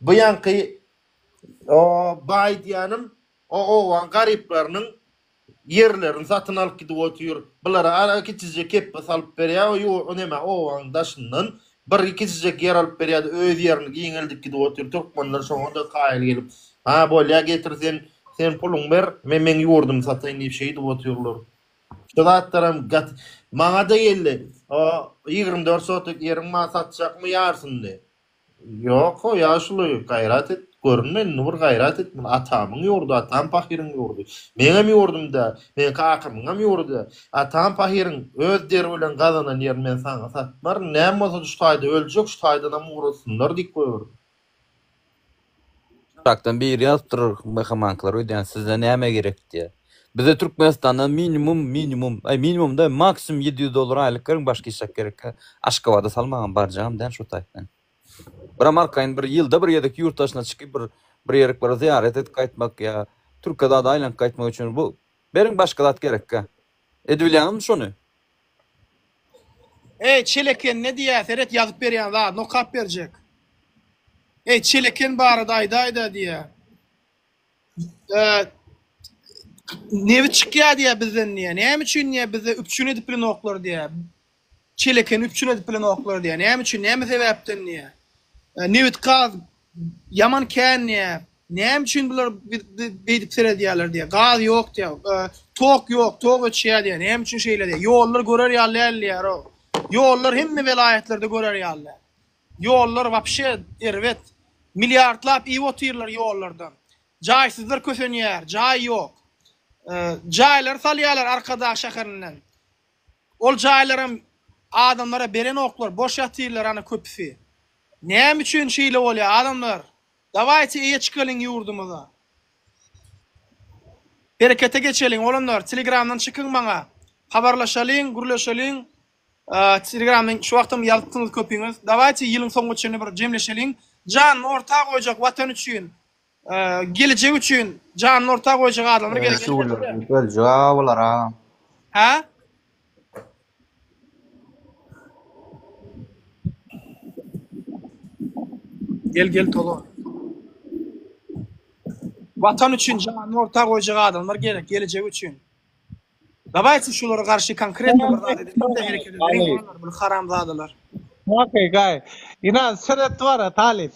Bu yankı o bay diyanım o gariplerinin yerlerini satın alıp gidip oturuyor. Bunlara ara kitizce kep salıp berýär, o näme o daşyndan bir kitizce yer alıp berýär, öz yerini giňeldik gidip oturuyor. Türkmenler şoňda gaýly gelip, "Ha bolýa getirsen, sen puluň ber, men ýurdum sataýyn" diýip şey diýip oturýarlar. Şolatlaram gat maňa da geldi. O 24 sotuk yerim ma satjakmy ýarsyn de. Ýok, o ýaşly gaýrat et. Görünmen nur gayrat etmin atamın yordu atam pahirin yordu meňem yordum da men kakymyňam yordu atam pahirin öz deri bilen gazanan yer men saňa satmar näme bolsa şu taýda öljek şu taýdanam urusynlar diýip goýur. Şaktan bir ýazdyr mehmanklar öýden sizde näme gerek diýe. Bize Türkmenistan'dan minimum da maksimum $700 aylyk gering başga iş gerek. Aşkabada salmagan barjam den şu taýdan. Bir Amerika'nın bir yılda bir yerdeki yurttaşına çıkıp bir yerek bir ziyaret et kaytmak ya. Türkiye'de da aylan kaytmak için bu berin başkalat gerek ha. Edilýärmi şonu? Çeleken ne diýär? Seret ýazyp berýän da, no kap berjek. Çeleken barada aýda diýär. Nevi çıkýar diýär bizden niýe? Näme üçin niýe bize üpçün edip bilen oklar diýär? Çeleken üpçün edip bilen oklar diýär. Näme üçin, näme sebäpden niýe? Nevit gaz yaman kän niýe? Näme üçin bular beýdip seredýärler diýär. Gaz ýok diýär. Tok ýok, tok öçýär diýär. Näme üçin şeýle diýär. Ýollar görer ýalyar o. Ýollar hemme welaýatlerde görer ýalyar. Ýollar wapşe erwet milliardlap iý oturýarlar ýollardan. Jaýsyzlar kösenýär, jaý ýok. Jaýlar salýarlar arkada şäherden. Ol jaýlarym adamlara beren oklar, boş ýatyrlar ana köpüsi. Näme üçin şeýle bolýar adamlar? Dawaýty eýe çykalyň ýurdumyza. Berekete geçelim olanlar. Telegramdan çıkın maňa. Habarlaşalyň, gurlaşalyň. Telegramdan şu wagtym ýaltyňyz köpüňiz. Dawaýty ýylyň soňuna çyny bir jemleşelim. Jan orta goýjak watan üçin. Gelecek üçin jan orta goýjak adamlar gerek. Gel jogablar ha. Ha? Gel tolo. Vatan üçün canı orta goýjak adamlar gerek, gelecek üçün. Dawaýty şulara garşy konkret bir zat edip bu haramzadalar. Okey gay. Inan seret var Talip.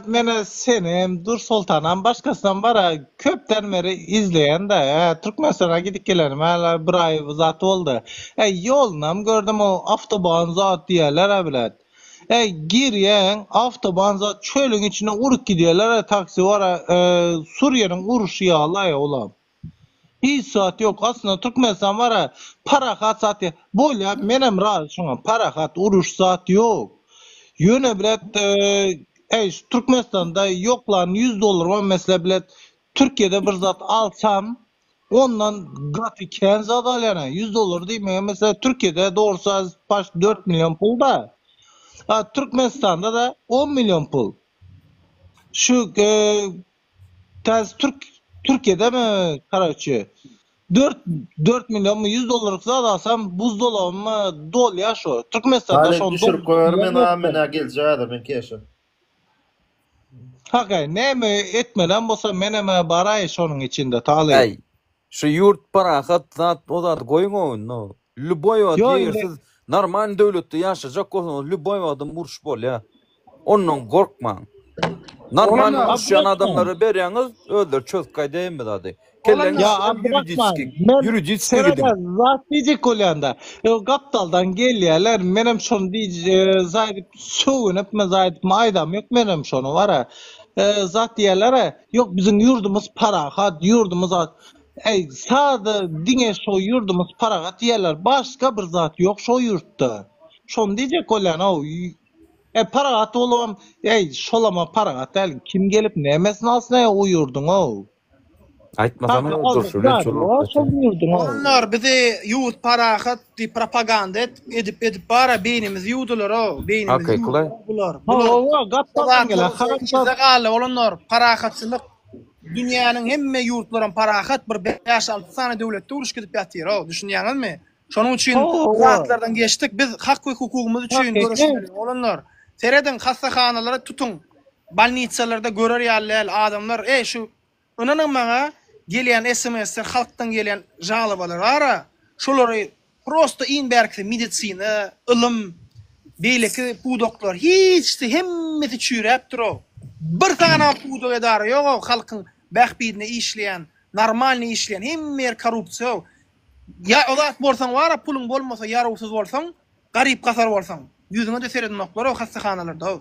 Mene senem Dur Sultanam başkasından bara köpden beri izleyen de Türkmenistan'a gidip gelenim. Hala bir ay zat oldu. Yolunam gördüm o avtoban zat diýerler bilet. Giryen avtoban zat çölün içine urup gidiyorlar. Taksi var. Suriye'nin uruşu yağlaya olam. Hiç saat yok. Aslında Türkmenistan var para kat saati. Böyle menem razı şuna para kat uruş saat yok. Yöne bilet Türkmenistan'da yoklan $100 var mesela bilet Türkiye'de bir zat alsam ondan gat iken zat alyana $100 değil mi? Mesela Türkiye'de doğrusu baş 4 milyon pul da. Türkmenistan'da da 10 milyon pul. Şu Türkiye'de mi Karaçı? 4 milyon mu $100 zat alsam buzdolabı mı dol ya şu. Türkmenistan'da şu. Düşürüp koyarım ben amena geleceğe ben keşim. Hakay neme etmeden bolsa meneme baray şonun içinde taly. Ay. Şu yurt para zat o zat goýun no. Luboy diýersiz normal döwletde ýaşajak bolsa luboy adam uruş bol ya. Ondan gorkma. Normal uşayan adamları berýäňiz, öldür çöz gaýda emme dady. Ya Abdurrahman, men serada zat diyecek olanda. Gaptaldan gelýärler, menem şonu zaýdyp söwünüp me zaýdyp aýdam ýok menem şonu wara. Zat diýerler, ýok biziň ýurdumyz parahat, ýurdumyz ey sada diňe şo ýurdumyz parahat diýerler. Başga bir zat ýok şo ýurtda. Şonu diyecek olan o. Parahat olam, ey şolama parahat el. Kim gelip nemesini alsın o yurdun o. Aýtmasam durşun onlar bizi yurt parahat di propaganda edip bara beynimiz yudular o. Beynimiz yudular. Gattan gele. Zagalı olanlar parahatçılık dünýäniň hemme yurtlaryň parahat bir 5-6 tane döwletde uruş gidip ýatyr o. Düşünýäňizmi? Şonuň üçin zatlardan geçdik. Biz hak we hukukymyz üçin görüşmeli olanlar. Sereden hastahanalary tutun. Balnitsalarda görer ýalylar adamlar. Ey şu ynanyň maňa gelýän SMS-ler halkdan gelýän jalybalar ara. Şolary prosto inberkli medisina, ilm, beýleki pudoklar hiç hemmeti çüýräp durýar. Bir tane pudok edary ýok halkyň bähbidine işleýän, normalny işleýän hemmer korrupsiýa. Ya olat bolsaň wara puluň bolmasa ýaragsyz bolsaň, garyp gasar bolsaň, ýüzüňe de sereden noklar o hastahanalarda.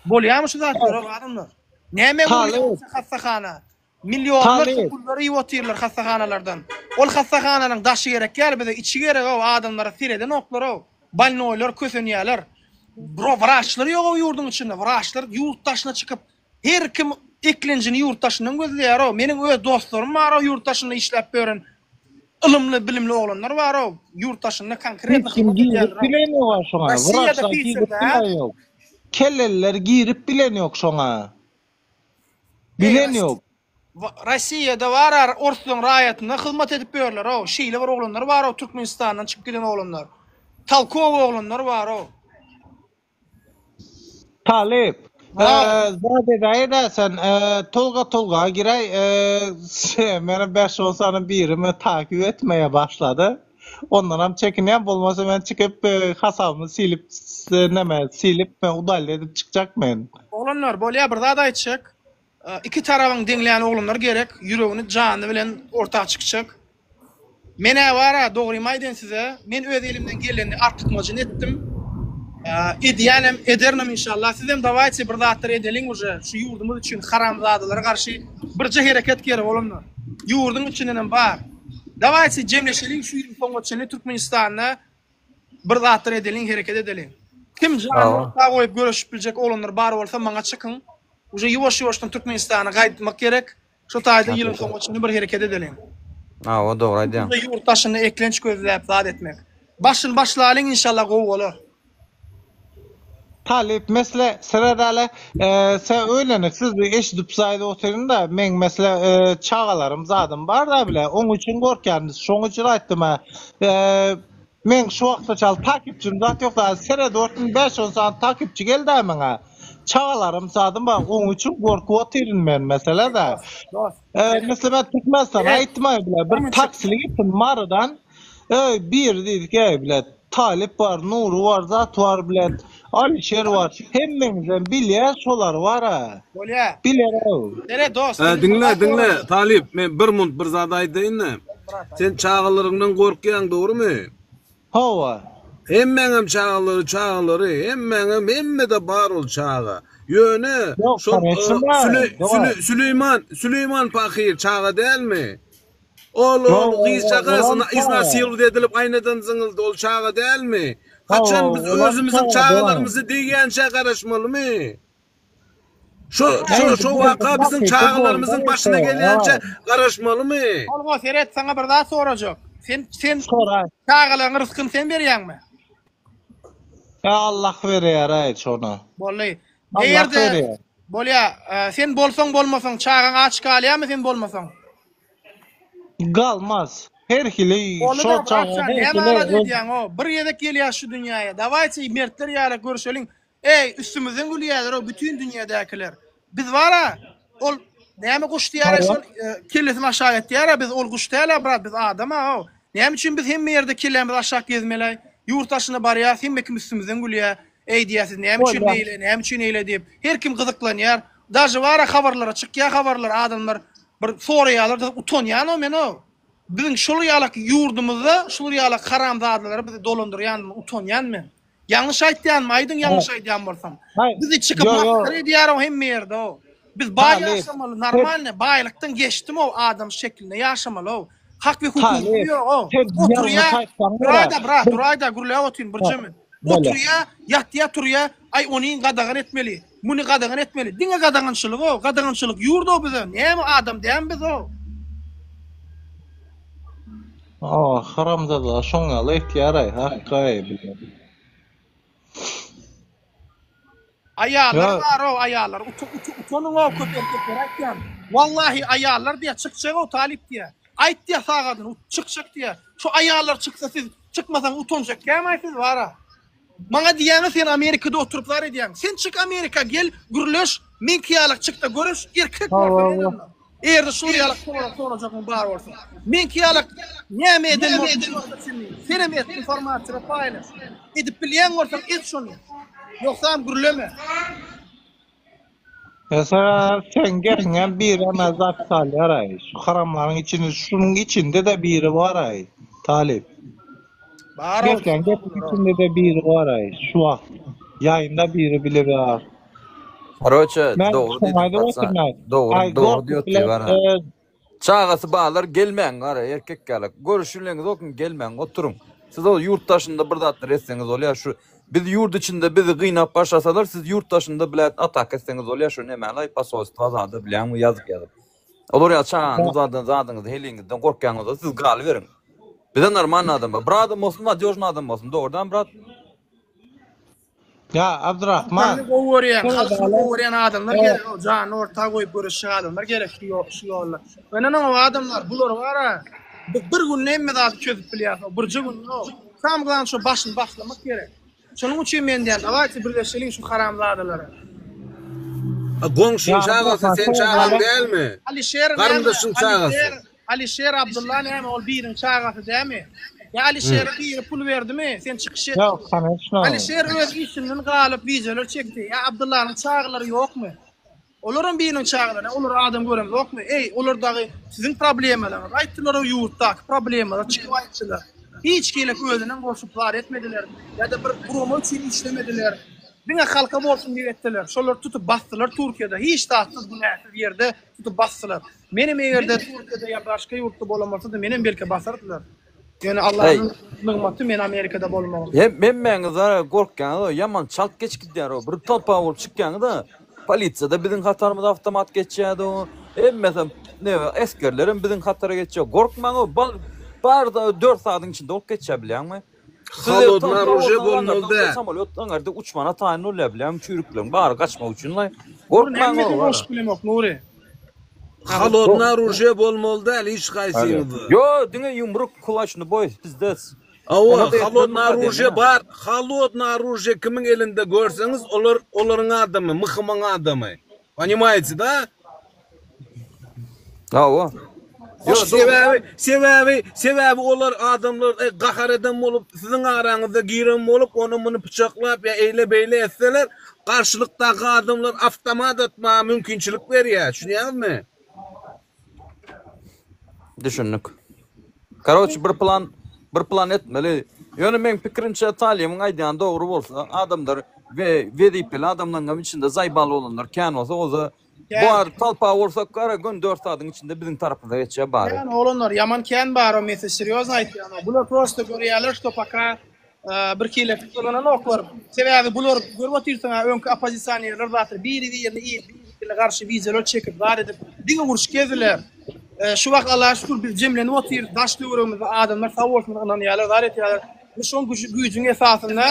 Bolýarmy şu zatlar adamlar? Näme bolýar hastahana? Milyonlar pulları ýotyrlar hastahanalardan. Ol hastahananyň daşy gerek ýa bize içi gerek o adamlara sereden noklar o. Balnoýlar, kösenýärler. Wraçlar ýok o ýurdun içinde. Wraçlar ýurtdaşyna çykyp her kim eklenjini ýurtdaşyndan gözleýär o. Meniň öz dostlarym bar o ýurtdaşynda işläp beren. Ilımlı, bilimli olanlar var o. Yurttaşında konkret bilen yok şoňa. Wraçlar bilen yok. Kelleler girip bilen yok şoňa. Bilen yok. Rossiýada var ortadan raýatyna hyzmat edip berler o. Şeýle bir oglanlar var o Türkmenistandan çykyp gelen oglanlar. Talkow oglanlar var o. Talip. Zade daýda sen tolga giray meni 5-10 sany birimi takip etmeye başladı. Ondan hem çekinýän bolmasa men çykyp hasabymy silip men udally edip çykjak men. Oglanlar bolýar bir zat aýtjak. İki tarabyň diňleýän oglanlar gerek, ýüregini jany bilen ortaga çykjak. Mene wara dogry maýdan size. Men öz elimden geleni artykmajyn etdim. Edýänem, edernem inşallah. Sizem dawaýçy bir zatlar edeliň uje. Şu ýurdumyz üçin haramzadalara garşy birje hereket gerek olanlar. Ýurdun üçinem bar. Dawaýçy jemleşeliň şu ýyl soňgaçyny Türkmenistanda bir zatlar edeliň, hereket edeliň. Kim jany goýup görüşüp biljek olanlar bar bolsa maňa çykyn. Uje ýuwaş-ýuwaşdan Türkmenistana gaýtmak gerek. Şu taýda ýylyň soňgaçyny bir hereket edeliň. O dogry aýdýan. Ýurtdaşyny eklenç gözläp zat etmek. Başyn başlalyň inşallah gowy bolar. Talip mesele sıradala sen öğlenik siz bir eşidip sayda oturun da men mesele çağalarım zadım var da bile onun için korkyanız şoň üçin aýtdym men şu wagtda çal takipçim zat ýok da serede ortun 5-10 saat takipçi geldi meňe çağalarım zadım var onun için korkup oturun men mesele da mesela Türkmenistan aýtmaý bile bir taksili gittim Marıdan bir dedik bile Talip var, Nuru var, Zat var bile Alişer var. Hemmemizden bilýär şolar var ha. Bolýar. Bilýär. Nere dost? Dinle Talip, men bir mund bir zat aýdynda. Sen çağalaryňdan gorkýan, dogrymy? Hawa. Hemmeňem çağalary, hemme de bar ol çağa. Ýöne, Süleyman Pakyr çağa dälmi? Ol gyz çağasyna izna sirud edilip aýnadan zyňyldy, ol çağa dälmi? Kaçan biz özümüzün çağalarımızı diýençe garaşmalymy? Şu waka bizim çağalarımızın başına gelýänçe garaşmalymy? Olma Ferit sana bir daha sorajak. Sen çağalaryň rızkyny sen berýärmi? Ya Allah berýär aýt şonu. Bolly. Eýerde bolýar, sen bolsaň bolmasaň çağaň açyk alýarmy sen bolmasaň? Galmaz. Her hili şo çağa bir ýerde gelýär şu dünýäye. Dawaýçy mertler ýaly görüşeliň. Ey üstümizden gülýärler o bütün dünýädakiler. Biz wara ol näme guşdyýar şol kellesini aşağı etýär biz ol guşdyýarlar brat biz adam o. Näme üçin biz hemme ýerde kellämiz aşağı gezmeli. Ýurtdaşyna barýar hemme kim üstümizden gülýär. Ey diýäsiz näme üçin eýle diýip her kim gyzyklanýar. Daşı var habarlara çıkýan habarlar adamlar bir soraýarlar da utanýan o men o. Bizim şol ýalak ýurdumyzda şol ýalak haramzadalary bizi dolandyrýan utanýan men. Yanlış aýtýanmy? Aýdyň yanlış aýtýan bolsam. Bizi çıkyp maktar edýär hem ýerde o. Biz baý ýaşamaly, normal, baýlykdan geçdim o adam şeklinde ýaşamaly o. Hak we hukuk ýok o. Oturýar. Durayda gurulýar otyryn bir jemy. Oturýar, ýatýar turýar, ay onyň gadagan etmeli. Muny gadagan etmeli. Diňe gadagançylyk o, gadagançylyk ýurda o bize. Näme adam diýen biz o? Haramzada şoňa ehtiyar ay, hakkay bilen. Ayarlar var o, ayarlar. Utanın o köpekler aýtýan. Wallahi ayarlar diýe çykjak o talip diýe. Aýt diýe sagadyn, çykjak diýe. Şu ayarlar çyksa siz çykmasaň utanjak kämäsiz wara. Maňa diýäňiz sen Amerikada oturuplar edýän. Sen çık Amerika gel, gürleş, men kiýalyk çykda görüş, erkek bar. Eğer Suriyalık soracakmı bar olsun. Men kiýalyk näme eden bolsa sen hem informasiýa paylaş. Edip bilýän bolsaň et şonu. Ýoksa gürleme. Mesela sen geriňen bir zat salýar ay. Şu haramlaryň içinde, şunun içinde de biri var ay. Talip. Gerçekten içinde de biri var ay. Şu wagt. Yayında biri bilir var. Haroça doğru diýýär var. Çağası bağlar gelmeň gara erkek gelek. Görüşüleňiz okun gelmeň oturun. Siz o yurttaşynda bir zatlar etseňiz bolýar şu biz yurt içinde bizi gynap başlasalar siz yurttaşynda bilet atak etseňiz bolýar şu näme pasost azady bilen ýazyk ýazyp. Olar ya çağınız zadyňyz heliňizden gorkýanyňyzda siz galy berin. Bize normal adam var. Brad bolsun, nadёжный adam bolsun. Doğrudan brad. Ya Abdurrahman. Oğuryan adamlar gerek. Can orta koyup görüşen adamlar gerek. Şu yollar. Benim o adamlar bular var ha. Bir gün neyme daha çözüp bilýär. Birji gün o. Tam glan şu başını başlamak gerek. Şonuň üçin men diýen, awayty birleşelim şu haramzadalary. Goňşyň çağasy sen çağan dälmi? Garyndaşyň çağasy. Alişer Abdullah näme ol biriň çağasy dämi? Ya Alişer bir pul berdimi? Sen çykyş et. Yok, kanatşna. Alişer öz işinden galyp wizalar çekdi. Ya Abdullah'ın çağlary ýokmy? Olaryň biriniň çağlary, olar adam görem ýokmy? Ey, olardagy sizin problemalaryňyz, aýtdylar o ýurtdaky problemalar çykyp aýtdylar. Hiç kelek özünden goşuplar etmediler. Ya da bir promo üçin işlemediler. Diňe halka bolsun diýip etdiler. Şolar tutup basdylar Türkiýede. Hiç tahtsız günäsiz ýerde tutup basdylar. Menim ýerde Türkiýede ýa başga ýurtda bolamasa da menim belki basardylar. Yani Allah'ın nigmaty men Amerikada bolmagam. Men meňize gorkýan o ýaman çalk geçkidýär o. Bir tolpa bolup çykýanda polisiýada biziň hatarymyz awtomat geçýärdi o. Mesela ne eskerlerim biziň hatara geçýär. Gorkmaň o barda 4 saatň içinde olup geçýär bilýärmi? Halodna ruje bolmaly. Samolyot aňarda uçmana taýin bolýar bilýärmi? Çürükleň bary gaçmak üçin gorkmaň o. Halodna ruje bolmaly hiç gaýsyňyz. Yo, diňe yumruk kulaçny boy bizde. Halodna ruje bar. Halodna ruje kimin elinde görseňiz olaryň adamy, myhymyň adamy. Понимаете, да? Awa. Yo, sebebi olar adamlar gahar eden bolup siziň araňyzda giren bolup onu muny pyçaklap ya eyle beyle etseler karşılıkdaky adamlar avtomat etme mümkinçilik berýär. Şuňyňyzmy? Düşündük. Karoç bir plan etmeli. Ýöne men pikirimçe talimyň aýdýan dogry bolsa adamlar we wedipli adamlaryň içinde zaýbaly olanlar kän bolsa oza bar talpa bolsa kara gün 4 saatň içinde biziň tarapda geçýär bary. Yani olanlar yaman kän bar o mesele seriozno aýtýan. Bular prosto görýärler što paka bir kile tutulanan oklar. Sebebi bular görüp otursaň öňkü opozisiýonерler batır. Biri ýerine garşy wizalar çekip bar edip diňe uruş gezdiler. Şu wagt Allah'a şükür biz jemlenip otyr, daşly görümiz adamlar sawolsun anan ýalar bar etýärler. Bu şoň güýjüň esasynda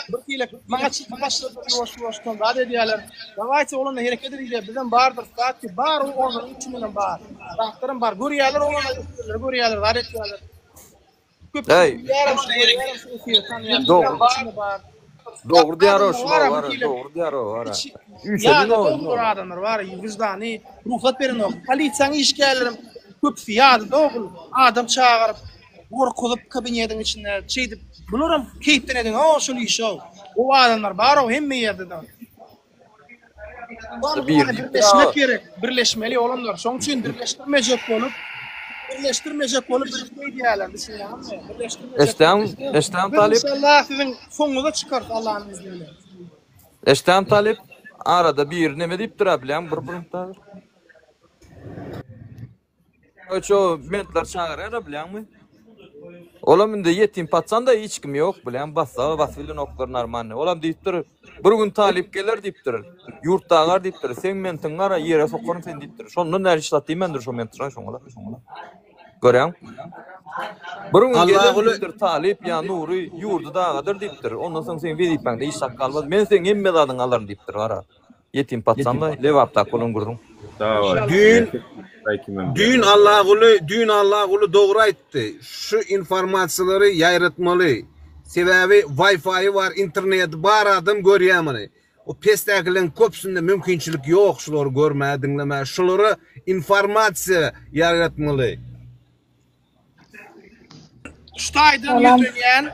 bir kile maňa çykyp başladyk ýoş-ýoşdan bar edýärler. Dawaýçy olanda hereket edýär, bizden bardyr, saatçy bar, onların üçünden bar. Daşlarym bar, görýärler olanda görýärler bar etýärler. Hey. Doğru diýär o, doğru diýär o, ara. Ya doğru adamlar var, vicdany, ruhsat beren o. Polisiýanyň işgärlerim köp fiýady dogul. Adam çağırıp, gorkulyp kabinetiň içinde çeýdip, bularam keýpden edin, o şol iş o. O adamlar bar o hemme ýerde de. Birleşmek gerek. Birleşmeli olanlar. Şoň üçin birleştirmejek bolup birleşmeyi diýerler. Düşünýärmi? Eştem talip. İnşallah sizin soňuňyza çykar Allah'ın izniyle. Eştem talip. Arada bir neme deyip dura bilen bir. Oço mentler çağırar bilenmi? Olam indi yetim patsan da hiç kim yok bilen basylyn oklaryn armany. Olam diýipdir. Bir gün talip geler diýipdir. Ýurtdagar diýipdir. Sen mentin ara ýere sokaryn sen diýipdir. Şondan näre işlatdyýmandyr şo mentler şoňa. Görýän? Bir gün geler diýipdir talip ýa Nuri ýurdadagydyr diýipdir. Ondan soň sen beripňde iş hak almaz. Men sen emme zadyň alaryn diýipdir ara. Yetim patsan da lewapda kolun gurrun. Dün Allah ulu doğru aytdy. Şu informasiýalary ýaýratmaly. Sebebi Wi-Fi var, internet bar adam görýärmi? O pestäkilerin köpsünde mümkinçilik ýok şolary görmä, dinlemä. Şolary informasiýa ýaýratmaly. Ştaýdan ýüzünýän,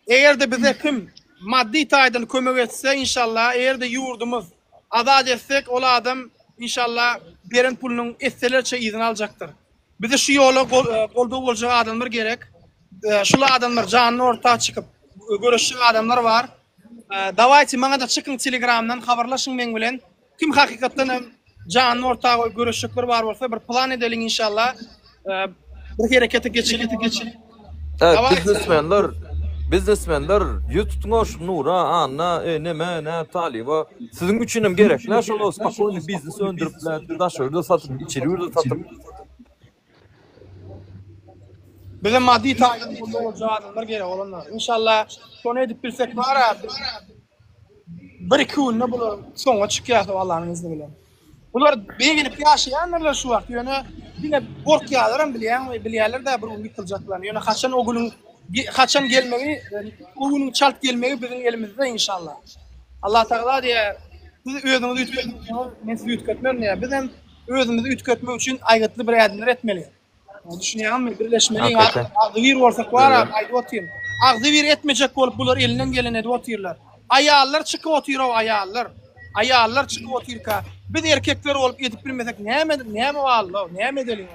egerde bize kim maddi taýdan kömek etse inşallah, egerde ýurdumyz azad etsek, ol adam inşallah beren pulunyň esselerçe izin aljakdyr. Bize şu ýola golda boljak adamlar gerek. Şular adamlar janyny ortağa çykyp görüşjek adamlar var. Dawaýty maňa da çykyň Telegramdan habarlaşyň men bilen. Kim hakykatdan janyny ortağa görüşjekler bar bolsa bir plan edelim inşallah. Bir herekete geçelim. Biznesmenler YouTube'noş Nura, Anna, neme, Taliba. Sizin üçinem gerekler. Şol spakony biznes öndüripler. Daşörde satıp, içeri ýurda satıp. Bize maddi taýdan boljak adamlar gerek olanlar. İnşallah şonu edip bilsek bara. Bir-iki günde bular soňa çykýar Allah'ın izni bilen. Bular beýinip ýaşaýanlar şu wagt ýöne bile gorkýarlar bilýärler da bir gün bitirjaklar. Ýöne haçan gelmegi, o günün çalt gelmegi bizim elimizde inşallah. Allah Teala diye siz özünüzü ütkötmüyorsunuz, men sizi ütkötmem ya. Bizim özümüzü ütkötmek için aygıtlı bir adımlar etmeli. Düşünýärmi? Birleşmeli. Agdy bir bolsak bar, aýdyp otyryn. Agdy bir etmejek bolup bular elinden geleni edip otyrlar. Aýallar çykyp otyrýar, aýallar çykyp otyrka. Biz erkekler olup edip bilmesek näme walla, näme edelim?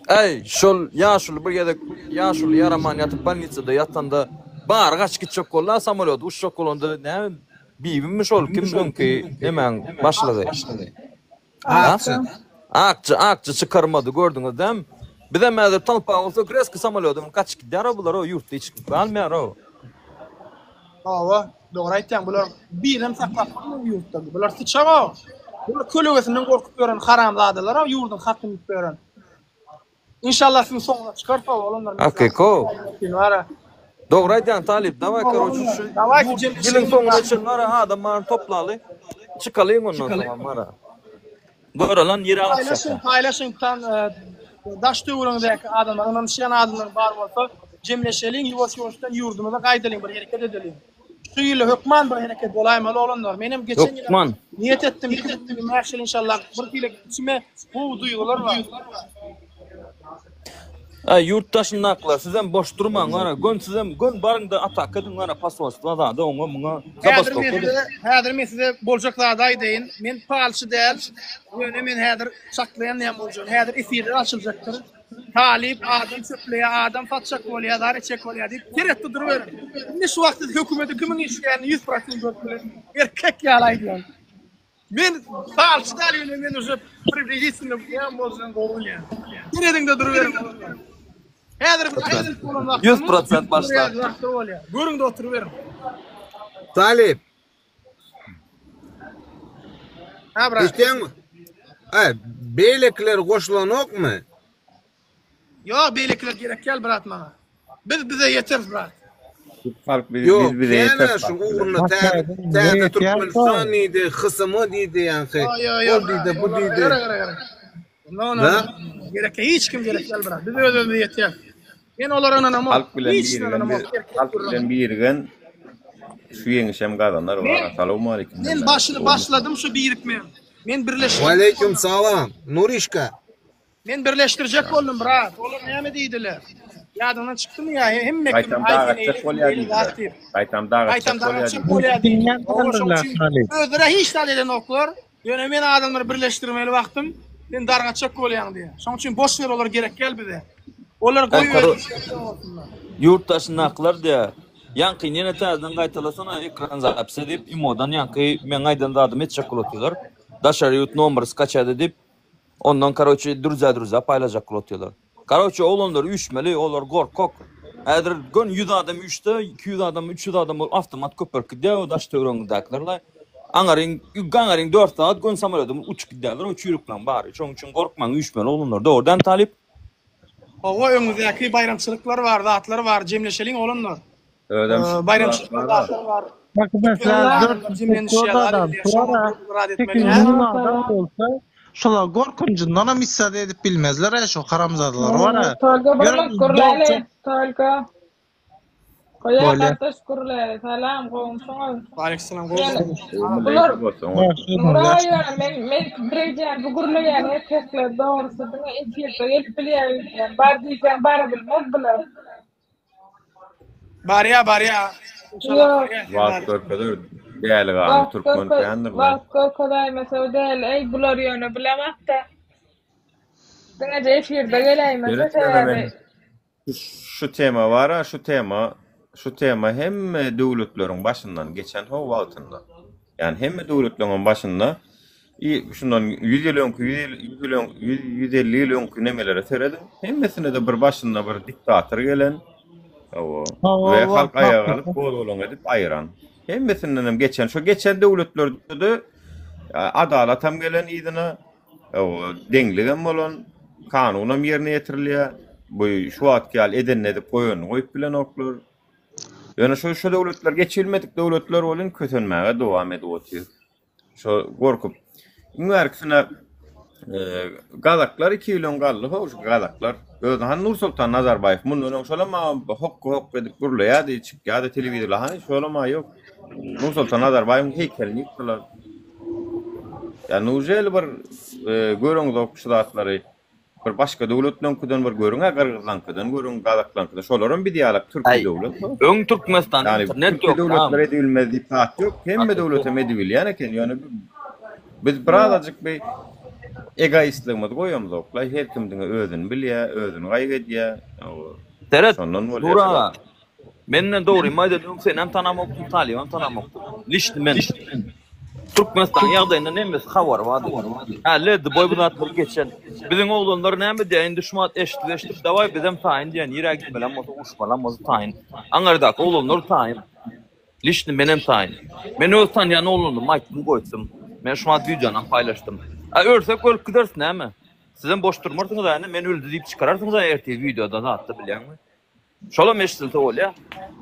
Ey, şol bir gedek ýaşul yaraman yatıp banitsada yatanda bar gaç gitjek bolla samolyot uçjak bolanda näme bibimmi şol kim bilenki hemen başlady. Akçı çıkarmadı gördüňiz dem. Bir de mäzer talpa bolsa kreski samolyotum kaç gidýär bular o ýurtda hiç galmaýar o. Hawa, dogry aýtýan bular birem saklap ýurtda. Bular sıçaga. Bular kölegesinden gorkup gören haramzadylar o ýurdun hakyny gören. İnşallah sizin soňuna çykarsa olanlar. Ko. Dogry aýtýan Talip, daway karoçy şu. Gelin soňuna çynara adamlar toplaly. Çykalyň ondan soň mara. Görelen ýere alçak. Paylaşyňdan daş töwrüňdäki adamlar, onuň şeýan adamlar bar bolsa, jemleşeliň, ýuwaşdan ýurdumyza gaýdalyň, bir hereket edelim. Şu ýyly hökman bir hereket bolaýmaly olanlar. Menem geçen ýyly niýet etdim, mäşel inşallah bir kile içime bu duýgular bar. Yurttaşın naklar, sizem boş durman, gön barında atak edin, pasvasla da ona zabaskok edin. Häzir men size boljaklarda aýdaýyn, men palçy däl, ýöne men häzir saklayan näme boljak, häzir efirler açyljakdyr. Talip, adam çöpleýär, adam fatşak bolýar, dar içek bolýar diýip teretde durýar. Ne şu wagtda hökümeti kimin işlerini 100% görýär. Erkek ýalaýdylar. Men palçy däl ýöne men uje privilegiýasyny ýa boljak bolýar. Teretde durýar. 100% başlar. Görüňde oturup berim. Talip. Abra. İşteňmi? Beýlekler goşulanokmy? Ýok, beýlekler gerek gel brat maňa. Bize yeter brat. Fark bize yeter. Şu uğruna täze Türkmenistan diýdi, hysmy diýdi ýa-ni. O diýdi, bu diýdi. No. Gerek hiç kim gerek gel brat. Bize özüňiz yeter. Men olaryň anam. Halk bilen birgen şu ýeňişem gadanlar bar. Assalamu alaykum. Men başladım şu birikme. Men birleşdim. Wa alaykum salam. Nurişka. Men birleşdirjek boldum brat. Olar näme diýdiler? Yadından çıktı mı ya? Hem mekim Kaytam dağa çek bolýar. Kaytam dağa çek bolýar. Özüre hiç de eden oklar. Yani men adamları birleştirmeli baktım. Ben darga çek bolýan diye. Şoň üçin boş yer olar gerek gel bize. Olar goýup Yurttaşın aklar diye. Yankı yine tezden qaytalasana ekran zapsa dip imodan yankı men aydan da adım etçek kulotýarlar. Daşary yurt nomeri skaçady dip ondan karoçy durza paylaşak kulotýarlar. Karoçy olanlar üçmeli, olar gorkok. Häzir gün 100 adam 3'te, 200 adam 300 adam avtomat köpürkide o daş töwreňdäkiler. Gaňaryň 4 saat gün samolyodum uçup giderler, o çürüklen bari. Şoň üçin gorkmaň üçmeli olanlar doğrudan talip. Hava öňündäki bayramçylyklar var, zatlar var, jemleşeliň olanlar. Bayramçılıklar var. Bak mesela 4 adam olsa şolar gorkunjundan ham issade edip bilmezler ya şu haramzadalar var ha. Tolga Tolga. Koya kardeşkurlar. Salam qoğum şoňa. Aleykümselam Bular Nuraya men direjär bu gurlaýan erkekler dogrusu diňe etýärde gelip bilýär. Bar diýsen bar bilmez bular. Barya. Wagt körpedir. Değerli galy Türkmen tänder. Wagt körpedir mesela değerli ey bular ýöne bilemekde. Diňe efirde gelýärmi? Şu tema var ha, şu tema hem döwletleriň başyndan geçen ho wagtynda. Yani hem döwletleriň başynda şundan 100 ýyl öňkü 150 ýyl öňkü nemelere seredin. Hemmesine de bir başynda bir diktator gelen. Ve halk ayağa alıp bol edip ayıran. Hemmesinden hem geçen döwletlerde adalet hem gelen idina deňligem bolan kanunam ýerine ýetirilýär. Bu şu atgal eden edip koyun goýup bilen oklar. Yani şu döwletler geçilmedik döwletler bolan kötünmäge dowam edip otýar. Şu gorkup ňerksine galaklar 2 ýyl gally hoş galaklar. Han Nursultan Nazarbayev mundan şolama hok edip gurlaýar diýip ýa-da telewiziorlar hani şolama ýok. Nursultan Nazarbayew heykelini ýykdylar. Ya nujel bir görüňiz okşulatlary bir başga döwletlerden bir görüňe Gırgızstandan görüň galaklardan şolaryň bir diýalek Türkiýe döwlet. Öň Türkmenistan internet ýok. Döwletler edilmez diýip taýt ýok. Hemme döwletem edilýän eken ýöne biz birazajyk bir egoistligimiz goýamyz oklar. Her kimdiň özüni bilýär, özüni gaýg edýär. Teret. Dura. Menne dogry maýda sen hem tanamokdy, Talib hem tanamokdy. Lişdi men. Türkmenistan ýagdaýynda näme habar bardy? Ledi boýbunatlar geçen. Biziň oglanlar näme diýen düşman eşitleşdi. Daway bizem taýyn diýen ýürek bilen moto uşbalan mozo taýyn. Aňardak oglanlar taýyn. Lişdi menem taýyn. Men öz tanýan oglandy maýtym goýdum. Men şumat videodan paýlaşdym. Örsek öl giders näme? Sizem boş durmarsyňyz ýani men öldü diýip çykararsynız ertesi videoda zatda bilýärmi? Şola meşdilte bolýar.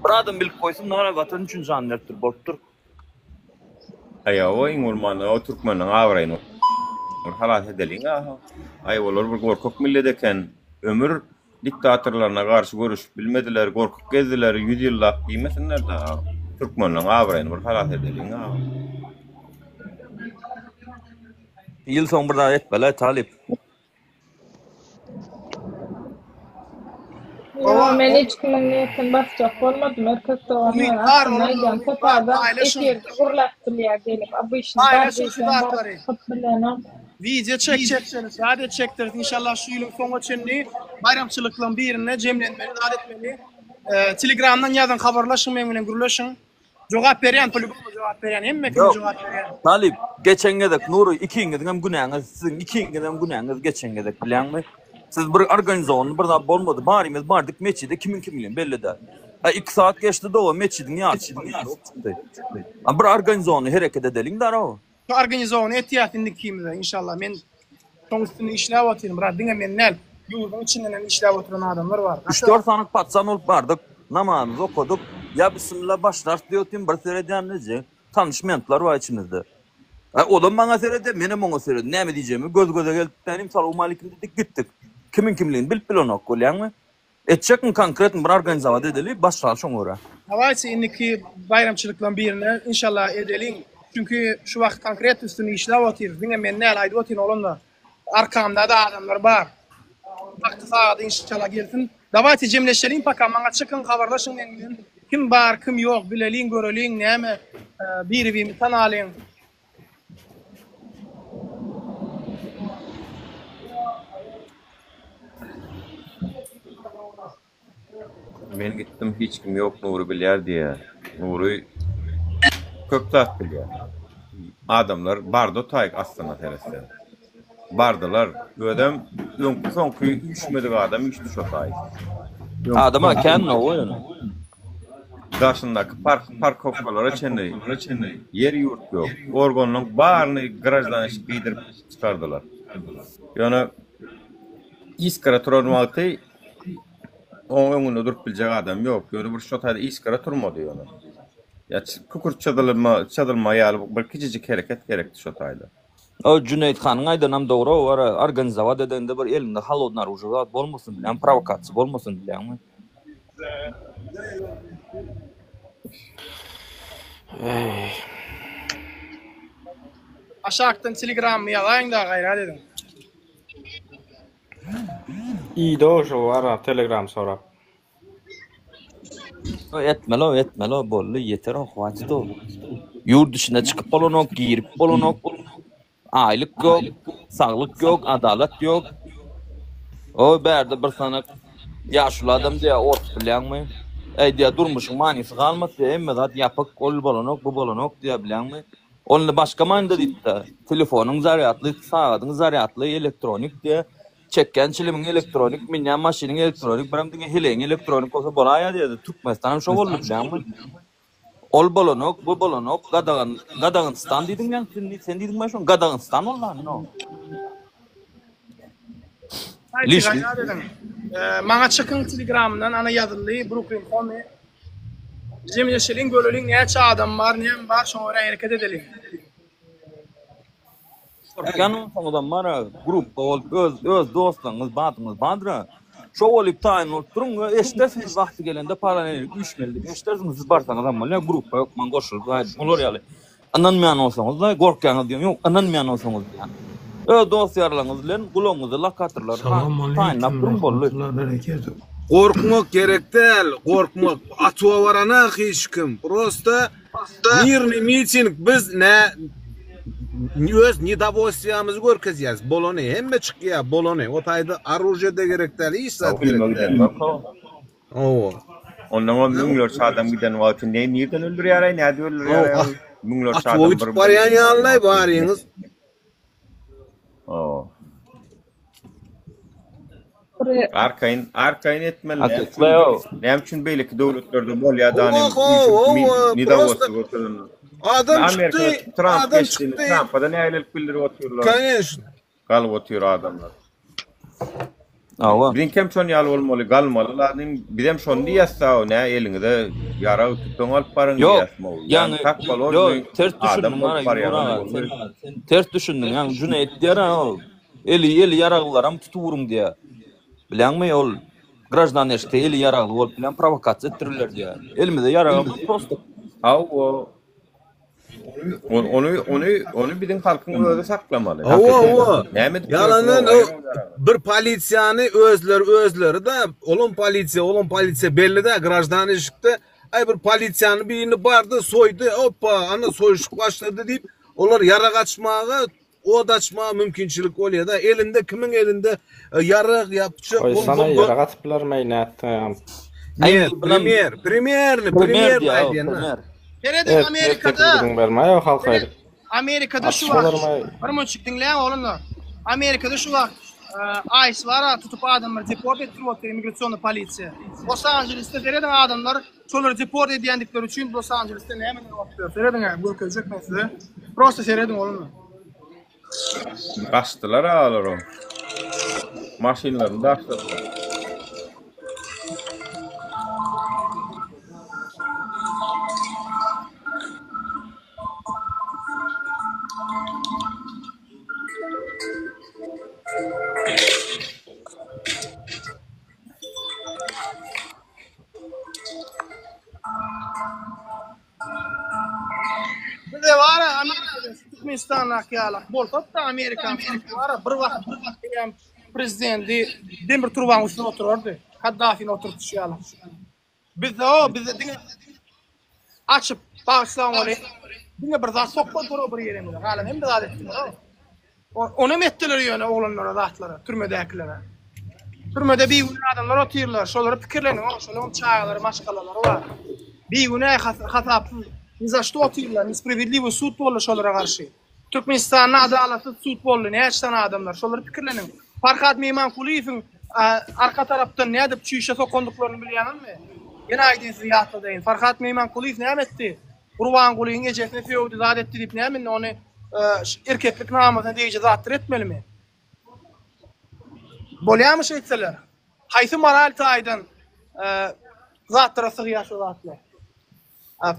Bir adam bilip goýsyn, nara watan üçin jan nerdir bolupdyr. O Ingolman'a, o Türkmen'in avrayını halat edeliň. Olar bir gorkok millet eken ömür diktatorlarına karşı görüşüp bilmediler, gorkok gezdiler, 100 ýyllap giýmesinler da Türkmen'in avrayını bir halat edeliň. Ýyl soň bir daha etbele Talip. Men hiç kimin niýetini basjak bolmadym. Erkekde oňa tepada etir gurlatdyrlar gelip bu işini video çekeceksiniz. Adet çektirdik inşallah şu ýylyň soňuna çenli bayramçylyklaryň birine jemlenmeli, adetmeli. Telegramdan ýazan habarlaşyň men bilen gürleşiň. Jogap berýän, jogap berýän, hemme kim jogap berýän. Talip, geçen gedek Nuru ikiňizden hem günäňiz, siziň ikiňizden hem günäňiz geçen gedek bilýärmi? Siz bir organizasyon bir da bolmadı. Barimiz bardyk meçide kimin bilen belli de. 2 saat geçdi de o meçidin ýaşydy. Bir organizasyonu hereket edeliň dara o. Şu organizasyonu etýärdi kimde inşallah men şoň üstüne işläp otyrym. Bira diňe men näl ýurdun içinden işläp oturan adamlar var. 3-4 saat patsan olup bardyk. Namazymyzy okuduk. Ya bismillah başlar diýotym bir seredýänligi. Tanışmantlar var içimizde. Olam maňa serede, menem oňa serede. Näme diýjemi? Göz-göze gelip salamu alaykum dedik gittik. Kimin kimliğini bilip bilonok bolýarmy? Etjekmi konkret bir organizasiýa edeli başlar şoňra. Hawaýsy indiki bayramçylyklaryň birine inşallah edeliň. Çünkü şu wagt konkret üstüne işläp otyr. Diňe men näle aýdyp otyryn olanlar. Arkamda da adamlar bar. Wagty sagada inşallah gelsin. Davayty jemleşelim paka maňa çykyn habarlaşyň men. Kim bar, kim ýok, bileliň, göreliň, näme? Biri-birimi tanalyň. Ben gittim hiç kim yok Nuri bilýär diye. Nuri köp zat bilýär. Adamlar barda taýyk Astana tereste. Bardalar ödem soňky üçmedik adam üçdi şo taýyk. Adama kendi oyunu. Daşındaky parkovkalara çenli. Yer ýurt ýok. Organyň baryny garajdan giydirip çykardylar. Ýöne iskara turan wagty öňünde durup biljek adam ýok. Ýöne bir şo taýda iskara turmady ýöne. Ya kukur çadılma ýaly bir kiçijik hereket gerekdi şo taýda. O Cüneyt Hanyň aýdanam dogry bar organizowat edende bir elinde halodnar ujat bolmasyn bilen provokasiýa bolmasyn bilenmi? Aşaktan Telegram ýalan da gaýra dedim. İyi o var Telegram sorap. Etmelo bolly yeter o wajyt ol. Ýurt dışına çykyp bolanok, girip bolanok. Aýlyk ýok, saglyk ýok, adalet ýok. O berde bir sanak ýaşly adam diýe ort bilenmi? Diýe durmuşyň manysy galmasy, emme zat ýapyk ol bolanok, bu bolanok diýe bilenmi? Onu başga maňda diýdi. Telefonyň zaryatly, sagatyň zaryatly, elektronik diýe çekken çilimiň elektronik, minýan maşynyň elektronik, biram diňe heleň elektronik bolsa bolaýa diýdi. Türkmenistan şo boldy bilenmi? Ol bolanok, bu bolanok, Gadagystan diýdiň ýa, sen diýdiň başa Gadagystan bollar, no. Liş. Maňa çykyn Telegramdan ana ýazyldy, Brooklyn Home. Jemleşelim, göreliň, näçe adam bar, näme bar, şoňa görä hereket edelim. Organın soňdan mara grup bol öz dostlaryňyz, batyňyz bandra. Şo bolup taýyn oturuň, eşdersiň wagty gelende paralel üçmeldi. Eşdersiň siz barsaňyz amma grup ýok, men goşulyp bolar ýaly. Anan men olsaňyz da gorkaňyz diýen ýok, anan men olsaňyz diýen. Öz dost ýarlaryňyz bilen gulaňyzy lakatyrlar. Taýynlap duruň bolly. Korkmak gerek değil, korkmak. Atwa barana hiç kim. Prosta mirni miting biz ne öz nidabosyamyzy görkezýäs. Bolony hemme çykýar, bolony. O taýda aruje de gerek değil, hiç zat gerek değil. Oo. Ondan müňlerçe adam giden wagty nerden öldürýär, näde öldürýär? Müňlerçe adam bir barýan ýaly baryňyz. Oo. Arkayın etmeli. Näme üçin beýleki döwletlerde bolýar dany nidawasy götürýär. Adam çıktı, Trump çıktı. Trump'a ne aylık bildirip oturuyorlar. Конечно. Kalıp oturuyor adamlar. Awa. Bizim kim şon ýaly bolmaly, galmaly. Lazım bizim şon diýýärsa, ne elinde yara tutduğun alıp barın diýäsmi? Yani ters düşündüm. Ters düşündüm. Yani Cüneyt diýär, eli yaraglaram tutuwurum diýär. Bilenmi ol grajdan eşte eli yaragly bolup bilen provokasiýa etdirirler diýär. Elimizde yaragly prosto. Onu bizim halkın özü saklamalı. Yalanın bir polisiýany özleri de olun polisiýa belli de grajdan eşikde ay bir polisiýany birini bardy soydu, hoppa ana soýuşyk başlady diýip olar yara gaçmagy o daçma mümkinçilik bolýar da elinde kimin elinde yarag ýapçy sana yara gatyplar meýnätdi. Premier aýdýan. Nerede Amerika'da? Amerika'da şu var. Var dinleyen oğlumlar. Amerika'da şu var. ICE var, tutup adamları deport ettiriyor, imigrasyonlu polisiya. Los Angeles'te nereden adamlar çoğları deport edildikleri için Los Angeles'te ne hemen yapıyor? Seyredin ya, bu ülkecek ben size. Prosta seyredin oğlumlar. Kaçtılar ağlar o. Maşinlerini de açtılar. Türkmenistan'a kıyalak bol topta Amerikan var bir vakt prezidenti demir turban üstüne otururdu. Kaddafi'ni oturup düşüyorlar. Biz de dine açıp bağışlan oraya. Dine bir daha sokma duru bir yerine. Halen hem de adet ettiler. Onu mettiler yöne oğlanlara, zatlara, türmedekilere. Türmede bir gün adamlar oturuyorlar, şoları pikirlenin, şoların çağları, maşkalaları var. Bir gün hatapsız, nizaşta oturuyorlar, nisprividlivi sud bollu şolara karşı. Türkmenistan'ın adalatsız sud bollu, ne açtan adamlar, şoları pikirlenin. Farhat Meyman Kuliyev'in arka taraftan ne edip çüyüşe sokonduklarını biliyorsun mu? Yine aydın ziyatlı deyin. Farhat Meyman Kuliyev ne etti? Kurban Kuliyev'in gecesine fiyovdu, zat etti deyip ne emin onu erkeklik namazına deyince zattır etmeli mi? Bolya mı şey etseler? Haytı moral taydan zattıra sığıya şu zatlar.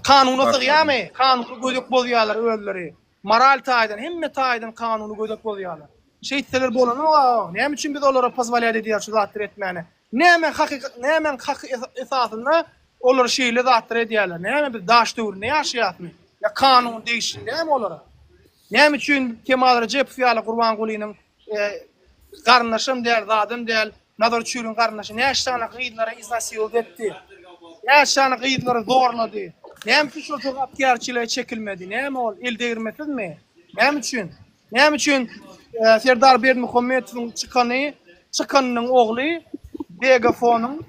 Kanunu sığıya mı? Kanunu gözük bozuyorlar öldüleri. Moral taydan, hemme taydan kanunu gözük bozuyorlar. Şey etseler bolan o, ne için biz onlara pozvalya dediler şu zattır etmeyene? Ne hemen hak esasında onlara şeyle zattır ediyorlar. Ne hemen biz daş dövür, ne yaşayat mı? Ya kanun değişsin, ne hemen onlara? Ne için Kemal Recep Fiyala Kurban Kuli'nin karnaşım der, zadım der, Nadar Çürün karnaşı, ne yaşana kıyıdlara iznasiyol etti, ne yaşana kıyıdlara zorladı, ne için şu çok apkiyarçılığa çekilmedi, ne mi ol, el değirmesin mi? Ne için Serdar Berdimuhamedov'un çıkanının oğlu, Begafo'nun,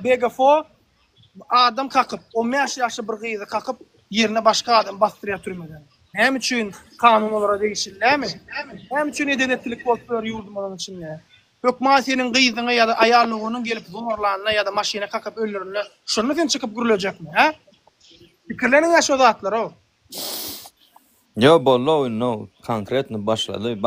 Begafo, adam kakıp, 15 yaşlı bir kıyıda kakıp, yerine başka adam bastırıya türmeden. Hem için kanun olarak değişirler mi? Hem için edenetlilik bolsuyor yurdum onun için ne? Hökmatiyenin kıyıdına ya da ayarlığının gelip zorlarına ya da maşine kakıp ölürüne şunu sen çıkıp gürülecek mi? Fikirlerin yaş o zatlar o. Ya bollo no konkretno başladı.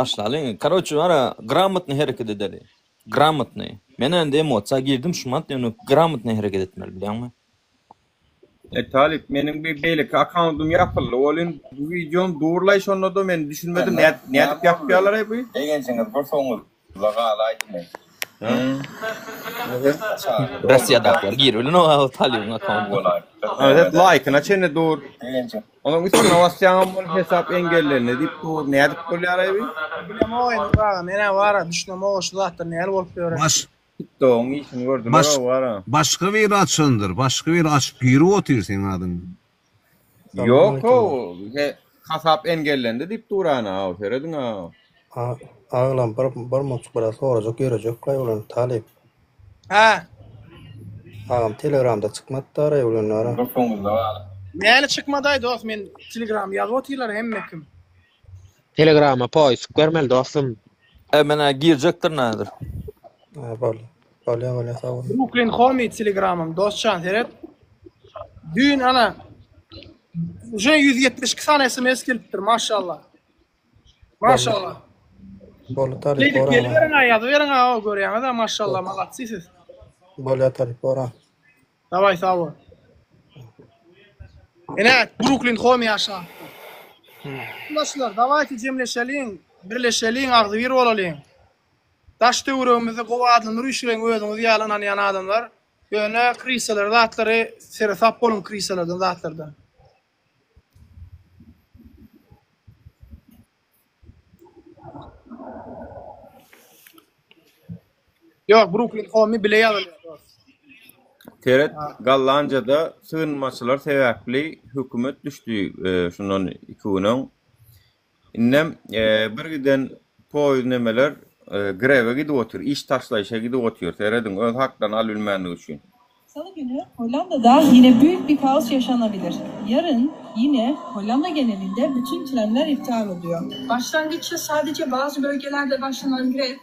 Короче, ara грамотно hareket edeli. Грамотно. Men endi emotsiya girdim, şumat onu грамотно hareket etmeli, biliyor musun? Talip, menin bir beylik akkauntum yapıldı. Olin bu videom doğrulay şonda da men düşünmedim. Ne edip yapıyorlar bu? Degençiniz bir soňuz. Laga alaytmy. Rossiyada gir öyle no Talip'in akkauntu. Evet, like'ına çene doğru. Onun üstüne vasıyan hesap engellerine deyip doğru. Ne edip koyuyorlar bu? Bilmem o en var. Mene var. Düşünmem o şu zaten ne olup diyor. Doğum işini gördüm. Başka bir açındır. Başka bir açıp giri oturuyor senin adın. Yok o. Hesap engellendi deyip durana. Feredin ha. Ağlam bir mutluluk biraz soracak görecek kay ulan Talip. Ağam Telegram'da çıkmadı da araya ulan ara. Neyle çıkmadaydı dost men Telegram yazıp hemmekim. Telegram'a post görmeli dostum. Hemen girecektir nedir? Bolya sağ ol. Brooklyn Homi Telegram'ım dostcan seret. Dün ana 172 tane SMS gelipdir maşallah. Maşallah. Bolya Talip ora. Verin o görýäňiz da maşallah malatsysız. Bolya Talip ora. Davay sağ ol. Enet Brooklyn Homi aşağı. Dostlar davay cemleşelim, birleşelim, agzy bir bolalım. Taş töwrümizi gowatlandyr üçlen özüňiz ýalanan ýan adamlar. Ýöne krisalar zatlary sersap bolun krisalardan zatlardan. Yok Brooklyn Homi bile ýalyr. Teret Gallanca'da sığınmaçılar sebäpli hökümet düşdü şundan 2 günden. Innem bir giden poýnemeler greve gidip otur, iş taşlayışa gidip oturuyor. Teredin öz haklarını alabilmenliği için. Salı günü Hollanda'da yine büyük bir kaos yaşanabilir. Yarın yine Hollanda genelinde bütün trenler iptal oluyor. Başlangıçta sadece bazı bölgelerde başlanan grev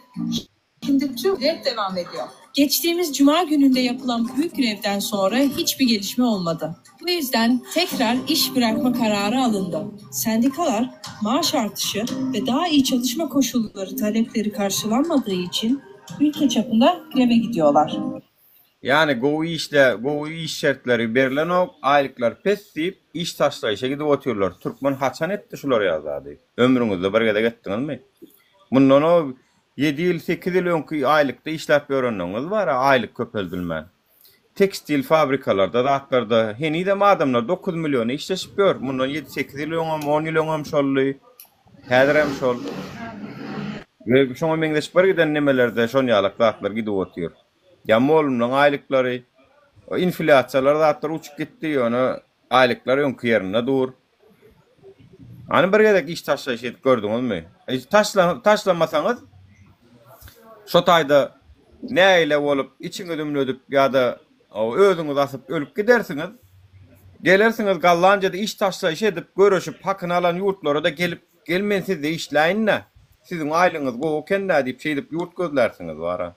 şimdi tüm grev devam ediyor. Geçtiğimiz cuma gününde yapılan büyük grevden sonra hiçbir gelişme olmadı. Bu yüzden tekrar iş bırakma kararı alındı. Sendikalar maaş artışı ve daha iyi çalışma koşulları talepleri karşılanmadığı için ülke çapında greve gidiyorlar. Yani gowy iş şertleri berilen o aylıklar pes deyip iş taşlayışa gidip oturuyorlar. Türkmen haçan etti şular yazdı. Ömrünüzde bir gede gittiniz mi? Bundan o 7 yıl 8 yıl önkü aylıkta işlep öğrendiğiniz var aylık köpöldülmen. Tekstil fabrikalarda dağıtlarda heni de adamlar 9 milyonu işleşip gör. Bundan 7-8 yıl önem 10 yıl önem şollu. Hedirem şol. Ve şoňa meňdeş bir giden nemelerde şon ýalyk zatlar gidip otyr. Ýa molumlaryň aýlyklary, inflasiýalar zatlar uçup gitdi, ýöne aýlyklary öňki ýerine dur. Ani bir gedek iş taşlaş edip gördüňizmi? Taşlamasaňyz şo taýda näile bolup, içiňe dümledip ýa-da özüňiz asyp ölüp gidersiňiz. Gelersiňiz gallanjada iş taşlaş edip görüşüp hakyny alan ýurtlara da gelip gelmensiz de işläýinne. Sizin aýlyňyz gowy kenda diýip şeýdip ýurt gözlersiňiz bara.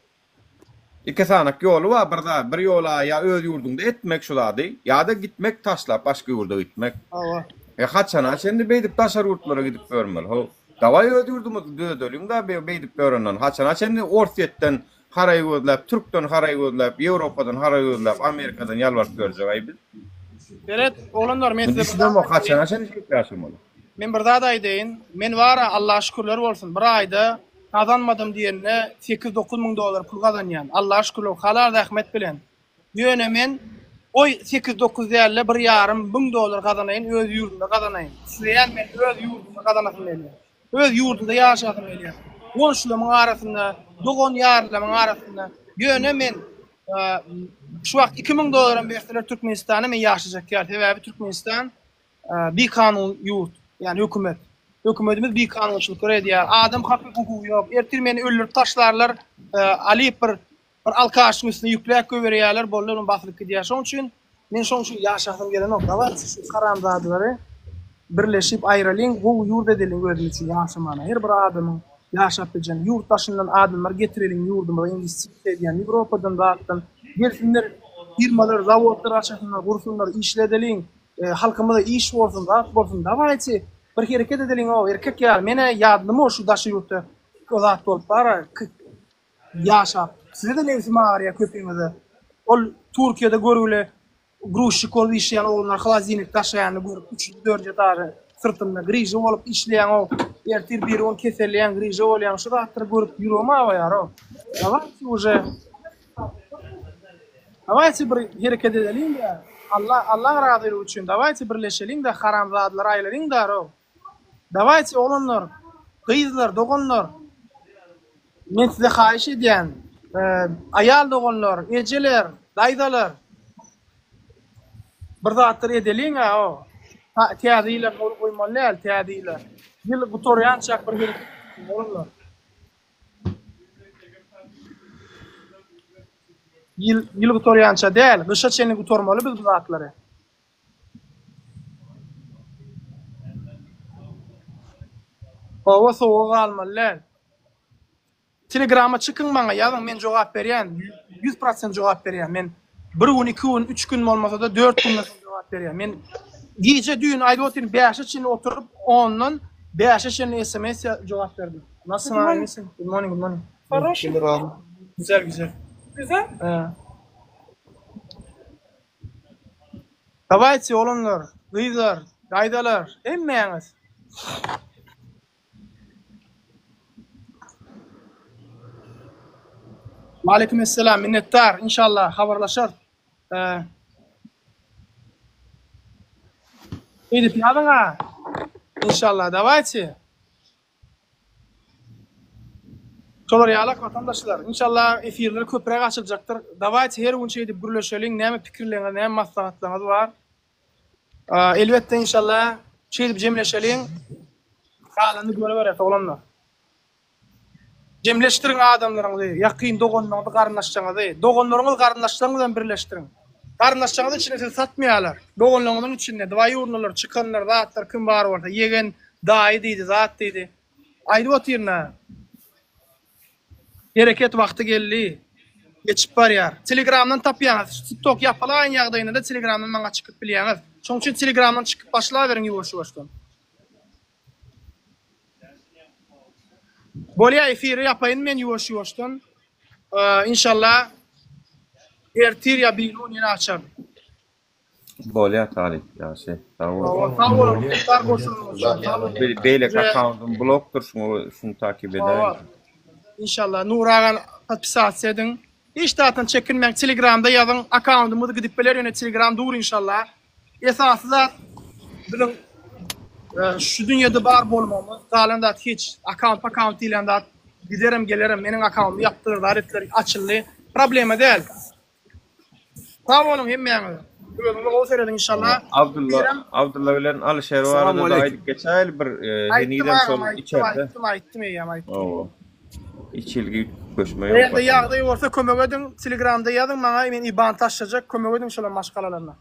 İki sanak ýolu bar, bir ýola ýa öz ýurdunda etmek şulady, ýa da gitmek taşlap başga ýurda gitmek. Haçana şendi beýdip taşar ýurtlara gidip görmeli. Ho, dawa öz ýurdumyzy dödeliň da beýdip görenden. Haçana şendi Orsiýetden haraý gözläp, Türkden haraý gözläp, Ýewropadan haraý gözläp, Amerikadan ýalwaryp görjek biz. Evet, olanlar men size haçana şendi ýaşamaly. Men bir zat aýdaýyn, men wara Allaha şükürler bolsun. Bir aýda kazanmadım diýende 8-9 miň dolar pul kazanýan. Allaha şükürler, halal rahmet bilen. Ýöne men oy 8-9 dälle 1,5 miň dolar kazanaýyn, öz ýurdumda kazanaýyn. Sizler men öz ýurdumda kazanasym gelýär. Öz ýurdumda ýaşasym gelýär. Goňşularymyň arasynda, dogan ýarlarymyň arasynda ýöne men şu wagt 2 miň dolara berseler Türkmenistana men ýaşajak ýer. Sebäbi Türkmenistan bir kanun ýurt. Yani hükümet. Hükümetimiz bir kanunçılık edýär. Adam hakyky ýok. Ertir meni öldürüp taşlarlar. Ali bir alkaşyň üstüne ýükläp göberýärler. Bollar basylyp gidýär. Şoň üçin men şoň üçin ýaşasym gelen nokta bar. Şu karamdadylary birleşip aýralyň, bu ýurt ediliň özüň üçin ýaşamana. Her bir adamyň ýaşap bilen ýurtdaşyndan adamlar getiriliň ýurduma investisiýa edýän Ýewropadan dağıtdan gelsinler, firmalar, zawodlar açasynlar, gursunlar, işlediliň, halkymyza iş bolsun, rahat bolsun. Dawaýçy bir hereket ediliň o erkek ýa, mene ýadlymy şu daşy ýurtda kozat bolup bara ýaşap. Size de nefsi mağarya köpeğimizi. Ol Türkiye'de görüle gruşik ol işleyen oğlanlar halazinik taşıyanı görüp 3-4 etajı sırtında griji olup işleyen o ertir bir on keserleyen griji olayan şu rahatları görüp yürüme var o. Dawaýçy uje dawaýçy bir hereket edelim de Allah razı üçün dawaýçy birleşelim de haramzadlar aýlaryň da o. Dawaýçy olanlar, gyzlar, doganlar men size haýyş edýän ayal doganlar, ejeler, daýdalar bir zatlar edeliň o. Täze-ile goýmaly, täze-ile. Ýyl gutorýançak bir olanlar. Ýyl gutorýança däl, gysha çenli gutormaly biz bu zatlary. Hava soğuk almalılar. Telegram'a çıkın bana yazın, men cevap berýän. 100% cevap berýän. Men 1 gün, 2 gün, 3 gün olmasa da 4 gün cevap berýän. Men gece düğün ayda oturup 5'e çin oturup 10'dan 5'e çin SMS cevap verdim. Nasılsın? İyisin? Good morning, good morning. Хорошо. Güzel, güzel. Güzel. Dawaýçy olanlar, gyzlar, gaýdalar, emmeňiz. Aleykümselam, minnettar. İnşallah habarlaşar. Edip ýadyňa. İnşallah dawaýçy. Şolar ýalak vatandaşlar. İnşallah efirler köpürek açyljakdyr. Dawaýçy her gün şeýdip gürleşeliň, näme pikirleňiz, näme maslahatlaryňyz bar. Elbetde inşallah şeýdip jemleşeliň. Halany göre berýär oğlanlar. Jemleşdiriň adamlaryňyzy, ýakyn doganlaryňyzy garnaşjaňyzy, doganlaryňyzy garnaşlaryň bilen birleşdiriň. Garnaşjaňyzy içine siz satmaýarlar. Doganlaryňyň içinde dawaý urnalar, çykanlar, zatlar kim bar bolsa, ýegen daýy diýdi, zat diýdi. Aýdyp otyrna. Hereket vakti geldi. Geçip barýar. Telegramdan tapýaňyz. TikTok ýapylan ýagdaýynda da Telegramdan maňa çykyp bilýäňiz. Şoň üçin Telegramdan çykyp başlaberiň ýuwaş-ýuwaşdan. Bolýa efiri ýapaýyn men ýuwaş-ýuwaşdan. İnşallah ertir ýa bigun ýene açar. Bolýa talip ýa-şe. Sağ olun. Beýlek akkauntym blokdur, şunu takip edelim. İnşallah Nuragan patpisasiýa ediň. Hiç datan çekinmeň, Telegramda ýazyň, akkauntymyzy gidip biler ýöne Telegram dur inşallah. Esasy zat bilen şu dünýede bar bolmamy, galanda hiç akkaunt diýilende giderim gelirim. Menin akağımı yaptırırlar, etler açıldı. Problemi değil. Sağ olun hemmeňiz. Gözüňizi gol seredin inşallah. Abdullah bilen alışer vardı da aydık geçäl bir heniden soň içeride. Aýtdym eýem. Oo. İçilgi köşme yok. Eğer ýagdaý bolsa kömek edin. Telegramda ýazyň maňa men IBAN taşyjak kömek edin şolar maşgalalarına.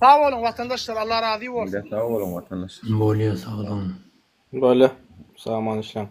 Sağ olun vatandaşlar. Allah razı olsun. Sağ olun vatandaşlar. Bolýa sağ olun. Böyle. Saman işlem.